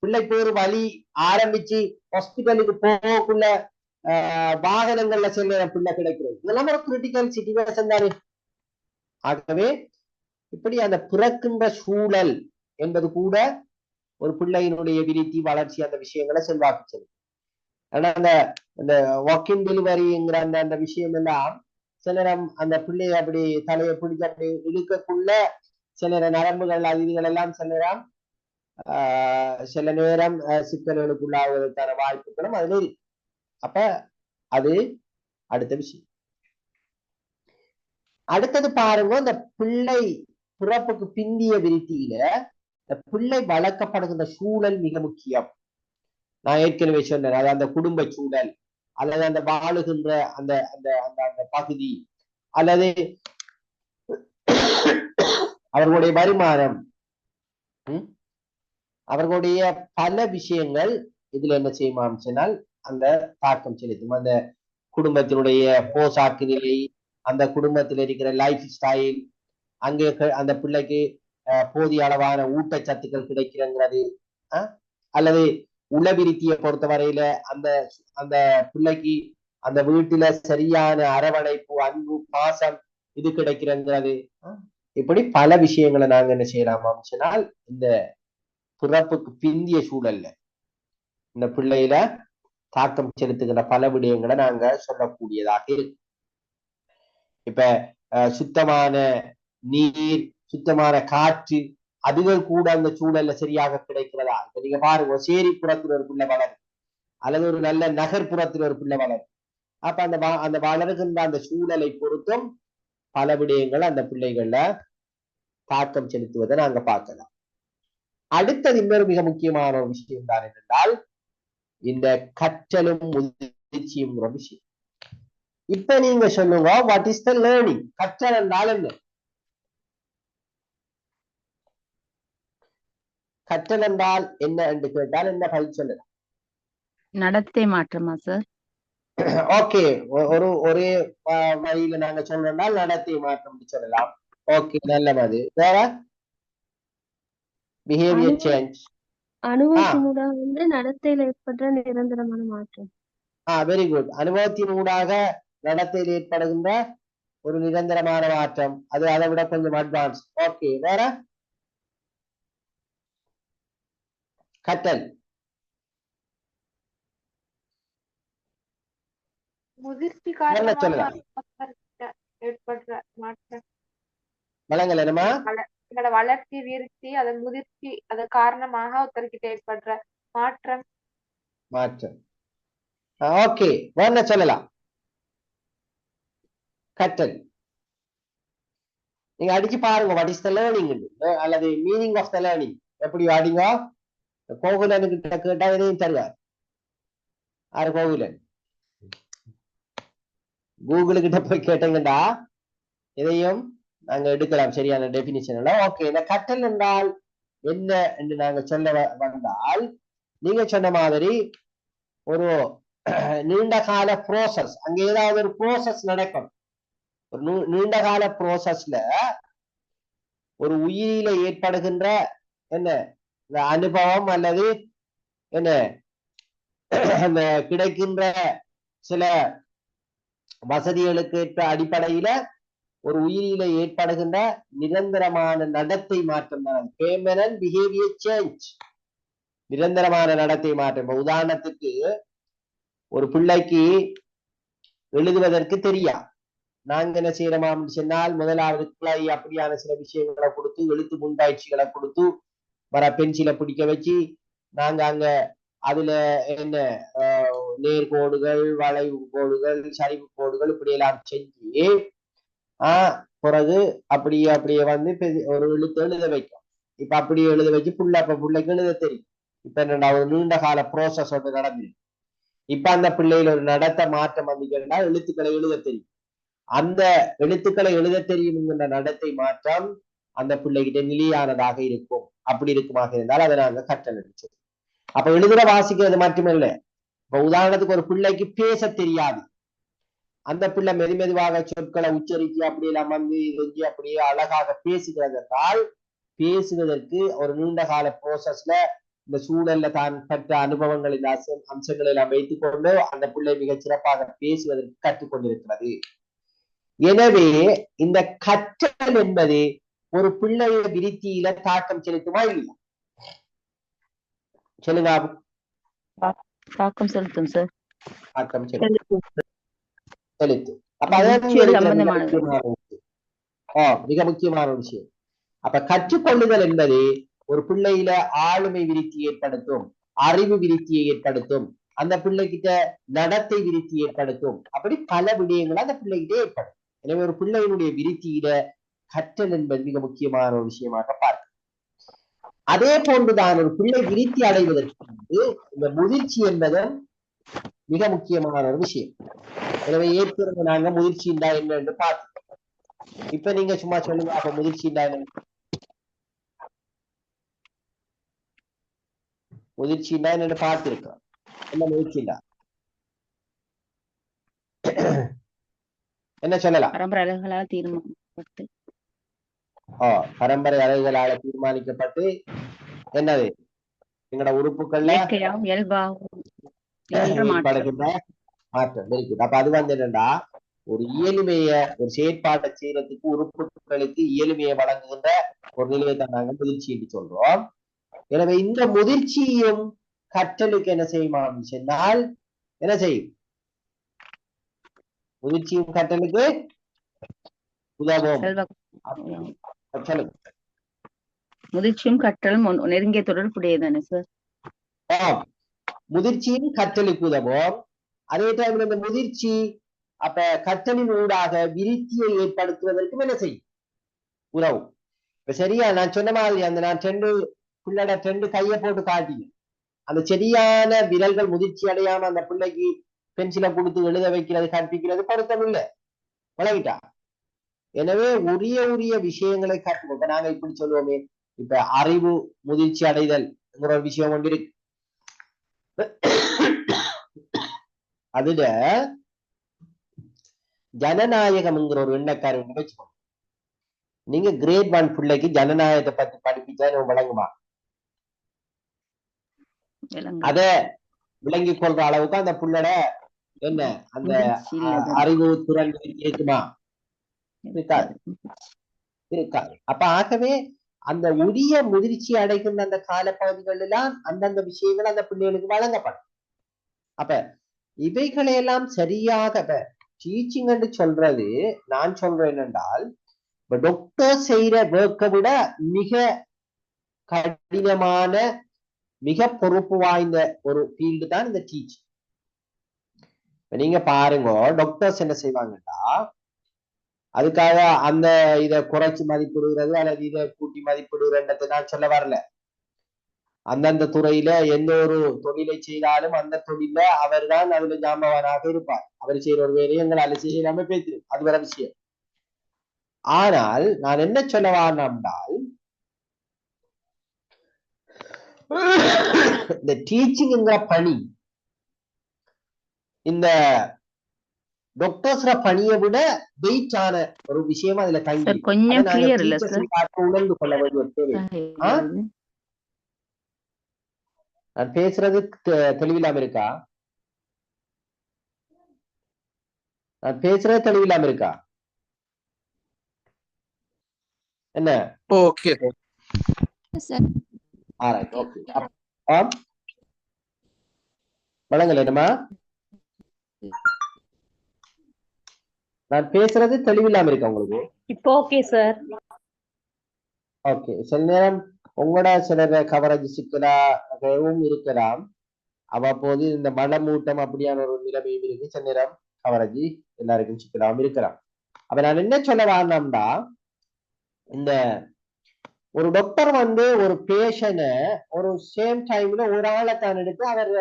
பிள்ளைக்கு ஒரு வலி ஆரம்பிச்சு ஹாஸ்பிட்டலுக்கு போகக்குள்ள வாகனங்கள்ல சில நேரம் பிள்ளை கிடைக்கிறது, இதெல்லாம் ஒரு கிரிட்டிக்கல் சிச்சுவேஷன் தானே. ஆகவே இப்படி அந்த பிறக்கின்ற சூழல் என்பது கூட ஒரு பிள்ளையினுடைய விருத்தி வளர்ச்சி அந்த விஷயங்களை செல்வாக்கு செல்லும். ஆனா அந்த வாக்கிங் டெலிவரிங்கிற அந்த விஷயம் எல்லாம் சில நேரம் அந்த பிள்ளைய அப்படி தலையை பிடிச்சு அப்படி இழுக்கக்குள்ள சில நேரம் நரம்புகள் இதுகள் எல்லாம் சில நேரம் சிக்கல்களுக்குள்ளாவதற்கான வாய்ப்புகளும் அதுல இருக்கு. அப்ப அது அடுத்த விஷயம். அடுத்தது பாருங்க, இந்த பிள்ளை பிறப்புக்கு பிந்திய விருத்தியில இந்த பிள்ளை வளர்க்கப்படுகின்ற சூழல் மிக முக்கியம். நான் ஏற்கனவே சொன்னேன், அது அந்த குடும்ப சூழல் அல்லது அந்த வாழுகின்ற அந்த அந்த அந்த அந்த பகுதி அல்லது அவர்களுடைய வருமானம், அவர்களுடைய பல விஷயங்கள் இதுல என்ன செய்யுமாம் சொன்னால் அந்த தாக்கம் செலுத்தும். அந்த குடும்பத்தினுடைய போசாக்கு நிலை, அந்த குடும்பத்தில் இருக்கிற லைஃப் ஸ்டைல், அங்கே அந்த பிள்ளைக்கு போதிய அளவான ஊட்டச்சத்துக்கள் கிடைக்கிறது, அல்லது உளவிருத்தியை பொறுத்தவரையில அந்த அந்த பிள்ளைக்கு அந்த வீட்டுல சரியான அரவணைப்பு, அன்பு, பாசம் இது கிடைக்கிறது. இப்படி பல விஷயங்களை நாங்க என்ன செய்யலாமாம் சொன்னால் இந்த பிறப்புக்கு பிந்திய சூழல்ல இந்த பிள்ளையில தாக்கம் செலுத்துகிற பல விடயங்களை நாங்க சொல்லக்கூடியதாக இருக்கு. இப்ப சுத்தமான நீர், சுத்தமான காற்று, அதுகள் கூட அந்த சூழல்ல சரியாக கிடைக்கிறதா? இப்ப நீங்க பாருங்க, சேரிப்புறத்துல ஒரு பிள்ளை வளரும் அல்லது ஒரு நல்ல நகர்ப்புறத்துல ஒரு பிள்ளை வளரும். அப்ப அந்த வளர்கின்ற அந்த சூழலை பொறுத்தும் பல விடயங்கள் அந்த பிள்ளைகள்ல தாக்கம் செலுத்துவதை நாங்க பார்க்கலாம். அடுத்தது இன்னொரு மிக முக்கியமான ஒரு விஷயம் தான் என்னென்றால் இந்த கற்றலும் முதிர்ச்சியும் விஷயம். இப்ப நீங்க சொல்லுங்க, வாட் இஸ் த லேர்னிங்? கற்றல் என்றால் என்ன? கற்றல் என்றால் என்ன என்று கேட்டால் என்ன பதில் சொல்லலாம்? நடத்தை மாற்றமா சார்? ஓகே, ஒரே வழியில நாங்க சொல்லணும்னா நடத்தை மாற்றம் சொல்லலாம். ஓகே, நல்ல மாதிரி. வேற பிஹேவியர் சேஞ்ச், அனுபவத்தினூடாக வந்து நடத்தையில ஏற்படுற நிரந்தரமான மாற்றம். Very good. அனுபவத்தினூடாக நடத்தையில் ஏற்படுகின்ற ஒரு நிரந்தரமான மாற்றம், அது அதை விட கொஞ்சம் அட்வான்ஸ். ஓகே, வேற கற்றல் முதிர்ச்சி என்ன காரணமாக சொல்லலாம்? ஏற்படுற மாற்றம். வளங்கள் என்னமா? எங்களோட வளர்ச்சி விருத்தி அதன் முதிர்ச்சி அது காரணமாக ஒருத்தர்கிட்ட ஏற்படுற மாற்றம். மாற்றம். ஓகே, வேற சொல்லலாம். கற்றல். நீங்க அடிச்சு பாருங்க, வாட் இஸ் த லேர்னிங் அல்லது மீனிங் ஆஃப் த லேர்னிங் எப்படி அடிங்க. கோகுலன் கிட்ட கேட்டா எதையும் தருவார். ஆறு கோகுலன் கூகுள் கிட்ட போய் கேட்டீங்கடா எதையும் நாங்க எடுக்கலாம் சரியான டெபினிஷன். ஓகே, இந்த கற்றல் என்றால் என்ன என்று நாங்க சொல்ல வந்தால், நீங்க சொன்ன மாதிரி ஒரு நீண்ட கால ப்ரோசஸ், அங்க ஏதாவது ஒரு ப்ரோசஸ் நடக்கும். ஒரு நீண்ட கால ப்ரோசஸ்ல ஒரு உயிரில ஏற்படுகின்ற என்ன அனுபவம் அல்லது என்ன அந்த கிடைக்கின்ற சில வசதிகளுக்கு ஏற்ற அடிப்படையில ஒரு உயிரில ஏற்படுகின்ற நிரந்தரமான நடத்தை மாற்றம் தான் பெர்மனன்ட் பிஹேவியர் சேஞ்ச். நிரந்தரமான நடத்தை மாற்றம். உதாரணத்துக்கு ஒரு பிள்ளைக்கு எழுதுவதற்கு தெரியா, நாங்க என்ன செய்யறோமா அப்படின்னு சொன்னால் முதலாவது கிளை அப்படியான சில விஷயங்களை கொடுத்து எழுத்து முன்பயிற்சிகளை கொடுத்து வர பென்சிலை பிடிக்க வச்சு நாங்க அங்க அதுல என்ன நேர்கோடுகள் வளைவு கோடுகள் சரிவு கோடுகள் இப்படி எல்லாம் செஞ்சு பிறகு அப்படியே வந்து ஒரு எழுத்து எழுத வைக்கும். இப்ப அப்படியே எழுத வச்சு பிள்ளைக்கு எழுத தெரியும். இப்ப என்னடா ஒரு நீண்ட கால ப்ரோசஸ் ஒன்று நடந்துருக்கு. இப்ப அந்த பிள்ளையில ஒரு நடத்த மாற்றம் வந்துச்சுன்னா எழுத்துக்களை எழுத தெரியும். அந்த எழுத்துக்களை எழுத தெரியும்ங்கிற நடத்தை மாற்றம் அந்த பிள்ளைகிட்ட நிலையானதாக இருக்கும். அப்படி இருக்குமாக இருந்தால் அதை நாங்க கற்றல் அடிச்சோம். அப்ப எழுதுற வாசிக்கிறது மட்டுமில்லை. இப்ப உதாரணத்துக்கு ஒரு பிள்ளைக்கு பேச தெரியாது, அந்த பிள்ளை மெதுவாக சொற்களை உச்சரித்து அப்படி எல்லாம் வந்து அப்படியே அழகாக பேசுகிறது என்றால், பேசுவதற்கு ஒரு நீண்ட கால ப்ரோசஸ்ல இந்த சூழல்ல தான் பெற்ற அனுபவங்களின் அம்சங்களை எல்லாம் வைத்துக் கொண்டு அந்த பிள்ளை மிகச் சிறப்பாக பேசுவதற்கு கற்றுக்கொண்டிருக்கிறது. எனவே இந்த கற்றல் என்பது ஒரு பிள்ளைய விருத்தியில தாக்கம் செலுத்துமா இல்லையா? சொல்லுங்க. தாக்கம் செலுத்தும் சார். தாக்கம் செலுத்தும். அப்ப மிக முக்கியமான விஷயம். அப்ப கற்றுக்கொள்ளுதல் என்பது ஒரு பிள்ளையில ஆளுமை விருத்தி ஏற்படுத்தும், அறிவு விருத்தியை ஏற்படுத்தும், அந்த பிள்ளைகிட்ட நடத்தை விருத்தி ஏற்படுத்தும். அப்படி பல விடயங்கள் அந்த பிள்ளைகிட்டே ஏற்படும். எனவே ஒரு பிள்ளையினுடைய விருத்தியில கற்றல் என்பது மிக முக்கியமான ஒரு விஷயமாக பார்க்க. அதே போன்றுதான் ஒரு பிள்ளை விருத்தி அடைவதற்கு இந்த முதிர்ச்சி என்பதும் மிக முக்கியமான ஒரு விஷயம். எனவே ஏற்கனவே நாங்க முதிர்ச்சிண்டா என்ன என்று பார்த்தோம். இப்ப நீங்க சும்மா சொல்லுங்க, அப்ப முதிர்ச்சிண்டா என்ன? முதிர்ச்சிண்டா என்னன்னு பார்த்திருக்கோம். என்ன முதிர்ச்சிண்டா என்ன சொல்லலாம்? பரம்பரை அழகுகளால் தீர்மானிக்கப்பட்டு பரம்பரை அழகுகளால தீர்மானிக்கப்பட்டு என்னது எங்களோட உறுப்புகள்ல மாற்றம் இருக்குது. அப்ப அது வந்து என்னன்னா ஒரு இயலுமைய ஒரு செயற்பாட்டை செய்யறதுக்கு உறுப்புகளுக்கு இயலுமையை வழங்குகின்ற ஒரு நிலையை தான் நாங்க முதிர்ச்சி என்று சொல்றோம். எனவே இந்த முதிர்ச்சியும் கற்றலுக்கு என்ன செய்யுமா அப்படின்னு சொன்னால் என்ன செய்யும்? முதிர்ச்சியும் கற்றலுக்கு உதவும். முதிர்ச்சியும் கற்றலும் நெருங்கிய தொடர்புடையதானே சார்? முதிர்ச்சியும் கற்றலுக்கு உதவும். அதே டைம்ல இந்த முதிர்ச்சி அப்ப கற்றலின் ஊடாக விருத்தியை ஏற்படுத்துவதற்கும் என்ன செய்யும்? உதவும். இப்ப சரியா நான் சொன்ன மாதிரி அந்த நான் ரெண்டு கையை போட்டு காட்டினேன். அந்த சரியான விரல்கள் முதிர்ச்சி அடையாம அந்த பிள்ளைக்கு பென்சிலை கொடுத்து எழுத வைக்கிறது கற்பிக்கிறது பொருத்தம் இல்லை. வளவிட்டா. எனவே உரிய விஷயங்களை கற்றுக்கொள்ள. இப்ப நாங்க இப்படி சொல்லுவோமே, இப்ப அறிவு முதிர்ச்சி அடைதல் ஒரு விஷயம் ஒன்று இருக்கு. அதுல ஜனநாயகம்ங்கிற ஒரு எண்ணக்காரன் வச்சுக்கோங்க. நீங்க கிரேட் 1 பிள்ளைக்கு ஜனநாயகத்தை பத்தி படிப்பிச்சா வழங்குமா? அத விளங்கி கொள்ற அளவுக்கு அந்த புள்ளட என்ன அந்த அறிவு திறன் இருக்குமா? இருக்காது. அப்ப ஆகவே அந்த உரிய முதிர்ச்சி அடைகின்ற அந்த காலப்பகுதிகள் எல்லாம் அந்தந்த விஷயங்கள் அந்த பிள்ளைகளுக்கு வழங்கப்படும். அப்ப இவைகளையெல்லாம் சரியாக டீச்சிங் என்று சொல்றது, நான் சொல்றேன் என்றால் இப்ப டாக்டர் செய்யற ஒர்க்கை விட மிக கடினமான மிக பொறுப்பு வாய்ந்த ஒரு ஃபீல்டு தான் இந்த டீச்சிங். நீங்க பாருங்க, டாக்டர்ஸ் என்ன செய்வாங்கன்னா அதுக்காக அந்த இதை குறைச்சி மதிப்பிடுகிறது அல்லது இதை கூட்டி மதிப்பிடுகிறன்றதை நான் சொல்ல வரல. அந்தந்த துறையில எந்த ஒரு தொழிலை செய்தாலும் அந்த தொழில அவர் தான் அதுல ஜாம்பவானாக இருப்பார். அவர் செய்யற ஒரு வேலையை எங்களால செய்யலாம பேசிடும், அது வேற விஷயம். ஆனால் நான் என்ன சொல்ல வரேன்னால் இந்த டீச்சிங்ங்கிற பணி இந்த டாக்டர்ஸ் பணியை விட வெயிட் ஆன ஒரு விஷயம் அதுல தங்கி சார் கொஞ்சம் கிளியர் இல்ல சார். உணர்ந்து கொள்ள வேண்டிய ஒரு தேவை. நான் பேசுறது தெளிவில்லாம இருக்கா? நான் பேசுறது தெளிவில்லாம இருக்கா? என்ன? Okay sir. Alright, okay. வணங்கல என்னமா? நான் பேசுறது தெளிவில்லாம இருக்கா உங்களுக்கு? இப்போ ஓகே சார். ஓகே. சில நேரம் உங்களோட சில கவரேஜ் சிக்கலாகவும் இருக்கலாம். அவ்வப்போது இந்த மனமூட்டம் அப்படியான ஒரு நிலைமையும் இருக்கு. சில நேரம் கவரேஜ் எல்லாருக்கும் சிக்கலாகவும் இருக்கலாம். அப்ப நான் என்ன சொல்ல வரணும்னா, இந்த ஒரு டாக்டர் ஒரு பேஷண்ட ஒரு சேம் டைம்ல ஒரு ஆளை தான் எடுத்து அவர்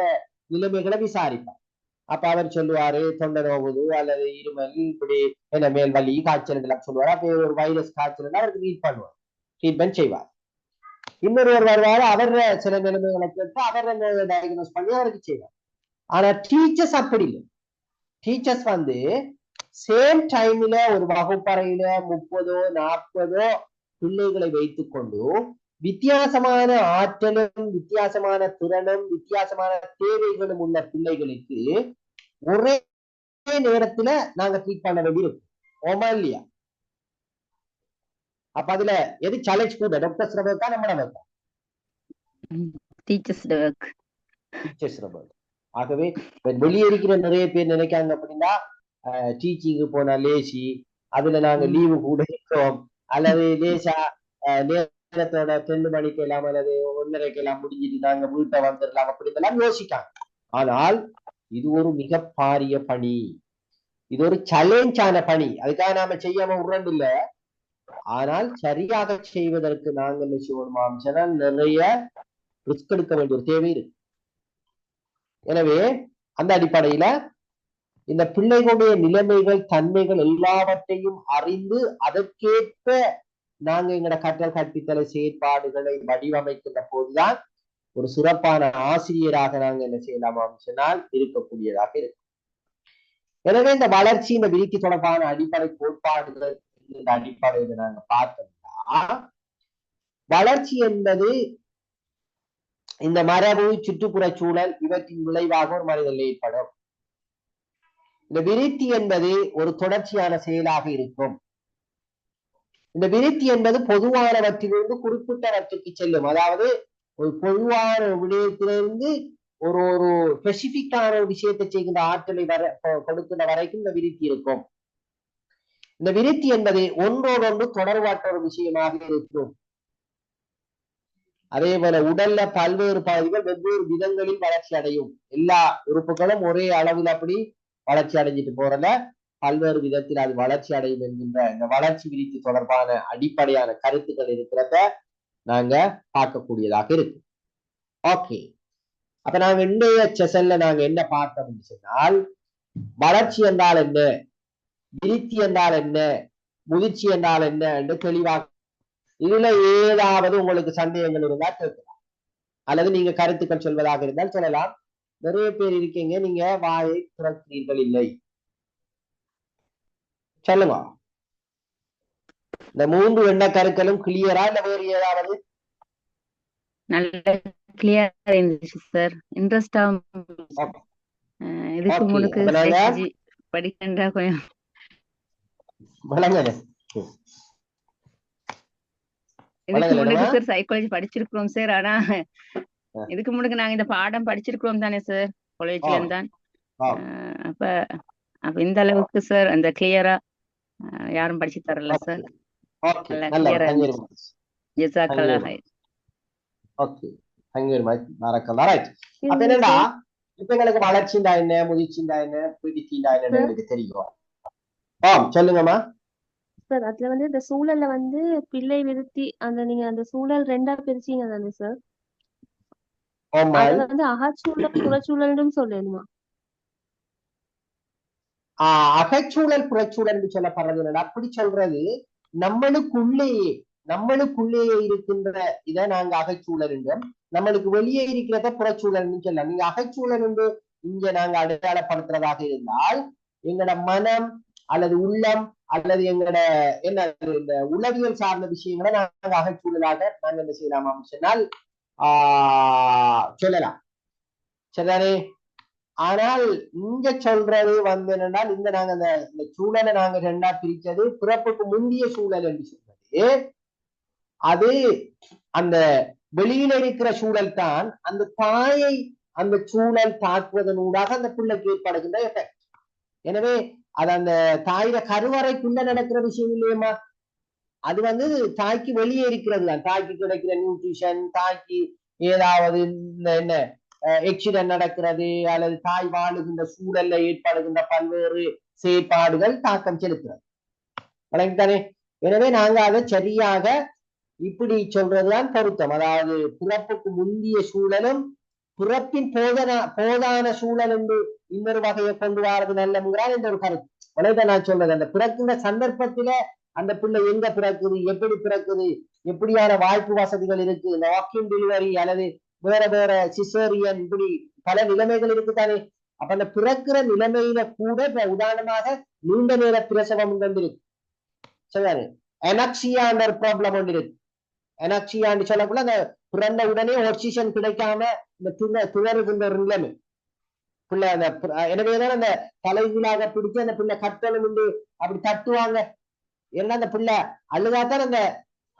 நிலைமைகளை விசாரிப்பார். அப்ப அவர் சொல்லுவாரு தொண்டை நோகுது அல்லது இருமல், இப்படி என்ன மேல் வலி, காய்ச்சல் எல்லாம் சொல்லுவாரு. அப்ப ஒரு வைரஸ் காய்ச்சல் அவருக்கு ட்ரீட்மெண்ட் செய்வார். இன்னொருவர் வருவாரு, அவர் சில நிலைமைகளை கேட்டு அவர் டயக்னோஸ் பண்ணி அவருக்கு செய்வார். ஆனா டீச்சர்ஸ் அப்படி இல்லை. டீச்சர்ஸ் சேம் டைம்ல ஒரு வகுப்பறையில 30 40 பிள்ளைகளை வைத்துக் கொண்டு வித்தியாசமான ஆற்றலும் வித்தியாசமான திறனும் வித்தியாசமான தேவைகளும் உள்ள பிள்ளைகளுக்கு ஒரே நேரத்துல நாங்க ட்ரீட் பண்ண வேண்டியிருக்கும். ஓமா இல்லையா? அப்ப அதுல எது சேலஞ்ச் கூட? டாக்டர்ஸ் இருக்கா நம்மள இருக்கா? Teachers work. Teachers work. ஆகவே வெளியே இருக்கிற நிறைய பேர் நினைக்காங்க அப்படின்னா டீச்சிங்கு போனா லேசி, அதுல நாங்க லீவு கூட இருக்கோம் அல்லது லேசா நேரத்தோட 2 மணிக்கு எல்லாம் அல்லது 1:30 எல்லாம் முடிஞ்சிட்டு நாங்க வீட்டை வந்துடலாம் அப்படின்லாம் யோசிக்காங்க. ஆனால் இது ஒரு மிக பாரிய பணி, இது ஒரு சேலஞ்சான பணி. அதுக்காக நாம செய்யாம விடுறது இல்ல. ஆனால் சரியாக செய்வதற்கு நாங்கள் என்ன செய்வோம், நிறைய ரிஸ்க் எடுக்க வேண்டிய ஒரு தேவை இருக்கு. எனவே அந்த அடிப்படையில இந்த பிள்ளைகளுடைய நிலைமைகள் தன்மைகள் எல்லாவற்றையும் அறிந்து அதற்கேற்ப நாங்க எங்களோட கற்றல் கற்பித்தலை செயற்பாடுகளை வடிவமைக்கின்ற போதுதான் ஒரு சிறப்பான ஆசிரியராக நாங்க என்ன செய்யலாமா சொன்னால் இருக்கக்கூடியதாக இருக்கு. எனவே இந்த வளர்ச்சி இந்த விருத்தி தொடர்பான அடிப்படை கோட்பாடுகள் இந்த அடிப்படையில நாங்க பார்த்தோம்னா, வளர்ச்சி என்பது இந்த மரபு சுற்றுப்புற சூழல் இவற்றின் விளைவாக ஒரு மனிதனில் ஏற்படும். இந்த விருத்தி என்பது ஒரு தொடர்ச்சியான செயலாக இருக்கும். இந்த விருத்தி என்பது பொதுவானவற்றிலிருந்து குறிப்பிட்டவற்றுக்கு செல்லும். அதாவது ஒரு பொதுவான விடயத்திலிருந்து ஒரு ஒரு ஸ்பெசிபிக்கான ஒரு விஷயத்தை செய்கின்ற ஆற்றலை கொடுக்கின்ற வரைக்கும் இந்த விருத்தி இருக்கும். இந்த விருத்தி என்பது ஒன்றோடொன்று தொடர்பாட்ட ஒரு விஷயமாக இருக்கும். அதே போல உடல்ல பல்வேறு பகுதிகள் வெவ்வேறு விதங்களில் வளர்ச்சி அடையும். எல்லா உறுப்புகளும் ஒரே அளவில் அப்படி வளர்ச்சி அடைஞ்சிட்டு போறல, பல்வேறு விதத்தில் அது வளர்ச்சி அடையும் என்கின்ற இந்த வளர்ச்சி விருத்தி தொடர்பான அடிப்படையான கருத்துக்கள் இருக்கிறத நாங்க பார்க்கக்கூடியதாக இருக்கு. ஓகே, அப்ப நாங்க இன்றைய செஷன்ல நாங்க என்ன பார்த்தோம்னு சொன்னால், வளர்ச்சி என்றால் என்ன, விருத்தி என்றால் என்ன, முதிர்ச்சி என்றால் என்ன என்று தெளிவாக. இதுல ஏதாவது உங்களுக்கு சந்தேகங்கள் இருந்தால் கேட்கலாம், அல்லது நீங்க கருத்துக்கள் சொல்வதாக இருந்தால் சொல்லலாம். நிறைய பேர் இருக்கீங்க, நீங்க வாயை திறக்கிறீர்கள் இல்லை. சொல்லுங்க, இந்த 3 எண்ண கருக்களும் கிளியரா இல்ல வேறு ஏதாவது? நல்ல கிளியரா இருந்துச்சு சார். இன்ட்ரெஸ்டா இதுக்கு முன்னுக்கு சைக்காலஜி படிக்கின்ற கொஞ்சம் வழங்க. இதுக்கு முன்னுக்கு சார் சைக்காலஜி படிச்சிருக்கிறோம் சார். ஆனா இதுக்கு முன்னுக்கு நாங்க இந்த பாடம் படிச்சிருக்கிறோம் தானே சார், காலேஜ்ல இருந்தான். ஆம். அப்ப அப்ப இந்த அளவுக்கு சார் அந்த கிளியரா யாரும் படிச்சு தரல சார். ஓகே நல்லா நல்ல கிளியரா தேங்க்யூ வெரி இருந்துச்சு. மச் ஜிசாக்கல்லா தேங்க்யூ ஹைர். ஓகே தேங்க்யூ வெரி மச் பரக்கல்லா ரைட் அப்ப Excuse me, என்னடா sir. இப்ப எங்களுக்கு வளர்ச்சிண்டா என்ன முதிர்ச்சிண்டா என்ன பிடிச்சிண்டா என்னன்னு Sir, எங்களுக்கு தெரியும் சொல்லுங்கம்மா sir, அதுல வந்து இந்த சூழல்ல வந்து பிள்ளை விருத்தி அந்த நீங்க அந்த சூழல் ரெண்டா பிரிச்சீங்க தானே சார்? அத ஓமாய் வந்து அகச்சூழல் புறச்சூழல்னு சொல்லணுமா? அகச்சூழல் புறச்சூழல் என்று சொல்லப்படுறது என்னடா அப்படி சொல்றது நம்மளுக்குள்ளேயே நம்மளுக்குள்ளேயே இருக்கின்ற இதை நாங்க அகச்சூழல் என்றோம், நம்மளுக்கு வெளியே இருக்கிறத புறச்சூழல் சொல்லலாம். நீங்க அகச்சூழல் என்று இங்க நாங்க அடையாளப்படுத்துறதாக இருந்தால் எங்களோட மனம் அல்லது உள்ளம் அல்லது எங்களோட என்ன இந்த உளவியல் சார்ந்த விஷயங்களை நாங்க அகச்சூழலாக நாங்க என்ன செய்யலாம் சொன்னால் சொல்லலாம். சரிதானே? ஆனால் இங்க சொல்றது வந்து என்னன்னா இந்த நாங்க இந்த சூழலை நாங்க ரெண்டா பிரிச்சது பிறப்புக்கு முந்தைய சூழல் என்று சொல்றது அது அந்த வெளியில இருக்கிற சூழல் தான் அந்த தாயை அந்த சூழல் தாக்குவதனூடாக அந்த பிள்ளைக்கு ஏற்படுகின்ற எஃபெக்ட். எனவே அது அந்த தாயில கருவறைக்குள்ள நடக்கிற விஷயம் இல்லையம்மா, அது வந்து தாய்க்கு வெளியே இருக்கிறது தான். தாய்க்கு கிடைக்கிற நியூட்ரிஷன், தாய்க்கு ஏதாவது என்ன எக்ஸிடென்ட் நடக்கிறது அல்லது தாய் வாழுகின்ற சூழல்ல ஏற்படுகின்ற பல்வேறு செயற்பாடுகள் தாக்கம் செலுத்துறது தானே. எனவே நாங்க அதை சரியாக இப்படி சொல்றதுதான் பொருத்தம். அதாவது பிறப்புக்கு முந்திய சூழலும் பிறப்பின் போதான சூழல் என்று இன்னொரு வகையை கொண்டு வரது நல்லங்கிறார் என்ற ஒரு கருத்து. உலகத்தை நான் சொல்றது அந்த பிறக்கின்ற சந்தர்ப்பத்தில அந்த பிள்ளை எங்க பிறக்குது, எப்படி பிறக்குது, எப்படியான வாய்ப்பு வசதிகள் இருக்கு, இந்த வாக்கிங் டெலிவரி அல்லது வேற வேற சிசேரியன், இப்படி பல நிலைமைகள் இருக்குதானே. அப்ப அந்த பிறக்கிற நிலைமையில கூட இப்ப உதாரணமாக நீண்ட நேர பிரசவம் இருக்கு, சரிதானே. எனக்சியான்ற ப்ராப்ளம் ஒன்று இருக்கு. எனக்சியான்னு சொல்லக்குள்ள அந்த பிறந்த உடனே ஆக்சிஜன் கிடைக்காம இந்த துவருகின்ற ஒரு நிலைமை பிள்ளை அந்த எனவேதான் அந்த தலைகீழாக பிடிச்சு அந்த பிள்ளை கட்டணும் என்று அப்படி தட்டுவாங்க. ஏன்னா அந்த பிள்ளை அழுதாத்தான் அந்த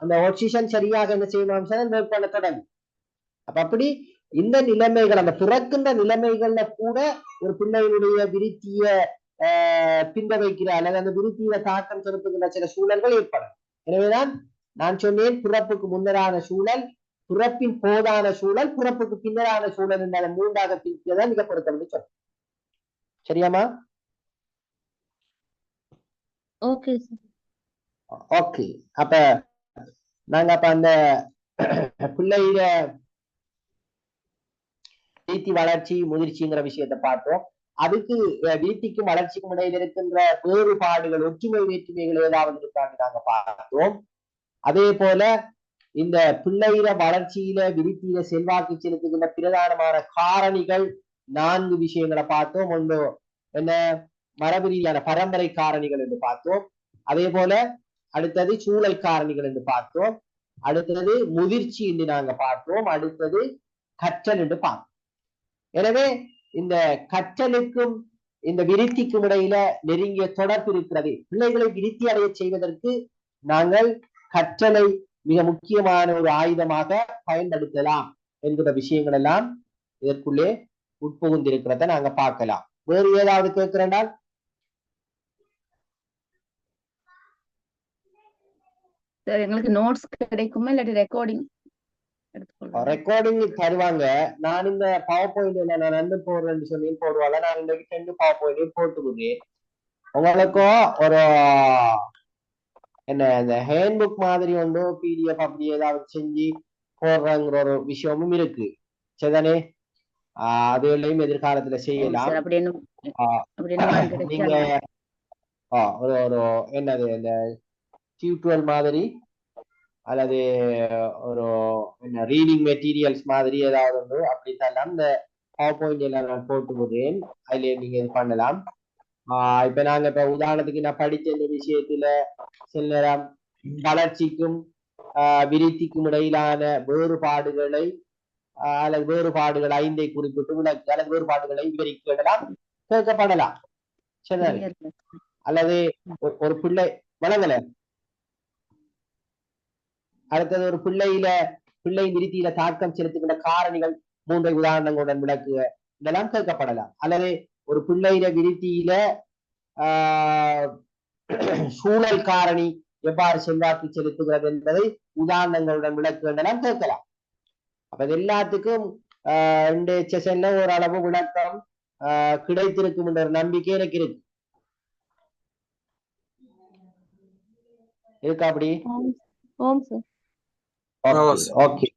அந்த ஆக்சிஜன் சரியாக என்ன செய்யணும் மேற்கொள்ள தொடங்கும். அப்ப அப்படி இந்த நிலைமைகள் அந்த பிறக்கின்ற நிலைமைகள்ல கூட ஒரு பிள்ளைகளுடைய விருத்திய பிந்த வைக்கிற அல்லது அந்த விருத்தியில தாக்கம் செலுத்துகின்ற சில சூழல்கள் ஏற்படும். எனவேதான் நான் சொன்னேன் பிறப்புக்கு முன்னரான சூழல், பிறப்பின் போதான சூழல், பிறப்புக்கு பின்னரான சூழல் என்ற மூன்றாக பிரிக்கிறதா மிக பொருத்தம் சொல். சரியாமா? Okay sir. ஓகே அப்ப நாங்க அப்ப அந்த பிள்ளையில வீழ்த்தி வளர்ச்சி முதிர்ச்சிங்கிற விஷயத்தை பார்த்தோம். அதுக்கு வீழ்த்திக்கும் வளர்ச்சிக்கும் இடையில் இருக்கின்ற வேறுபாடுகள் ஒற்றுமை வேற்றுமைகள் ஏதாவது இருக்கான்னு நாங்க பார்த்தோம். அதே போல இந்த பிள்ளையில வளர்ச்சியில விருத்தியில செல்வாக்கு செலுத்துகின்ற பிரதானமான காரணிகள் 4 விஷயங்களை பார்த்தோம். ஒன்று என்ன மரபு ரீதியான பரம்பரை காரணிகள் என்று பார்த்தோம். அதே போல அடுத்தது சூழல் காரணிகள் என்று பார்த்தோம். அடுத்தது முதிர்ச்சி என்று நாங்க பார்த்தோம். அடுத்தது கற்றல் என்று பார்த்தோம். எனவே இந்த கற்றலுக்கும் இந்த விருத்திக்கும் இடையில நெருங்கிய தொடர்பு இருக்கிறது. பிள்ளைகளை விருத்தி அடைய செய்வதற்கு நாங்கள் கற்றலை மிக முக்கியமான ஒரு ஆயுதமாக பயன்படுத்தலாம் என்கிற விஷயங்கள் எல்லாம் இதற்குள்ளே உட்புகுந்திருக்கிறத நாங்க பார்க்கலாம். வேறு ஏதாவது கேட்கிறேன்னா எங்களுக்கு நோட்ஸ் கிடைக்குமா இல்லாட்டி ரெக்கார்டிங் ரெக்கார்டிங் தருவாங்க. நான் இந்த பவர் பாயிண்ட் நான் ரெண்டு போடுறேன்னு சொல்லி போடுவாங்க. நான் இன்னைக்கு 2 பவர் பாயிண்ட் போட்டுக்கிறேன். உங்களுக்கும் ஒரு என்ன இந்த ஹேண்ட் புக் மாதிரி ஒன்று பிடிஎஃப் அப்படி ஏதாவது செஞ்சு போடுறங்கிற ஒரு விஷயமும் இருக்கு. சரிதானே? அதுலையும் எதிர்காலத்துல செய்யலாம். நீங்க ஒரு என்னது இந்த டியூட்டோரியல் மாதிரி அல்லது ஒரு என்ன ரீடிங் மெட்டீரியல்ஸ் மாதிரி ஏதாவது ஒன்று அப்படித்தான் இந்த பவர் பாயிண்ட் எல்லாம் நான் போட்டு விடுறேன். அதுல நீங்க இது பண்ணலாம். இப்ப நாங்க இப்ப உதாரணத்துக்கு நான் படிச்ச இந்த விஷயத்துல சில நேரம் வளர்ச்சிக்கும் விருத்திக்கும் இடையிலான வேறுபாடுகளை அல்லது வேறுபாடுகள் 5 குறிப்பிட்டு விளக்கு அல்லது வேறுபாடுகளை விவரிக்கலாம், கேட்கப்படலாம். சரி, அல்லது ஒரு பிள்ளை வளங்கல அடுத்தது ஒரு பிள்ளை விருத்தியில தாக்கம் செலுத்துகின்ற காரணிகள் 3 உதாரணங்களுடன் விளக்குக இதெல்லாம் கேட்கப்படலாம். அல்லது ஒரு பிள்ளையில விருத்தியில சூழல் காரணி எவ்வாறு செல்வாக்கு செலுத்துகிறது என்பதை உதாரணங்களுடன் விளக்குகின்றன கேட்கலாம். அப்ப இது எல்லாத்துக்கும் இந்த செஷன்ல ஓரளவு விளக்கம் கிடைத்திருக்கும் என்ற ஒரு நம்பிக்கை எனக்கு இருக்கு. இருக்கா அப்படி? ஓகே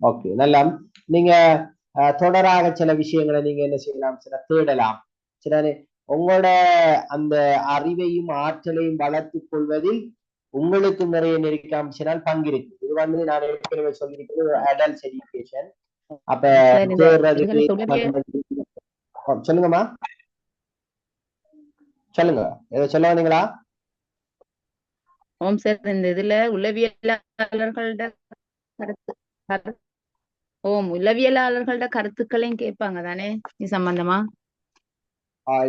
ஓகே நல்லா. நீங்க தொடராக சில விஷயங்களை நீங்க என்ன செய்யலாம், சில தேடலாம், சில உங்களோட அந்த அறிவையும் ஆற்றலையும் வளர்த்துக் கொள்வதில் உங்களுக்கு நிறைய நெருக்காமிச்சினால் பங்கு இருக்கு. இது வந்து நான் ஏற்கனவே சொல்லியிருக்கிறது அடல்ட் எஜுகேஷன். அப்ப சொல்லுங்கம்மா, சொல்லுங்க, ஏதோ சொல்ல வந்தீங்களா? ஓம் சார், இந்த இதுல உளவியலாளர்களோட உளவியலாளர்களோட கருத்துக்களையும் கேட்பாங்க தானே இது சம்பந்தமா?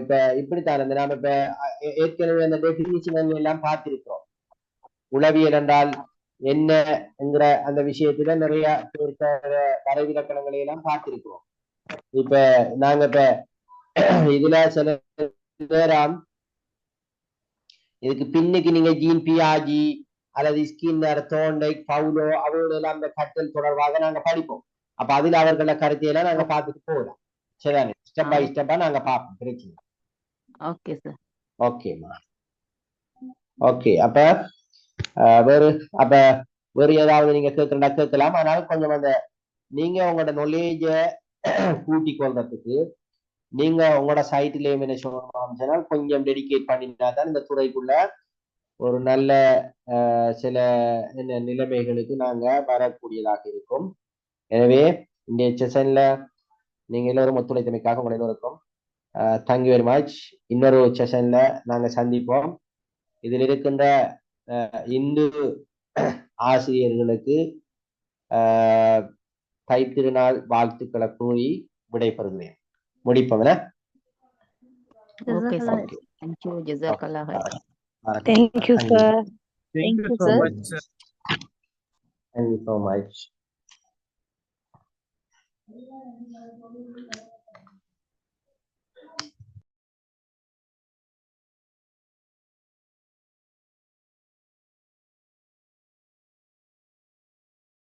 இப்ப இப்படித்தான் நாம இப்ப ஏற்கனவே அந்த டெபினிஷன் எல்லாம் பார்த்திருக்கிறோம். உளவியல் என்றால் என்னங்கிற அந்த விஷயத்துல நிறைய வரைவிலக்கணங்களை எல்லாம் பார்த்திருக்கிறோம். இப்ப நாங்க இப்ப இதுல சில நேரம் இதுக்கு பின்னுக்கு நீங்க ஜீன் பியாஜி அல்லது ஸ்கின்னர், தோண்டை, பவுலோ அவங்களோட எல்லாம் அந்த கற்றல் தொடர்பாக நாங்க படிப்போம். அப்ப அதுல அவர்கள கருத்தையெல்லாம் நாங்க பார்த்துட்டு போகலாம். சரிதானே? ஸ்டெப் பை ஸ்டெப்பா நாங்க பார்ப்போம். பிரச்சனை. Okay sir. ஓகேம்மா. ஓகே. அப்ப வேறு ஏதாவது நீங்க கேட்கலாம். ஆனால் கொஞ்சம் அந்த நீங்க உங்களோட நாலேஜ கூட்டிக் கொள்றதுக்கு நீங்க உங்களோட சைட்லயும் என்ன சொல்லணும், கொஞ்சம் டெடிகேட் பண்ணினா தான் இந்த துறைக்குள்ள ஒரு நல்ல சில நிலைமைகளுக்கு நாங்க வரக்கூடியதாக இருக்கும். எனவே இந்த செஷன்ல நீங்க எல்லோரும் ஒத்துழைத்தமைக்காக உங்களை எல்லோருக்கும் தேங்க்யூ வெரி மச். இன்னொரு செஷன்ல நாங்க சந்திப்போம். இதில் இருக்கின்ற இந்து ஆசிரியர்களுக்கு தைத்திருநாள் வாழ்த்துக்களை கூறி விடைபெறுகிறேன். முடிப்போம். Okay sir. தேங்க்யூ. ஜஸாக்கல்லாஹ். Thank you, sir. Thank you so much, sir. Thank you so much.